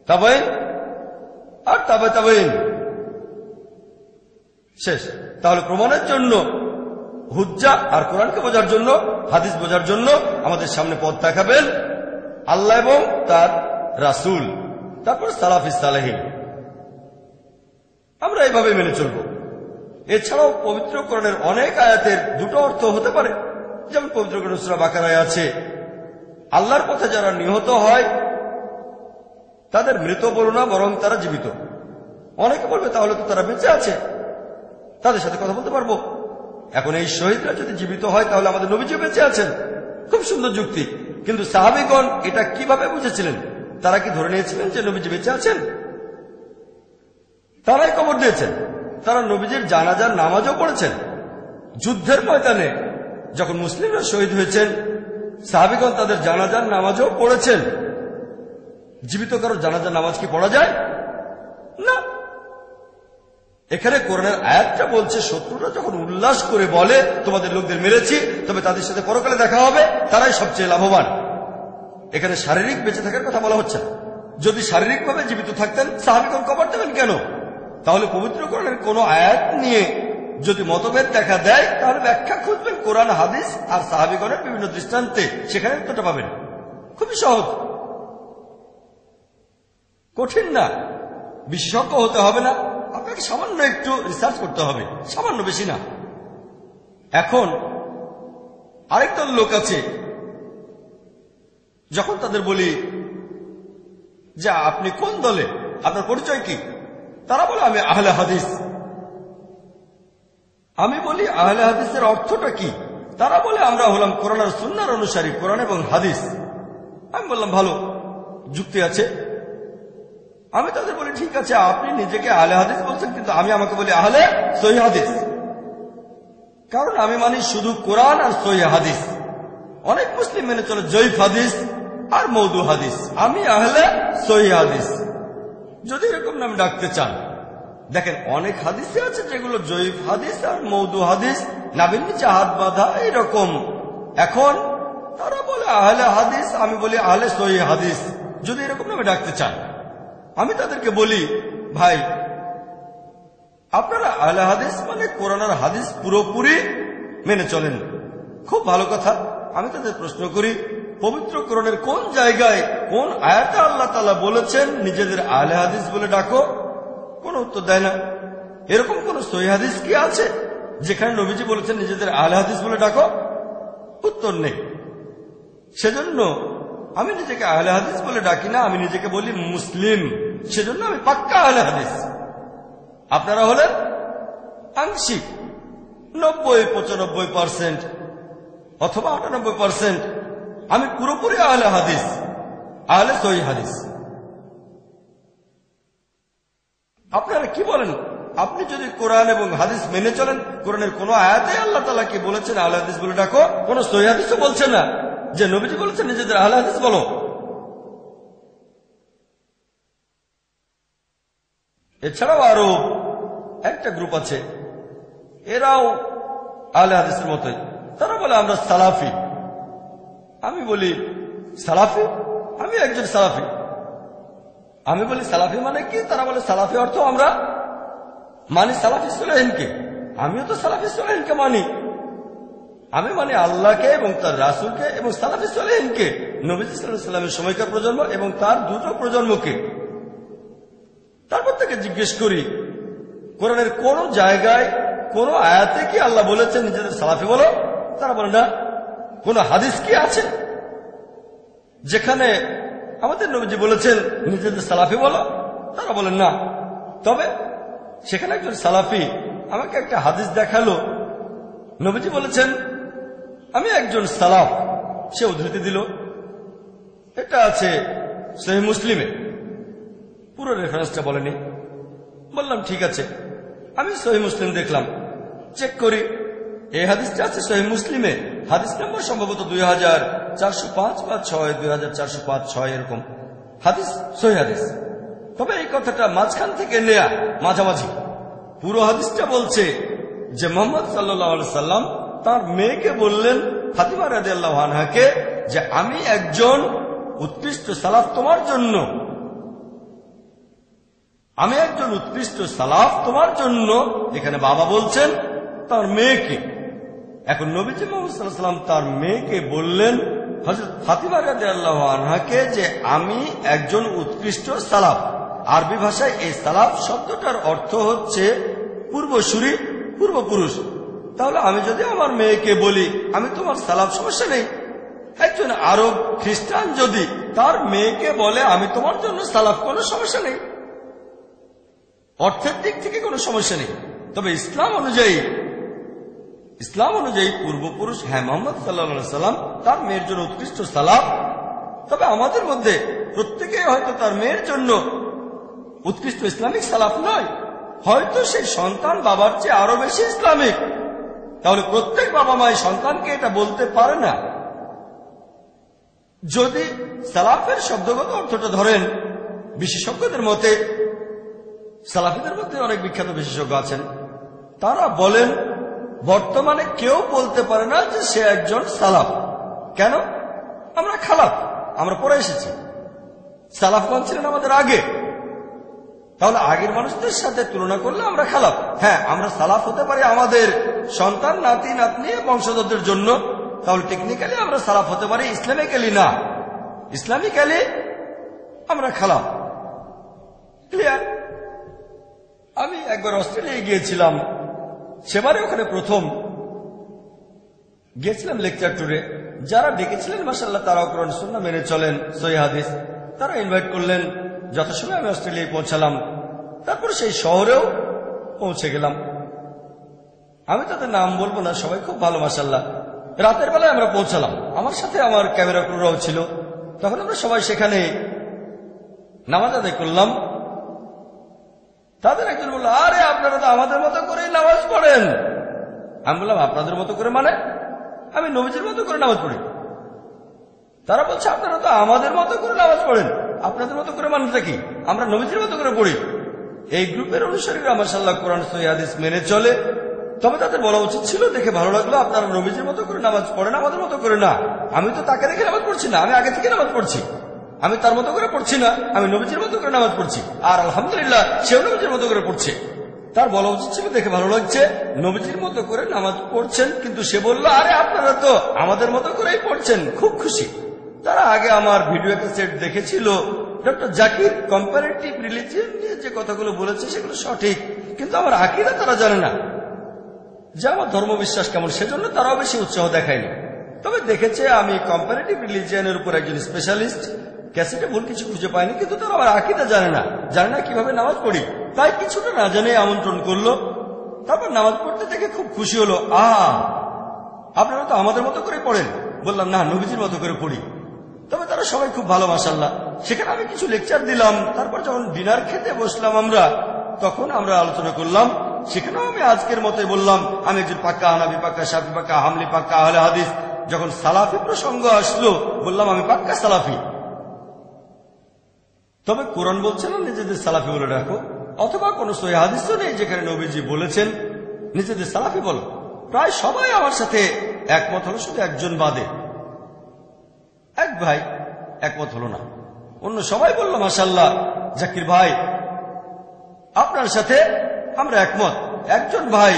তাবেইন আর তাবেইন। শেষ। তাহলে প্রমাণের জন্য হুজ্জা আর কোরআনকে বোঝার জন্য, হাদিস বোঝার জন্য আমাদের সামনে পথ দেখাবেন আল্লাহ এবং তার রাসূল, তারপর সালাফিস সালেহিন। আমরা এইভাবে মেনে চলব। এছাড়াও পবিত্র কোরআনের অনেক আয়াতের 2টো অর্থ হতে পারে। যেমন পবিত্র কোরআন সূরা বাকারায় আছে, আল্লাহর পথে যারা নিহত হয় তাদের মৃত বলো না, বরং তারা জীবিত। অনেকে বলবে তাহলে তো তারা বেঁচে আছে, তাদের সাথে কথা বলতে পারবো। এখন এই শহীদরা যদি জীবিত হয় তাহলে আমাদের নবীজি বেঁচে আছেন। খুব সুন্দর যুক্তি। কিন্তু সাহাবীগণ এটা কিভাবে বুঝেছিলেন? তারা কি ধরে নিয়েছিলেন যে নবীজি বেঁচে আছেন? তারাই কবর দিয়েছেন। তারা নবীজির জানাজার নামাজও পড়েছেন। যুদ্ধের ময়দানে যখন মুসলিমরা শহীদ হয়েছেন, সাহাবীগণ তাদের জানাজার নামাজও পড়েছেন। জীবিত কারো জানাজার নামাজ কি পড়া যায়? না। এখানে কোরআনের আয়াতটা বলছে শত্রুরা যখন উল্লাস করে বলে তোমাদের লোকদের মেরেছি, তবে তাদের সাথে পরকালে দেখা হবে, তারাই সবচেয়ে লাভবান। এখানে শারীরিক বেঁচে থাকার কথা বলা হচ্ছে। যদি শারীরিকভাবে জীবিত থাকতেন সাহাবীগণ কবর দেবেন কেন? তাহলে পবিত্র কোরআনের কোন আয়াত নিয়ে যদি মতভেদ দেখা দেয় তাহলে ব্যাখ্যা খুঁজবেন কোরআন, হাদিস আর সাহাবীগণের বিভিন্ন দৃষ্টান্তে, সেখানে উত্তরটা পাবেন। খুবই সহজ, কঠিন না। বিশেষজ্ঞ হতে হবে না, আপনাকে সামান্য একটু রিসার্চ করতে হবে, সামান্য, বেশি না। এখন আরেক দল লোক আছে, যখন তাদের বলি যে আপনি কোন দলে, আপনার পরিচয় কি, তারা বলে আমি আহলে হাদিস। আমি বলি আহলে হাদিসের অর্থটা কি? তারা বলে আমরা হলাম কোরআন আর সুন্নাহর অনুসারী, কোরআন এবং হাদিস। আমি বললাম ভালো, যুক্তি আছে। আমি তাদের বলি ঠিক আছে, আপনি নিজেকে আহলে হাদিস বলছেন, কিন্তু আমি আমাকে বলি আহলে সহিহ হাদিস, কারণ আমি মানি শুধু কোরআন আর সহিহ হাদিস। অনেক মুসলিম মেনে চলে জয়ীফ হাদিস, আর মওদু হাদিস, আমি আহলে সহিহ হাদিস। যদি এরকম নাম ডাকতে চান, দেখেন অনেক হাদিসে আছে যেগুলো জয়ীফ হাদিস আর মওদু হাদিস, নাবির নিচে হাত বাঁধা এইরকম। এখন তারা বলে আহলে হাদিস, আমি বলি আহলে সহিহ হাদিস। যদি এরকম নামে ডাকতে চান, আমি তাদেরকে বলি, ভাই আপনারা আহলে হাদিস মানে কোরআন আর হাদিস পুরোপুরি মেনে চলেন, খুব ভালো কথা। আমি তাদের প্রশ্ন করি, পবিত্র কোরআনের কোন জায়গায় কোন আয়াতে আল্লাহ তাআলা বলেছেন নিজেদের আহলে হাদিস বলে ডাকো? কোন উত্তর দেয় না। এরকম কোন সহিহ হাদিস কি আছে যেখানে নবীজি বলেছেন নিজেদের আহলে হাদিস বলে ডাকো? উত্তর নেই। সেজন্য আমি নিজেকে আহলে হাদিস বলে ডাকি না, আমি নিজেকে বলি মুসলিম। সেজন্য আমি পাক্কা আহলে হাদিস। আপনারা হলেন আংশিক 90-95% অথবা 98%। আমি পুরোপুরি আহলে হাদিস, আহলে সহিহ হাদিস। আপনারা কি বলেন? আপনি যদি কোরআন এবং হাদিস মেনে চলেন, কোরআনের কোন আয়াতে আল্লাহ তাআলা কি বলেছেন আহলে হাদিস বলে ডাকো? কোন সহিহ হাদিসও বলছে না যে নবীজি বলেছেন নিজেদের আহলে হাদিস বলো। এছাড়াও আরো একটা গ্রুপ আছে, এরাও আহলে হাদিসের মতোই। তারা বলে আমরা সালাফি। আমি বলি সালাফি? আমি একজন সালাফি। আমি বলি সালাফি মানে কি? তারা বলে সালাফি অর্থ আমরা মানি সালাফি সালেহিনকে। আমিও তো সালাফি সালেহিনকে মানি। আমি মানি আল্লাহকে এবং তার রাসূলকে এবং সালাফি সালেহিনকে, নবীজি সাল্লাল্লাহু আলাইহি ওয়াসাল্লামের সময়কার প্রজন্ম এবং তার দুটো প্রজন্মকে। তারপর থেকে জিজ্ঞেস করি, কোরআনের কোন জায়গায় কোন আয়াতে কি আল্লাহ বলেছেন নিজেদের সালাফি বলো? তারা বলে না। কোন হাদিস কি আছে যেখানে আমাদের নবীজি বলেছেন নিজেদের সালাফি বলো? তারা বলেন না। তবে সেখানে একজন সালাফি আমাকে একটা হাদিস দেখালো, নবীজি বলেছেন আমি একজন সালাফ। সে উদ্ধৃতি দিল, এটা আছে সহিহ মুসলিমে। পুরো রেফারেন্সটা বলেনি। বললাম ঠিক আছে। আমি সহিহ মুসলিম দেখলাম, চেক করি এই হাদিসটা আছে সহিহ মুসলিমে। হাদিস নম্বর সম্ভবত 2405 বা 6, 2405-6 এরকম হাদিস, সহিহ হাদিস। তবে এই কথাটা মাঝখান থেকে নেয়া, মাঝামাঝি। পুরো হাদিসটা বলছে যে মুহাম্মদ সাল্লাল্লাহু আলাইহি সাল্লাম তার মেয়েকে বললেন ফাতিমা রাদিয়াল্লাহু আনহাকে যে আমি একজন উৎকৃষ্ট সালাফ তোমার জন্য, আমি একজন উৎকৃষ্ট সালাফ তোমার জন্য। এখানে বাবা বলছেন তার মেয়েকে। এখন নবীজি মুহাম্মদ সাল্লাল্লাহু আলাইহি ওয়াসাল্লাম তার মেয়েকে বললেন হযরত ফাতিমা রাদিয়াল্লাহু আনহাকে যে আমি একজন উৎকৃষ্ট সালাফ। আরবি ভাষায় এই সালাফ শব্দটার অর্থ হচ্ছে পূর্বসূরি, পূর্বপুরুষ। তাহলে আমি যদি আমার মেয়েকে বলি আমি তোমার সালাফ, সমস্যা নেই। একজন আরব খ্রিস্টান যদি তার মেয়েকে বলে আমি তোমার জন্য সালাফ, কোনো সমস্যা নেই। অর্থের দিক থেকে কোনো সমস্যা নেই। তবে ইসলাম অনুযায়ী পূর্বপুরুষ, হ্যাঁ, মুহাম্মদ সাল্লাল্লাহু আলাইহি সাল্লাম তার মেয়ের জন্য উৎকৃষ্ট সালাফ। তবে আমাদের মধ্যে প্রত্যেকেই হয়তো তার মেয়ের জন্য উৎকৃষ্ট ইসলামিক সালাফ নয়। হয়তো সেই সন্তান বাবার চেয়ে আরো বেশি ইসলামিক। তাহলে প্রত্যেক বাবা মাই সন্তানকে এটা বলতে পারে না। যদি সালাফের শব্দগত অর্থটা ধরেন, বিশেষজ্ঞদের মতে, সালাফিদের মধ্যে অনেক বিখ্যাত বিশেষজ্ঞ আছেন, তারা বলেন বর্তমানে কেউ বলতে পারে না যে সে একজন সালাফ। কেন? আমরা খালাফ, আমরা পরে এসেছি। সালাফগণ ছিলেন আমাদের আগে। তাহলে আগের মানুষদের সাথে তুলনা করলে আমরা খালাফ। হ্যাঁ, আমরা সালাফ হতে পারি আমাদের সন্তান, নাতি নাতনি, বংশধরদের জন্য। তাহলে টেকনিক্যালি আমরা সালাফ হতে পারি, ইসলামিক্যালি না। ইসলামিক্যালি আমরা খালাফ। ক্লিয়ার? আমি একবার অস্ট্রেলিয়ায় গিয়েছিলাম, সেবারে ওখানে প্রথম গিয়েছিলাম লেকচার ট্যুরে। যারা ডেকেছিলেন মাশাআল্লাহ তারাও কোরআন সুন্নাহ মেনে চলেন, সহিহ হাদিস। তারা ইনভাইট করলেন। যথাসময়ে আমি অস্ট্রেলিয়ায় পৌঁছালাম। তারপর সেই শহরেও পৌঁছে গেলাম। আমি তাদের নাম বলবো না, সবাই খুব ভালো মাশাআল্লাহ। রাতের বেলায় আমরা পৌঁছালাম, আমার সাথে আমার ক্যামেরা ক্রুরাও ছিল। তখন আমরা সবাই সেখানে নামাজ আদায় করলাম। তাদের একজন বলল, আরে আপনারা তো আমাদের মতো করেই নামাজ পড়েন। আমি বললাম আপনাদের মতো করে মানে? আমি নবীজির মতো করে নামাজ পড়ি। তারা বলছে আপনারা তো আমাদের মতো করে নামাজ পড়েন, আপনাদের মতো করে মানটা কি, আমরা নবীজির মতো করে পড়ি। এই গ্রুপের অনুসারীরা মাশাআল্লাহ কোরআন সহিহ হাদিস মেনে চলে। তবে তাদের বলা উচিত ছিল, দেখে ভালো লাগলো আপনারা নবীজির মতো করে নামাজ পড়েন, আমাদের মতো করে না। আমি তো তাকে দেখে নামাজ পড়ছি না, আমি আগে থেকে নামাজ পড়ছি। আমি তার মতো করে পড়ছি না, আমি নবীজির মতো করে নামাজ পড়ছি। আর আলহামদুলিল্লাহ সেও নবীজির মতো করে পড়ছে। তার বলা উচিত ছিল, দেখে ভালো লাগছে নবীজির মতো করে নামাজ পড়ছেন, কিন্তু সে বলল আরে আপনারা তো আমাদের মতো করেই পড়ছেন, খুব খুশি। তারা আগে আমার ভিডিও ক্যাসেট দেখেছিল। ডক্টর জাকির কম্পারেটিভ রিলিজিয়ন নিয়ে যে কথাগুলো বলেছে সেগুলো সঠিক, কিন্তু আমার আকীদা তারা জানে না যে আমার ধর্মবিশ্বাস কেমন, সেজন্য তারাও বেশি উৎসাহ দেখায়নি। তবে দেখেছে আমি কম্পারেটিভ রিলিজিয়নের উপর একজন স্পেশালিস্ট, ক্যাসেটে ভুল কিছু খুঁজে পায়নি, কিন্তু তারা আমার আকীদা জানে না কিভাবে নামাজ পড়ি। তাই কিছুটা না জানে আমন্ত্রণ করলো। তারপর নামাজ পড়তে থেকে খুব খুশি হলো, আপনারা তো আমাদের মতো করে পড়েন। বললাম না, নবীজির মতো করে পড়ি। তবে তারা সবাই খুব ভালো মাশাআল্লাহ। সেখানে আমি কিছু লেকচার দিলাম। তারপর যখন ডিনার খেতে বসলাম আমরা, তখন আমরা আলোচনা করলাম। সেখানেও আমি আজকের মতোই বললাম আমি একজন পাক্কা হানাফি, পাক্কা শাফি, পাক্কা হামলি, পাক্কা আহলে হাদিস। যখন সালাফি প্রসঙ্গ আসলো বললাম আমি পাক্কা সালাফি। তবে কোরআন বলছে না নিজেদের সালাফি বলে রাখো, অথবা কোন সহিহ হাদিস নেই যেখানে নবীজি বলেছেন নিজেদের সালাফি বলো। প্রায় সবাই আমার সাথে একমত হলো, শুধু একজন বাদে। এক ভাই একমত হলো না, অন্য সবাই বলল মাশাআল্লাহ জাকির ভাই আপনার সাথে আমরা একমত। একজন ভাই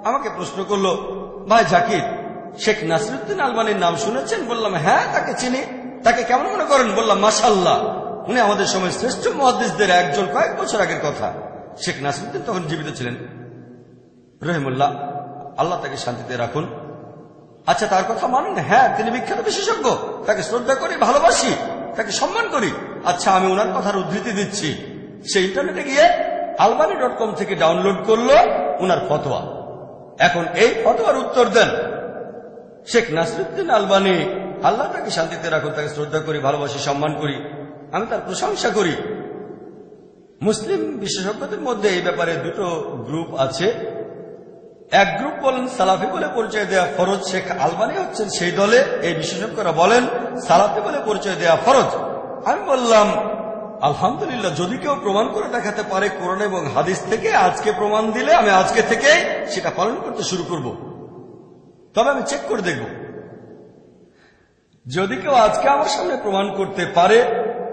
আমাকে প্রশ্ন করলো, ভাই জাকির শেখ নাসিরউদ্দিন আলবানীর নাম শুনেছেন? বললাম হ্যাঁ, তাকে চিনি। তাকে কেমন মনে করেন? বললাম মাশাআল্লাহ, উনি আমাদের সময় শ্রেষ্ঠ মুহাদ্দিসদের একজন, কয়েক বছর আগের কথা। শেখ নাসিরউদ্দিন তখন জীবিত ছিলেন রহিমুল্লাহ, আল্লাহ তাকে শান্তিতে রাখুন। আচ্ছা, তার কথা মানেন? হ্যাঁ, তিনি বিখ্যাত বিশেষজ্ঞ, তাকে শ্রদ্ধা করি, ভালোবাসি, তাকে সম্মান করি। আচ্ছা, আমি ওনার কথার উদ্ধৃতি দিচ্ছি। সে ইন্টারনেটে গিয়ে albani.com থেকে ডাউনলোড করলো ওনার ফতোয়া। এখন এই ফতোয়ার উত্তর দেন শেখ নাসিরউদ্দিন আলবানী, আল্লাহ তাকে শান্তিতে রাখুন, তাকে শ্রদ্ধা করি, ভালোবাসি, সম্মান করি, আমি তার প্রশংসা করি। মুসলিম বিশেষজ্ঞদের মধ্যে এই ব্যাপারে দুটো গ্রুপ আছে। এক গ্রুপ বলেন সালাফি বলে পরিচয় দেয়া ফরজ, শেখ আলবানী হচ্ছেন সেই দলে। এই বিশেষজ্ঞরা বলেন সালাফি বলে পরিচয় দেয়া ফরজ। আমি বললাম আলহামদুলিল্লাহ, যদি কেউ প্রমাণ করে দেখাতে পারে কোরআন এবং হাদিস থেকে, আজকে প্রমাণ দিলে আমি আজকে থেকে সেটা পালন করতে শুরু করব। তবে আমি চেক করে দেখব, যদি কেউ আজকে আমার সামনে প্রমাণ করতে পারে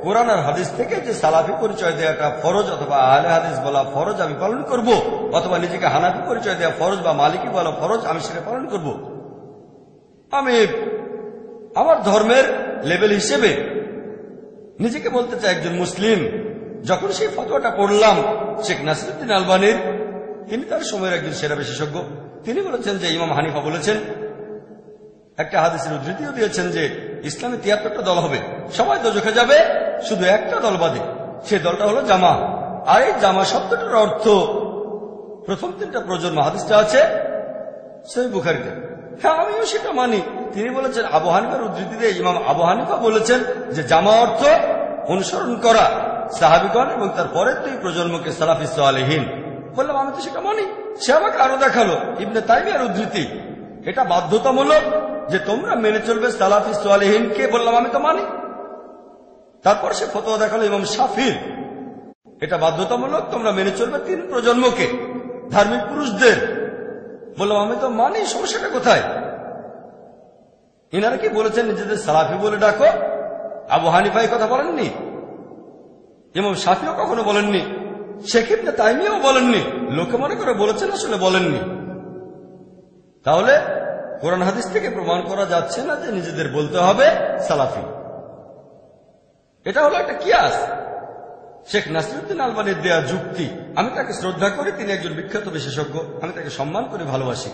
কোরআন আর হাদিস থেকে যে সালাফি পরিচয় দেওয়াটা ফরজ অথবা আহলে হাদিস বলা ফরজ, আমি পালন করব। অথবা নিজেকে হানাফি পরিচয় দেওয়া ফরজ বা মালিকি বলা ফরজ, আমি সেটা পালন করব। আমি আমার ধর্মের লেভেল হিসেবে নিজেকে বলতে চাই একজন মুসলিম। যখন সেই ফতোয়াটা পড়লাম শেখ নাসিরউদ্দিন আলবানীর, তিনি তার সময়ের একজন সেরা বিশেষজ্ঞ। তিনি বলেছেন যে ইমাম হানিফা বলেছেন, একটা হাদিসের উদ্ধৃতিও দিয়েছেন যে ইসলামে ৭৩টা দল হবে, সবাই দোজখে যাবে, শুধু একটা দল বাদে, সেই দলটা হলো জামা। আর এই জামা শব্দটার অর্থ প্রথম ৩টা প্রজন্ম। হাদিসটা আছে সহিহ বুখারীতে। হ্যাঁ, আমিও সেটা মানি। তিনি বলেছেন, আবু হানিফার উদ্ধৃতিতে ইমাম আবু হানিফা বলেছেন যে জামা অর্থ অনুসরণ করা সাহাবীগণ এবং তার পরের ২ প্রজন্মকে সালাফি সালেহীন। বললাম আমি তো সেটা মানি। সে আমাকে আরো দেখালো ইবনে তাইমিয়ার উদ্ধৃতি, এটা বাধ্যতামূলক যে তোমরা মেনে চলবে সালাফি সালেহীনকে। বললাম আমি তো মানি। তারপর সে ফতোয়া দেখালো ইমাম শাফির, এটা বাধ্যতামূলক, তোমরা মেনে চলবে ৩ প্রজন্মকে, ধার্মিক পুরুষদের। বললাম আমি তো মানি, সমস্যাটা কোথায়? এনারা কি বলেছেন নিজেদের সালাফি বলে ডাকো? আবু হানিফা এই কথা বলেননি, ইমাম শাফিও কখনো বলেননি, শেখ ইবনে তাইমিয়াও বলেননি। লোকে মনে করে বলেছেন, আসলে বলেননি। তাহলে কোরআন হাদিস থেকে প্রমাণ করা যাচ্ছে না যে নিজেদের বলতে হবে সালাফি। এটা হলো একটা কিয়াস, শেখ নাসিরউদ্দিন আলবানীর দেয়া যুক্তি। আমি তাকে শ্রদ্ধা করি, তিনি একজন বিখ্যাত বিশেষজ্ঞ, আমি তাকে সম্মান করে ভালোবাসি।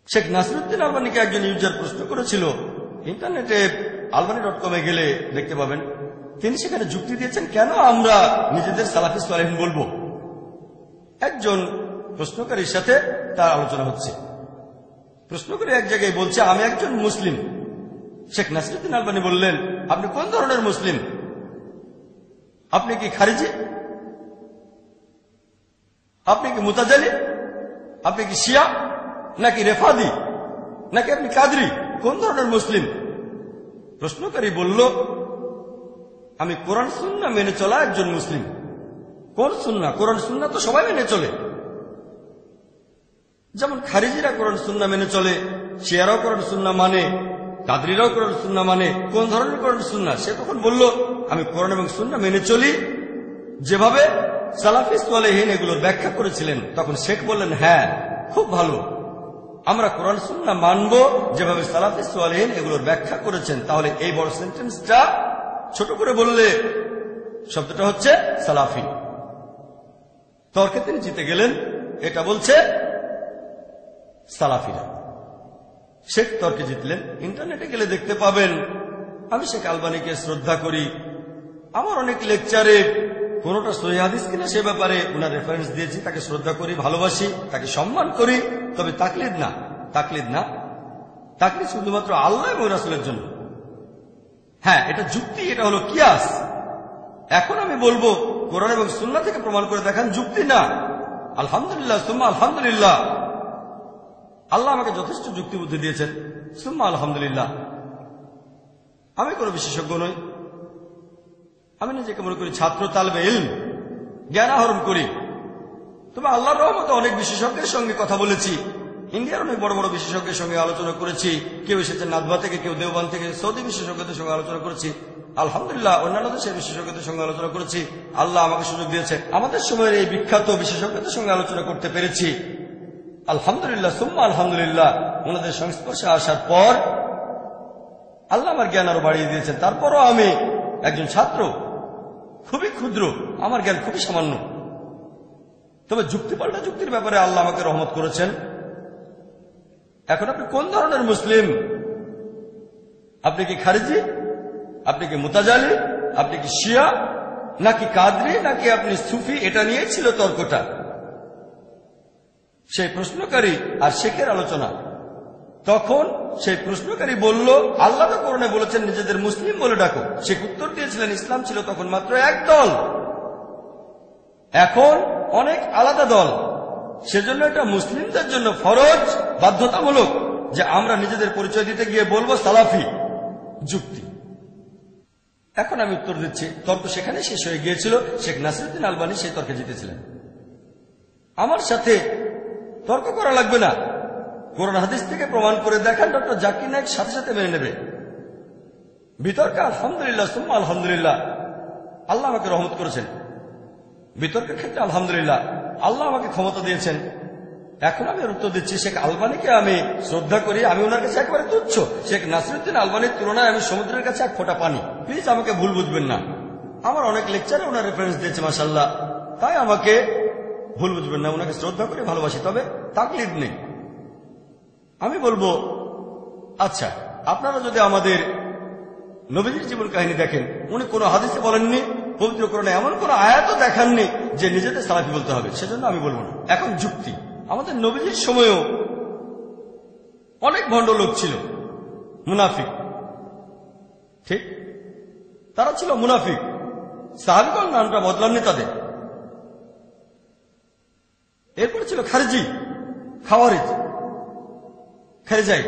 শেখ নাসিরউদ্দিন আলবানীকে একজন ইউজার প্রশ্ন করেছিল, ইন্টারনেটে albani.com গেলে দেখতে পাবেন, তিনি সেখানে যুক্তি দিয়েছেন কেন আমরা নিজেদের সালাফি সালেহীন বলবো। একজন প্রশ্নকারীর সাথে তার আলোচনা হচ্ছে। প্রশ্নকারী এক জায়গায় বলছে আমি একজন মুসলিম। শেখ নাসিরউদ্দিন আলবানী বললেন, আপনি কোন ধরনের মুসলিম? আপনি কি খারিজি? আপনি কি মুতাজালি? আপনি কি শিয়া নাকি রেফাদি নাকি আপনি কাদরি? কোন ধরনের মুসলিম? প্রশ্নকারী বলল, আমি কোরআন সুন্নাহ মেনে চলা একজন মুসলিম। কোন সুন্নাহ? কোরআন সুন্নাহ তো সবাই মেনে চলে। যেমন খারিজিরা কোরআন সুন্নাহ মেনে চলে, শিয়ারাও কোরআন সুন্নাহ মানে, কাদরিরাও কোরআন সুন্নাহ মানে। কোন ধরনের কোরআন সুন্নাহ? সে তখন বলল, আমি কোরআন এবং সুন্নাহ মেনে চলি যেভাবে সালাফি সালেহীন এগুলোর ব্যাখ্যা করেছিলেন। তখন শেখ বললেন, হ্যাঁ, খুব ভালো, আমরা কোরআন সুন্নাহ মানব যেভাবে সালাফি সালেহীন এগুলোর ব্যাখ্যা করেছেন। তাহলে এই বড় সেন্টেন্সটা ছোট করে বললে শব্দটা হচ্ছে সালাফি। তর্কে তিনি জিতে গেলেন। এটা বলছে সালাফিরা। শেখ তর্কে জিতলেন। ইন্টারনেটে গেলে দেখতে পাবেন আমি শেখ আলবানীকে শ্রদ্ধা করি। আমার অনেক লেকচারে কোনটা সহিহ হাদিস কিনা সে ব্যাপারে উনার রেফারেন্স দিয়েছি। তাকে শ্রদ্ধা করি, ভালোবাসি, তাকে সম্মান করি। তবে তাকলিদ না, তাকলিদ না। তাকলিদ শুধুমাত্র আল্লাহ এবং রাসূলের জন্য। হ্যাঁ, এটা যুক্তি, এটা হলো কিয়াস। এখন আমি বলবো কোরআন এবং সুন্নাহ থেকে প্রমাণ করে দেখান, যুক্তি না। আলহামদুলিল্লাহ, সুম্মা আলহামদুলিল্লাহ। আল্লাহ আমাকে যথেষ্ট যুক্তি বুদ্ধি দিয়েছেন, সুম্মা আলহামদুলিল্লাহ। আমি কোনো বিশেষজ্ঞ নই। আমি নিজেকে মনে করি ছাত্র, তালবে ইলম, জ্ঞান আহরণ করি। তবে আল্লাহর রহমতে অনেক বিশেষজ্ঞের সঙ্গে কথা বলেছি। ইন্ডিয়ার অনেক বড় বড় বিশেষজ্ঞের সঙ্গে আলোচনা করেছি। কেউ এসেছেন নাদবা থেকে, কেউ দেওবান থেকে। সৌদি বিশেষজ্ঞদের সঙ্গে আলোচনা করেছি, আলহামদুলিল্লাহ। অন্যান্য দেশের বিশেষজ্ঞদের সঙ্গে আলোচনা করেছি। আল্লাহ আমাকে সুযোগ দিয়েছে আমাদের সময়ের এই বিখ্যাত বিশেষজ্ঞদের সঙ্গে আলোচনা করতে পেরেছি, আলহামদুলিল্লাহ, সুম্মা আলহামদুলিল্লাহ। ওনাদের সংস্পর্শে আসার পর আল্লাহ আমার জ্ঞান আরো বাড়িয়ে দিয়েছেন। তারপরও আমি একজন ছাত্র, খুবই ক্ষুদ্র, আমার জ্ঞান খুবই সামান্য। তবে যুক্তিপাল্টা যুক্তির ব্যাপারে আল্লাহ আমাকে রহমত করেছেন। এখন আপনি কোন ধরনের মুসলিম? আপনি কি খারিজি, আপনি কি মুতাজালি, আপনি কি শিয়া, নাকি কাদরি, নাকি আপনি সুফি? এটা নিয়েই ছিল তর্কটা। সেই প্রশ্নকারী আর শেখের আলোচনা। তখন সেই প্রশ্নকারী বলল, আল্লাহ তো কোরআনে বলেছেন নিজেদের মুসলিম বলে ডাকো। শেখ উত্তর দিয়েছিলেন, ইসলাম ছিল তখন মাত্র এক দল, এখন অনেক আলাদা দল। সেজন্য এটা মুসলিমদের জন্য ফরজ, বাধ্যতামূলক যে আমরা নিজেদের পরিচয় দিতে গিয়ে বলবো সালাফি। যুক্তি। এখন আমি উত্তর দিচ্ছি। তর্ক সেখানে শেষ হয়ে গিয়েছিল। শেখ নাসিরউদ্দিন আলবানী সেই তর্কে জিতেছিলেন। আমার সাথে তর্ক করা লাগবে না। কোরআন হাদিস থেকে প্রমাণ করে দেখান, ডক্টর জাকির নায়েক সাথে সাথে মেনে নেবে। বিতর্কে আলহামদুলিল্লাহ, সুম্মা আলহামদুলিল্লাহ। আল্লাহ আমাকে রহমত করেছেন। বিতর্কের ক্ষেত্রে আলহামদুলিল্লাহ, আল্লাহ আমাকে ক্ষমতা দিয়েছেন। এখন আমি উত্তর দিচ্ছি, শেখ আলবানীকে আমি শ্রদ্ধা করি, আমি ওনার কাছে একেবারে তুচ্ছ। শেখ নাসিরউদ্দিন আলবানীর তুলনায় আমি সমুদ্রের কাছে এক ফোঁটা পানি। প্লিজ আমাকে ভুল বুঝবেন না। আমার অনেক লেকচারে ওনার রেফারেন্স দিয়েছে, মাশাআল্লাহ, তাই আমাকে ভুল বুঝবেন না। ওনাকে শ্রদ্ধা করে ভালোবাসি, তবে তাকলিদ নেই। আমি বলবো, আচ্ছা, আপনারা যদি আমাদের নবীজির জীবন কাহিনী দেখেন, উনি কোন হাদিসে বলেননি, পবিত্র কোরআনে এমন কোন আয়াতও দেখাননি যে নিজেদের সালাফি বলতে হবে। সেজন্য আমি বলবো না। এখন যুক্তি। আমাদের নবীজির সময়ও অনেক ভণ্ড লোক ছিল, মুনাফিক। ঠিক, তারা ছিল মুনাফিক। সাহাবীগণ নামটা বদলাননি তাদের। এরপর ছিল খারিজি, খাওয়ারিজ, খারিজাই।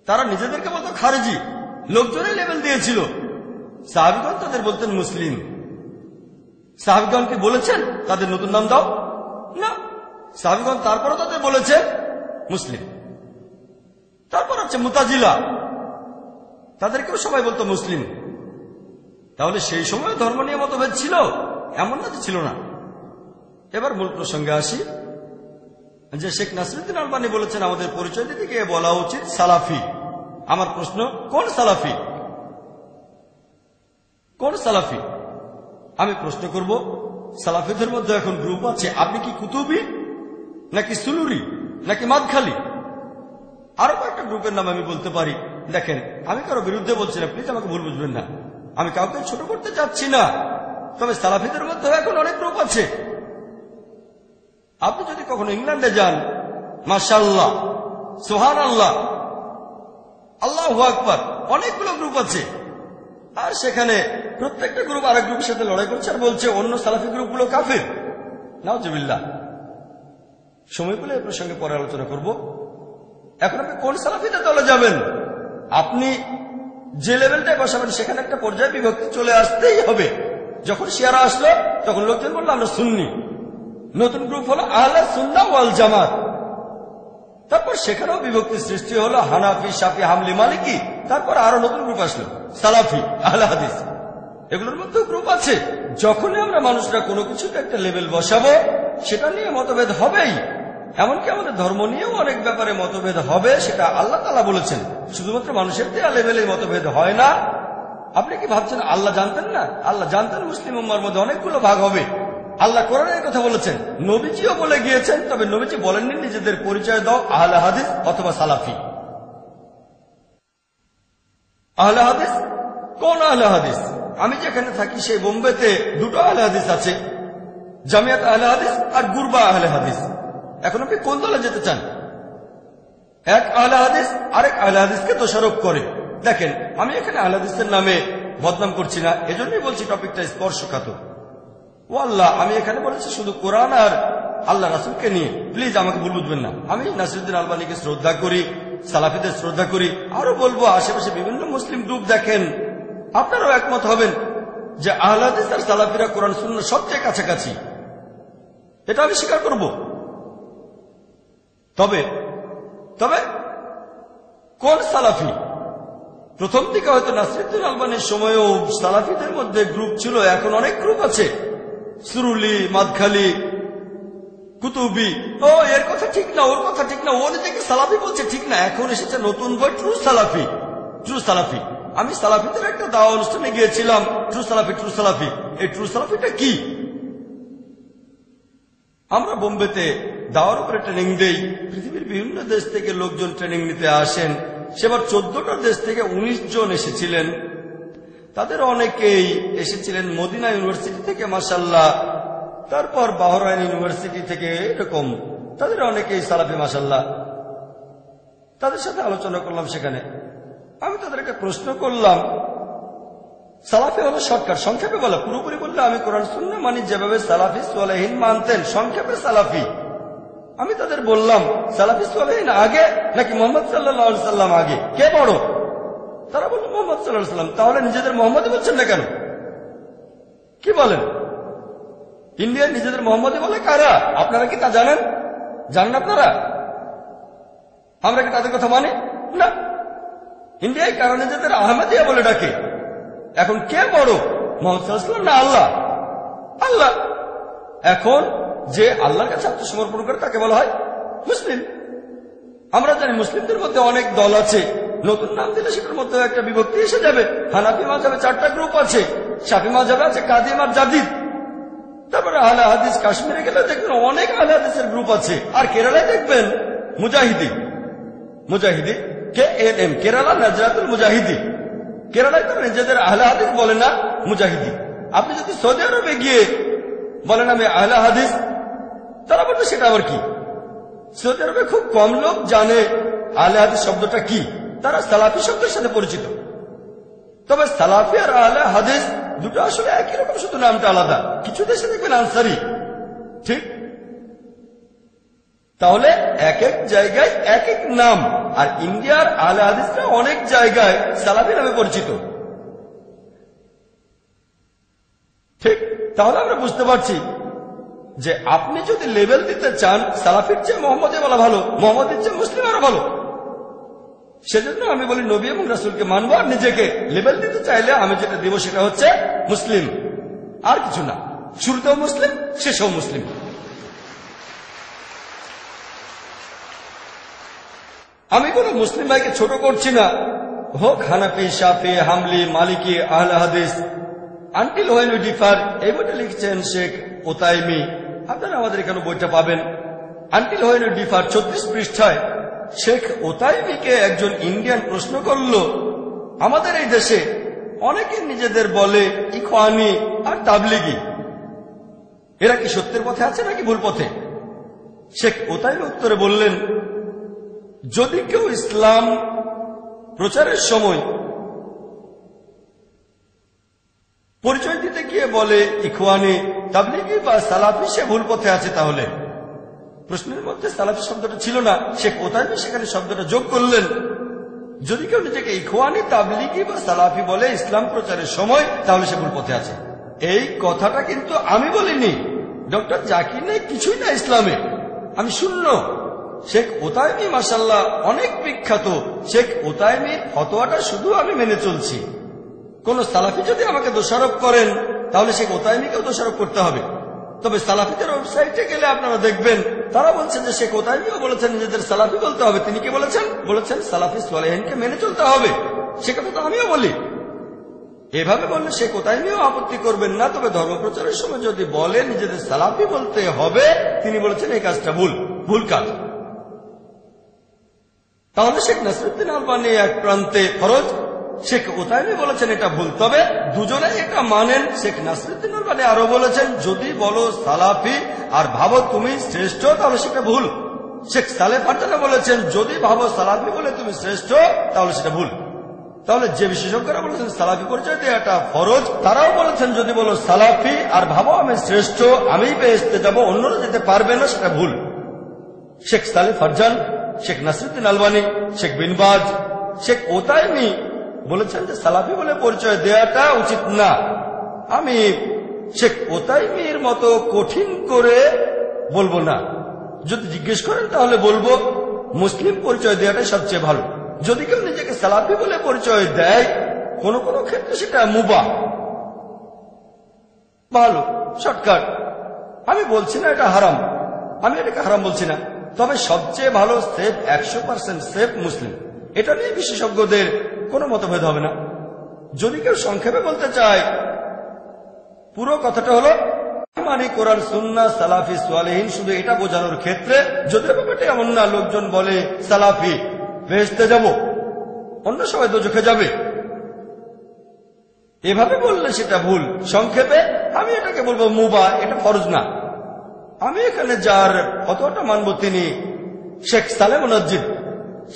তারা নিজেদেরকে বলতো খারিজি, লোকজনের লেভেল দিয়েছিল। সাহাবীগণ তাদের বলতেন মুসলিম। সাহাবীগণ কি বলেছেন তাদের নতুন নাম দাও? না, সাহাবীগণ তারপরও তাদের বলেছেন মুসলিম। তারপর হচ্ছে মুতাজিলা, তাদেরকেও সবাই বলতো মুসলিম। তাহলে সেই সময় ধর্ম নিয়ে মতভেদ ছিল? এমন না যে ছিল না। এবার মূল প্রসঙ্গে আসি, যে শেখ নাসিরউদ্দিন আলবানী বলেছেন আমাদের পরিচয় দিতে গিয়ে বলা উচিত সালাফি। আমার প্রশ্ন, কোন সালাফি? কোন সালাফি? আমি প্রশ্ন করব, সালাফিদের মধ্যে এখন গ্রুপ আছে। আপনি কি কুতুবি, নাকি সুলুরি, নাকি মাদখালি? আরো কয়েকটা গ্রুপের নাম আমি বলতে পারি। দেখেন, আমি কারো বিরুদ্ধে বলছি না, প্লিজ আমাকে ভুল বুঝবেন না। আমি কাউকে ছোট করতে চাচ্ছি না। তবে সালাফিদের মধ্যে এখন অনেক গ্রুপ আছে। আপনি যদি কখনো ইংল্যান্ডে যান, মাশাআল্লাহ, সুবহানাল্লাহ, আল্লাহু আকবার, অনেকগুলো গ্রুপ আছে। আর সেখানে প্রত্যেকটা গ্রুপ আরেক গ্রুপের সাথে লড়াই করছে আর বলছে অন্য সালাফি গ্রুপগুলো কাফির। নাউজুবিল্লাহ। সময় পেলে এই প্রসঙ্গে পরে আলোচনা করব। এখন আপনি কোন সালাফিদের দলে যাবেন? আপনি যে লেভেলটায় বসাবেন সেখানে একটা পর্যায়ে বিভক্তি চলে আসতেই হবে। যখন শিয়ারা আসলো তখন লোকজন বললো আমরা সুন্নি, নতুন গ্রুপ হলো আহলে সুন্নাহ ওয়াল জামাত। তারপর সেখানেও বিভক্তি সৃষ্টি হলো হানাফি, শাফি, হামলি, মালিকি। তারপর আরো নতুন গ্রুপ আসলো সালাফি, আহলে হাদিস। এগুলোর মধ্যেও গ্রুপ আছে। যখনই আমরা মানুষরা কোনো কিছুতে একটা লেভেল বসাবো সেটা নিয়ে মতভেদ হবেই। এমনকি আমাদের ধর্ম নিয়েও অনেক ব্যাপারে মতভেদ হবে, সেটা আল্লাহ তাআলা বলেছেন। শুধুমাত্র মানুষের দেয়া লেভেলে মতভেদ হয় না। আপনি কি ভাবছেন আল্লাহ জানতেন না? আল্লাহ জানতেন মুসলিম উম্মার মধ্যে অনেকগুলো ভাগ হবে। আল্লাহ কোরআনে এই কথা বলেছেন, নবীজিও বলে গিয়েছেন। তবে নবীজি বলেননি নিজেদের পরিচয় দাও আহলে হাদিস অথবা সালাফি। আহলে হাদিস কোন আহলে হাদিস? আমি যেখানে থাকি সেই বোম্বেতে দুটো আহলে হাদিস আছে, জামিয়াত আহলে হাদিস আর গুরবা আহলে হাদিস। এখন আপনি কোন দলে যেতে চান? এক আহলে হাদিস আরেক আহলে হাদিসকে দোষারোপ করে। দেখেন, আমি এখানে আহলে হাদিসের নামে বদনাম করছি না, এজন্যই বলছি টপিকটা স্পর্শকাতর। ও আল্লাহ, আমি এখানে বলেছি শুধু কোরআন আর আল্লাহ রাসূলকে নিয়ে। প্লিজ আমাকে ভুল বুঝবেন না। আমি নাসিরউদ্দিন আলবানীকে শ্রদ্ধা করি, সালাফিদের শ্রদ্ধা করি। আরো বলবো, আশেপাশে বিভিন্ন মুসলিম গ্রুপ দেখেন, আপনারাও একমত হবেন যে আহলে হাদিস আর সালাফিরা কোরআন সুন্নাহর সবচেয়ে কাছাকাছি। এটা আমি স্বীকার করব। তবে তবে কোন সালাফি? প্রথম দিকে হয়তো নাসিরউদ্দিন আলবানীর সময়ও সালাফিদের মধ্যে গ্রুপ ছিল, এখন অনেক গ্রুপ আছে। সুরুলি, মাদখালি, কুতুবি। ও এর কথা ঠিক না, ওর কথা ঠিক না, ও নিজেকে সালাফি বলছে ঠিক না। এখন এসেছে নতুন বই, ট্রু সালাফি। ট্রু সালাফি। আমি সালাফিদের একটা দাওয়া অনুষ্ঠানে গিয়েছিলাম। ট্রু সালাফি, ট্রু সালাফি। এই ট্রু সালাফিটা কি? আমরা বোম্বেতে দাওয়ার উপরে ট্রেনিং দেই। পৃথিবীর বিভিন্ন দেশ থেকে লোকজন ট্রেনিং নিতে আসেন। সেবার 14টা দেশ থেকে 19 জন এসেছিলেন। তাদের অনেকেই এসেছিলেন মদিনা ইউনিভার্সিটি থেকে, মাশাআল্লাহ। তারপর বাহরাইন ইউনিভার্সিটি থেকে, এরকম তাদের অনেকেই সালাফি, মাশাআল্লাহ। তাদের সাথে আলোচনা করলাম সেখানে। আমি তাদেরকে প্রশ্ন করলাম, সালাফি হলো শর্টকাট, সংক্ষেপে বলা। পুরোপুরি বললে আমি কোরআন সুন্নাহ মানি, যেভাবে সালাফি সালেহীন মানতেন, সংক্ষেপে সালাফি। আমি তাদের বললাম, সালাফি সালেহীন আগে নাকি মুহাম্মদ সাল্লাল্লাহু আলাইহি সাল্লাম আগে, কে বড়? তারা বলল মুহাম্মদ সাল্লাল্লাহু আলাইহি সাল্লাম। তাহলে নিজেদের মোহাম্মদই বলছেন না কেন? কি বলেন? ইন্ডিয়ায় নিজেদের মোহাম্মদই বলে কারা? আপনারা কি তা জানেন? জানেন আপনারা? আমরা কি তাদের কথা মানি না? ইন্ডিয়ায় কারা নিজেদের আহমদিয়া বলে ডাকে। এখন কে বড়, মুহাম্মদ সাল্লাল্লাহু আলাইহি ওয়াসাল্লাম না আল্লাহ? আল্লাহ। এখন যে আল্লাহর কাছে আত্মসমর্পণ করে তাকে বলা হয় মুসলিম। আমরা জানি মুসলিমদের মধ্যে অনেক দল আছে। নতুন নাম দিলে সেটার মধ্যে একটা বিভক্তি এসে যাবে। হানাফি মাযহাবে 4টা গ্রুপ আছে, শাফি মাযহাবে আছে কাদিম আর জাদিদ। তারপরে আহলে হাদিস, কাশ্মীরে গেলে দেখবেন অনেক আহলে হাদিসের গ্রুপ আছে। আর কেরালায় দেখবেন মুজাহিদি, মুজাহিদি KNM, কেরালা নাজরাতুল মুজাহিদি। কেরালায় তো নিজেদের আহলে হাদিস বলে না, মুজাহিদি। আপনি যদি সৌদি আরবে গিয়ে বলেন আমি আহলে হাদিস, তারা বলবে সেটা আবার কি? সৌদি আরবে খুব কম লোক জানে আহলে হাদিস শব্দটা কি। তারা সালাফি শব্দের সাথে পরিচিত। তবে সালাফি আর আহলে হাদিস দুটো আসলে একই রকম, শুধু নামটা আলাদা। কিছু দেশে দেখবেন আনসারি, ঠিক? তাহলে এক এক জায়গায় এক এক নাম। আর ইন্ডিয়ার আহলে হাদিসরা অনেক জায়গায় সালাফি নামে পরিচিত, ঠিক? তাহলে আমরা বুঝতে পারছি যে আপনি যদি লেভেল দিতে চান, সালাফির চেয়ে মোহাম্মদে বলা ভালো, মোহাম্মদের চেয়ে মুসলিম আরো ভালো। সেজন্য আমি বলি নবী এবং রাসূলকে মানবো। আর নিজেকে লেভেল দিতে চাইলে আমি যেটা দিব সেটা হচ্ছে মুসলিম, আর কিছু না। শুরুতেও মুসলিম, শেষেও মুসলিম। আমি কোন মুসলিম ভাইকে ছোট করছি না, হোক হানাফি, শাফি, হামলি, মালিকি, আহলে হাদিস। আনটিল হোয়েন উই ডিফার, এই বইটা লিখছেন শেখ ওতাইমি। আপনারা আমাদের এখানে বইটা পাবেন। আনটিল হোয়েন উই ডিফার 34 পৃষ্ঠায় শেখ ওতাইমিকে একজন ইন্ডিয়ান প্রশ্ন করল, আমাদের এই দেশে অনেকে নিজেদের বলে ইখওয়ানি আর তাবলিগি, এরা কি সত্যের পথে আছে নাকি ভুল পথে? শেখ ওতাইমি উত্তরে বললেন, যদি কেউ ইসলাম প্রচারের সময় পরিচয় দিতে গিয়ে বলে ইখওয়ানি, তাবলিগি বা সালাফি, সে ভুল পথে আছে। তাহলে প্রশ্নের মধ্যে সালাফি শব্দটা ছিল না, শেখ ওতাইমি সেখানে শব্দটা যোগ করলেন, যদি কেউ নিজেকে ইখওয়ানি, তাবলিগি বা সালাফি বলে ইসলাম প্রচারের সময়, তাহলে সে ভুল পথে আছে। এই কথাটা কিন্তু আমি বলিনি, ডক্টর জাকির নেই, কিছুই না ইসলামে, আমি শূন্য। শেখ ওতাইমি মাশাআল্লাহ অনেক বিখ্যাত, শেখ ওতাইমির ফতোয়াটা শুধু আমি মেনে চলছি। কোন সালাফি যদি আমাকে দোষারোপ করেন, তাহলে শেখ ওতাইমিকেও দোষারোপ করতে হবে। তবে সালাফিদের ওয়েবসাইটে গেলে আপনারা দেখবেন তারা বলছেন যে শেখ ওতাইমিও বলেছেন নিজেদের সালাফি বলতে হবে। তিনি কি বলেছেন? বলেছেন সালাফি সালেহিনকে মেনে চলতে হবে। সে কথা তো আমিও বলি। এভাবে বললে শেখ ওতাইমিও আপত্তি করবেন না। তবে ধর্মপ্রচারের সময় যদি বলে নিজেদের সালাফি বলতে হবে, তিনি বলেছেন এই কাজটা ভুল কাজ। তাহলে শেখ নাসিরউদ্দিন আলবানী এক প্রান্তে ফরজ, শেখ ওতাইমি বলেছেন এটা ভুল। তবে দুজনেই এটা মানেন। শেখ নাসিরউদ্দিন আলবানী আরো বলেছেন যদি বলো সালাফি আর ভাবো তুমি শ্রেষ্ঠ, তাহলে সেটা ভুল। শেখ সালেহ ফারজানা বলেছেন যদি ভাবো সালাফি বলে তুমি শ্রেষ্ঠ, তাহলে সেটা ভুল। তাহলে যে বিশেষজ্ঞরা বলেছেন সালাফি পরিচয় দেওয়াটা ফরজ, তারাও বলেছেন যদি বলো সালাফি আর ভাবো আমি শ্রেষ্ঠ, আমি বেহেশতে যাব, অন্যরা যেতে পারবে না, সেটা ভুল। শেখ সালেহ ফারজান, শেখ নাসিরউদ্দিন আলবানী, শেখ বিন বাজ, শেখ ওতাইমি বলেছেন যে সালাফি বলে পরিচয় দেওয়াটা উচিত না। আমি শেখ ওতাইমির মতো কঠিন করে বলবো না। যদি জিজ্ঞেস করেন তাহলে বলবো মুসলিম পরিচয় দেওয়াটাই সবচেয়ে ভালো। যদি কেউ নিজেকে সালাফি বলে পরিচয় দেয়, কোন কোন ক্ষেত্রে সেটা মুবাহ, ভালো, শর্টকাট। আমি বলছি না এটা হারাম, আমি এটাকে হারাম বলছি না। তবে সবচেয়ে ভালো সেফ, 100% সেফ মুসলিম। এটা নিয়ে বিশেষজ্ঞদের কোনো মতভেদ হবে না। যদি কেউ সংক্ষেপে বলতে চায়, পুরো কথাটা হলো মানে কোরআন, সুন্নাহ, সালাফি, সালেহিন, শুধু এটা বোঝানোর ক্ষেত্রে। যদিও ব্যাপারটা এমন না, লোকজন বলে সালাফি বেহেশতে যাব, অন্য সবাই দোজখে যাবে, এভাবে বললে সেটা ভুল। সংক্ষেপে আমি এটাকে বলবো মুবাহ, এটা ফরজ না। আমি এখানে যার কতটা মানব তিনি শেখ সালেহ মুনাজ্জিদ।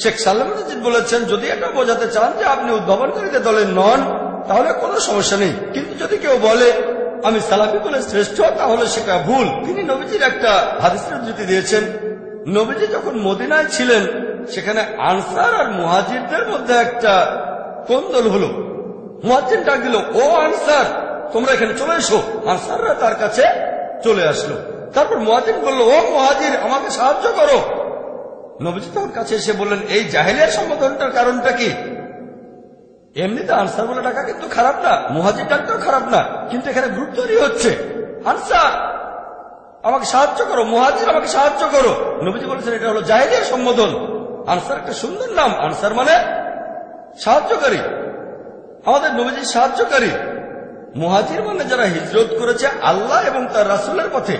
শেখ সালেহ মুনাজ্জিদ বলেছেন যদি এটা বোঝাতে চান যে আপনি উদ্ভাবনকারীদের দলে নন, তাহলে কোনো সমস্যা নেই। কিন্তু যদি কেউ বলে আমি সালাফি বলে শ্রেষ্ঠ, তাহলে সেটা ভুল। তিনি নবীজির একটা হাদিসের উদ্ধৃতি দিয়েছেন। নবীজি যখন মদিনায় ছিলেন, সেখানে আনসার আর মুহাজিরদের মধ্যে একটা কোন্দল হলো। মুহাজির ডাক দিল, ও আনসার তোমরা এখানে চলে এসো। আনসাররা তার কাছে চলে আসলো। তারপর মুহাজির বলল, ও মুহাজির আমাকে সাহায্য করো। নবীজি তার কাছে এসে বললেন, এই জাহেলিয়ার সম্বোধনটার কারণটা কি? এমনিতে আনসার বলে ডাকা কিন্তু খারাপ না, মুহাজির ডাকতেও খারাপ না, কিন্তু এখানে গ্রুপ তৈরি হচ্ছে। আনসার আমাকে সাহায্য করো, মুহাজির আমাকে সাহায্য করো। নবীজি বলেছেন এটা হলো জাহেলিয়ার সম্বোধন। আনসার একটা সুন্দর নাম, আনসার মানে সাহায্যকারী, আমাদের নবীজির সাহায্যকারী। মুহাজির মানে যারা হিজরত করেছে আল্লাহ এবং তার রাসূলের পথে,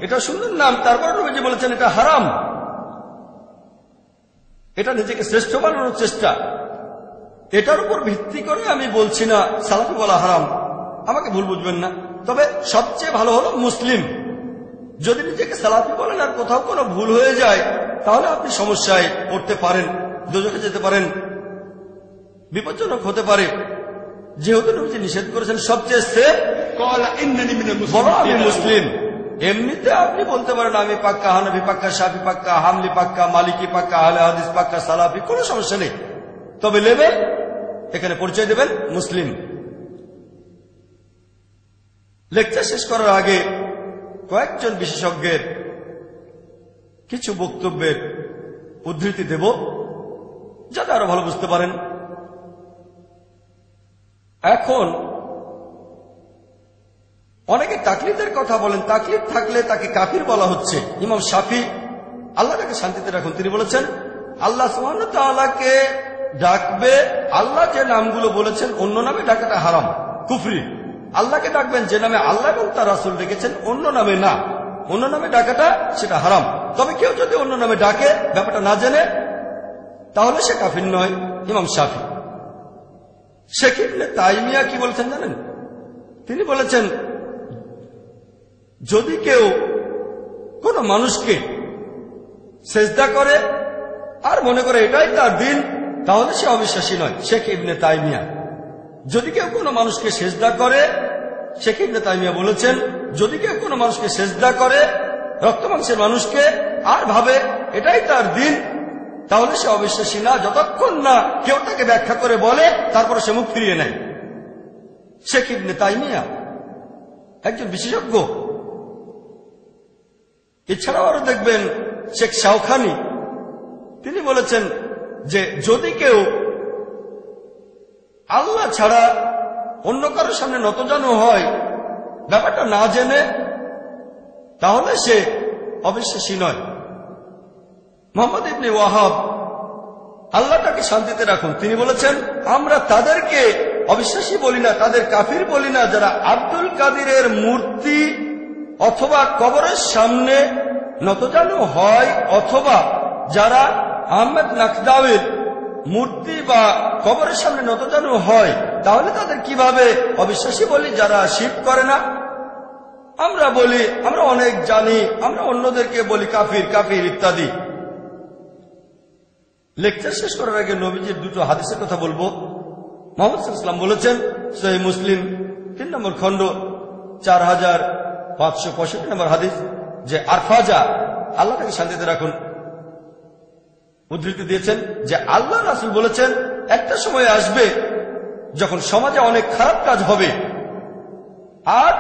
এটা সুন্দর নাম। তারপর নবীজি বলেছেন এটা হারাম, এটা নিজেকে শ্রেষ্ঠ বানানোর চেষ্টা। এটার উপর ভিত্তি করে আমি বলছি না সালাফি বলা হারাম, আমাকে ভুল বুঝবেন না। তবে সবচেয়ে ভালো হলো মুসলিম। যদি নিজেকে সালাফি বলেন আর কোথাও কোনো ভুল হয়ে যায়, তাহলে আপনি সমস্যায় পড়তে পারেন, দোজখে যেতে পারেন, বিপজ্জনক হতে পারে। যেহেতু নবীজি নিষেধ করেছেন সবচেয়ে সেফ, বলো আমি মুসলিম। এমনিতে আপনি বলতে পারেন আমি পাক্কা হানাফি, পাক্কা শাফি, পাক্কা হামলি, পাক্কা মালিকি, পাক্কা আহলে হাদিস, পাক্কা সালাফি, কোনো সমস্যা নেই। তবে লেবেল এখানে পরিচয় দেবেন মুসলিম। লেকচার শেষ করার আগে কয়েকজন বিশেষজ্ঞের কিছু বক্তব্যের উদ্ধৃতি দেব, যাতে আরো ভালো বুঝতে পারেন। এখন অনেকে তাকলিদের কথা বলেন, তাকলিদ থাকলে তাকে কাফির বলা হচ্ছে। ইমাম শাফি, আল্লাহ তাকে শান্তিতে রাখুন, তিনি বলেছেন আল্লাহ সুবহানাহু ওয়া তাআলাকে ডাকবে, আল্লাহ যে নামগুলো বলেছেন অন্য নামে ডাকাটা হারাম, কুফরি। আল্লাহকে ডাকবেন যে নামে আল্লাহ এবং তার রাসূল ডেকেছেন, অন্য নামে না, অন্য নামে ডাকাটা সেটা হারাম। তবে কেউ যদি অন্য নামে ডাকে ব্যাপারটা না জেনে, তাহলে সে কাফির নয়। ইমাম শাফি। শেখ ইবনে তাইমিয়া কি বলেছেন জানেন? তিনি বলেছেন যদি কেউ কোন মানুষকে সেজদা করে আর মনে করে এটাই তার দিন, তাহলে সে অবিশ্বাসী নয়। শেখ ইবনে তাইমিয়া। যদি কেউ কোনো মানুষকে সেজদা করে, শেখ ইবনে তাইমিয়া বলেছেন যদি কেউ কোনো মানুষকে সেজদা করে, রক্ত মাংসের মানুষকে, আর ভাবে এটাই তার দিন, তাহলে সে অবিশ্বাসী না, যতক্ষণ না কেউ তাকে ব্যাখ্যা করে বলে তারপরে সে মুখ ফিরিয়ে নেয়। শেখ ইবনে তাইমিয়া একজন বিশেষজ্ঞ। এছাড়াও আরো দেখবেন শেখ শাওখানি, তিনি বলেছেন যে যদি কেউ আল্লাহ ছাড়া অন্য কারোর সামনে নতজানু হয় ব্যাপারটা না জেনে, তাহলে সে অবিশ্বাসী নয়। মুহাম্মদ ইবনে ওয়াহাব, আল্লাহ তাকে শান্তিতে রাখুন, তিনি বলেছেন আমরা তাদেরকে অবিশ্বাসী বলি না, তাদের কাফির বলি না যারা আব্দুল কাদিরের মূর্তি অথবা কবরের সামনে নতজানু হয়, অথবা যারা আহমেদ নাকদাওয়ের মূর্তি বা কবরের সামনে নতজানু হয়, তাহলে তাদের কিভাবে অবিশ্বাসী বলি যারা শিরক করে না? আমরা বলি আমরা অনেক জানি, আমরা অন্যদেরকে বলি কাফির কাফির ইত্যাদি। লেকচার শেষ করার আগে নবীজির দুটো হাদিসের কথা বলবো। মুহাম্মদ সাল্লাল্লাহু আলাইহি ওয়াসাল্লাম বলেছেন, সহিহ মুসলিম 3 নম্বর খণ্ড 4565 নম্বর হাদিস, যে আরফাজা, আল্লাহ তাকে শান্তিতে রাখুন, উদ্ধৃতি দিয়েছেন যে আল্লাহ রাসূল বলেছেন একটা সময় আসবে যখন সমাজে অনেক খারাপ কাজ হবে, আর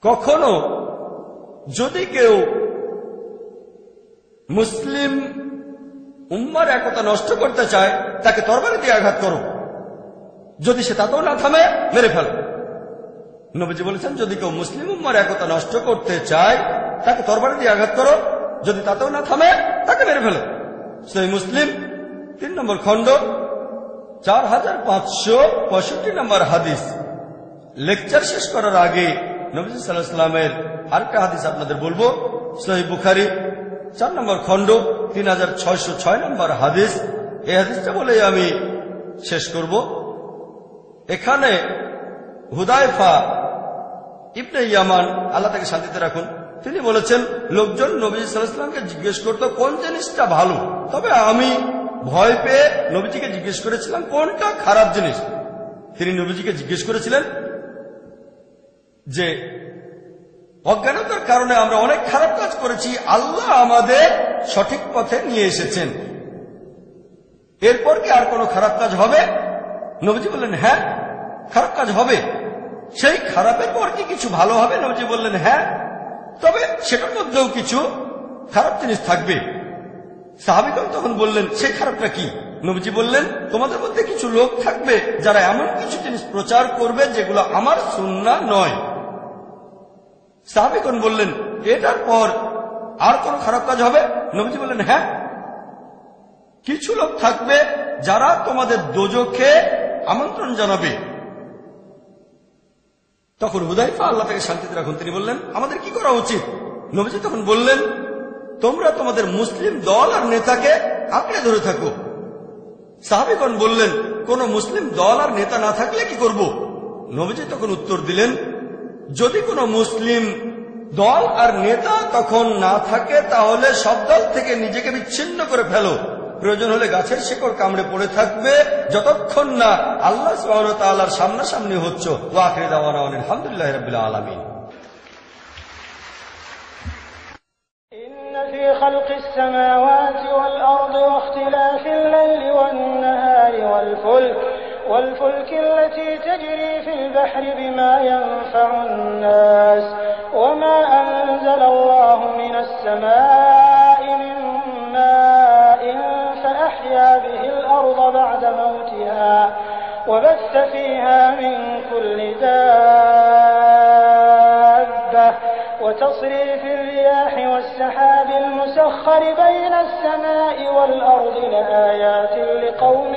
কখনো যদি কেউ মুসলিম উম্মার একতা নষ্ট করতে চায় তাকে তরবারি দিয়ে আঘাত করো, যদি সে তাতেও না থামে মেরে ফেলো। নবীজি বলেছেন যদি কেউ মুসলিম উম্মার একতা নষ্ট করতে চায় তাকে তরবারি দিয়ে আঘাত করো, যদি তাতেও না থামে তাকে মেরে ফেলো। সহিহ মুসলিম 3 নম্বর খণ্ড 4565 নম্বর হাদিস। লেকচার শেষ করার আগে নবী সাল্লাল্লাহু আলাইহি ওয়াসাল্লামের আরেকটা হাদিস আপনাদের বলবো। সহিহ বুখারী 4 নম্বর খণ্ড 3606 নম্বর হাদিস। এই হাদিসটা বলেই আমি শেষ করব। এখানে হুদায়ফা ইবনে ইয়ামান, আল্লাহ তাকে শান্তিতে রাখুন, তিনি বলেছেন লোকজন নবী সাল্লাল্লাহু আলাইহি ওয়াসাল্লামকে জিজ্ঞেস করতো কোন জিনিসটা ভালো, তবে আমি ভয় পেয়ে নবীজিকে জিজ্ঞেস করেছিলাম কোনটা খারাপ জিনিস। তিনি নবীজিকে জিজ্ঞেস করেছিলেন যে অজ্ঞানতার কারণে আমরা অনেক খারাপ কাজ করেছি, আল্লাহ আমাদের সঠিক পথে নিয়ে এসেছেন, এরপর কি আর কোনো খারাপ কাজ হবে? নবীজি বললেন হ্যাঁ, খারাপ কাজ হবে। সেই খারাপের পর কি কিছু ভালো হবে? নবীজি বললেন হ্যাঁ, তবে সেটার মধ্যেও কিছু খারাপ জিনিস থাকবে। সাহাবীগণ তখন বললেন সেই খারাপটা কি? নবীজি বললেন তোমাদের মধ্যে কিছু লোক থাকবে যারা এমন কিছু জিনিস প্রচার করবে যেগুলো আমার সুন্নাহ নয়। সাহাবীগণ বললেন এটার পর আর কোন খারাপ কাজ হবে? নবীজি বললেন হ্যাঁ, কিছু লোক থাকবে যারা তোমাদের দোজখে আমন্ত্রণ জানাবে। তখন হুদায়ফা, আল্লাহ তাকে শান্তিতে রাখুন, তিনি বললেন আমাদের কি করা উচিত? নবীজি তখন বললেন তোমরা তোমাদের মুসলিম দল আর নেতাকে আঁকড়ে ধরে থাকো। সাহাবীগণ বললেন কোন মুসলিম দল আর নেতা না থাকলে কি করব? নবীজি তখন উত্তর দিলেন যদি কোনো মুসলিম দল আর নেতা তখন না থাকে তাহলে সব দল থেকে নিজেকে বিচ্ছিন্ন করে ফেলো, প্রয়োজন হলে গাছের শিকড় কামড়ে পড়ে থাকবে যতক্ষণ না আল্লাহ সুবহানাহু ওয়া তাআলার সামনাসামনি হচ্ছ। ওয়া আখিরু দাওয়ানা আলহামদুলিল্লাহি রাব্বিল আলামিন। في خلق السماوات والأرض واختلاف الليل والنهار والفلك التي تجري في البحر بما ينفع الناس وما أنزل الله من السماء من ماء فأحيا به الأرض بعد موتها وبث فيها من كل دابة وتصريف الرياح والسحاب المسخر بين السماء والأرض لآيات لقوم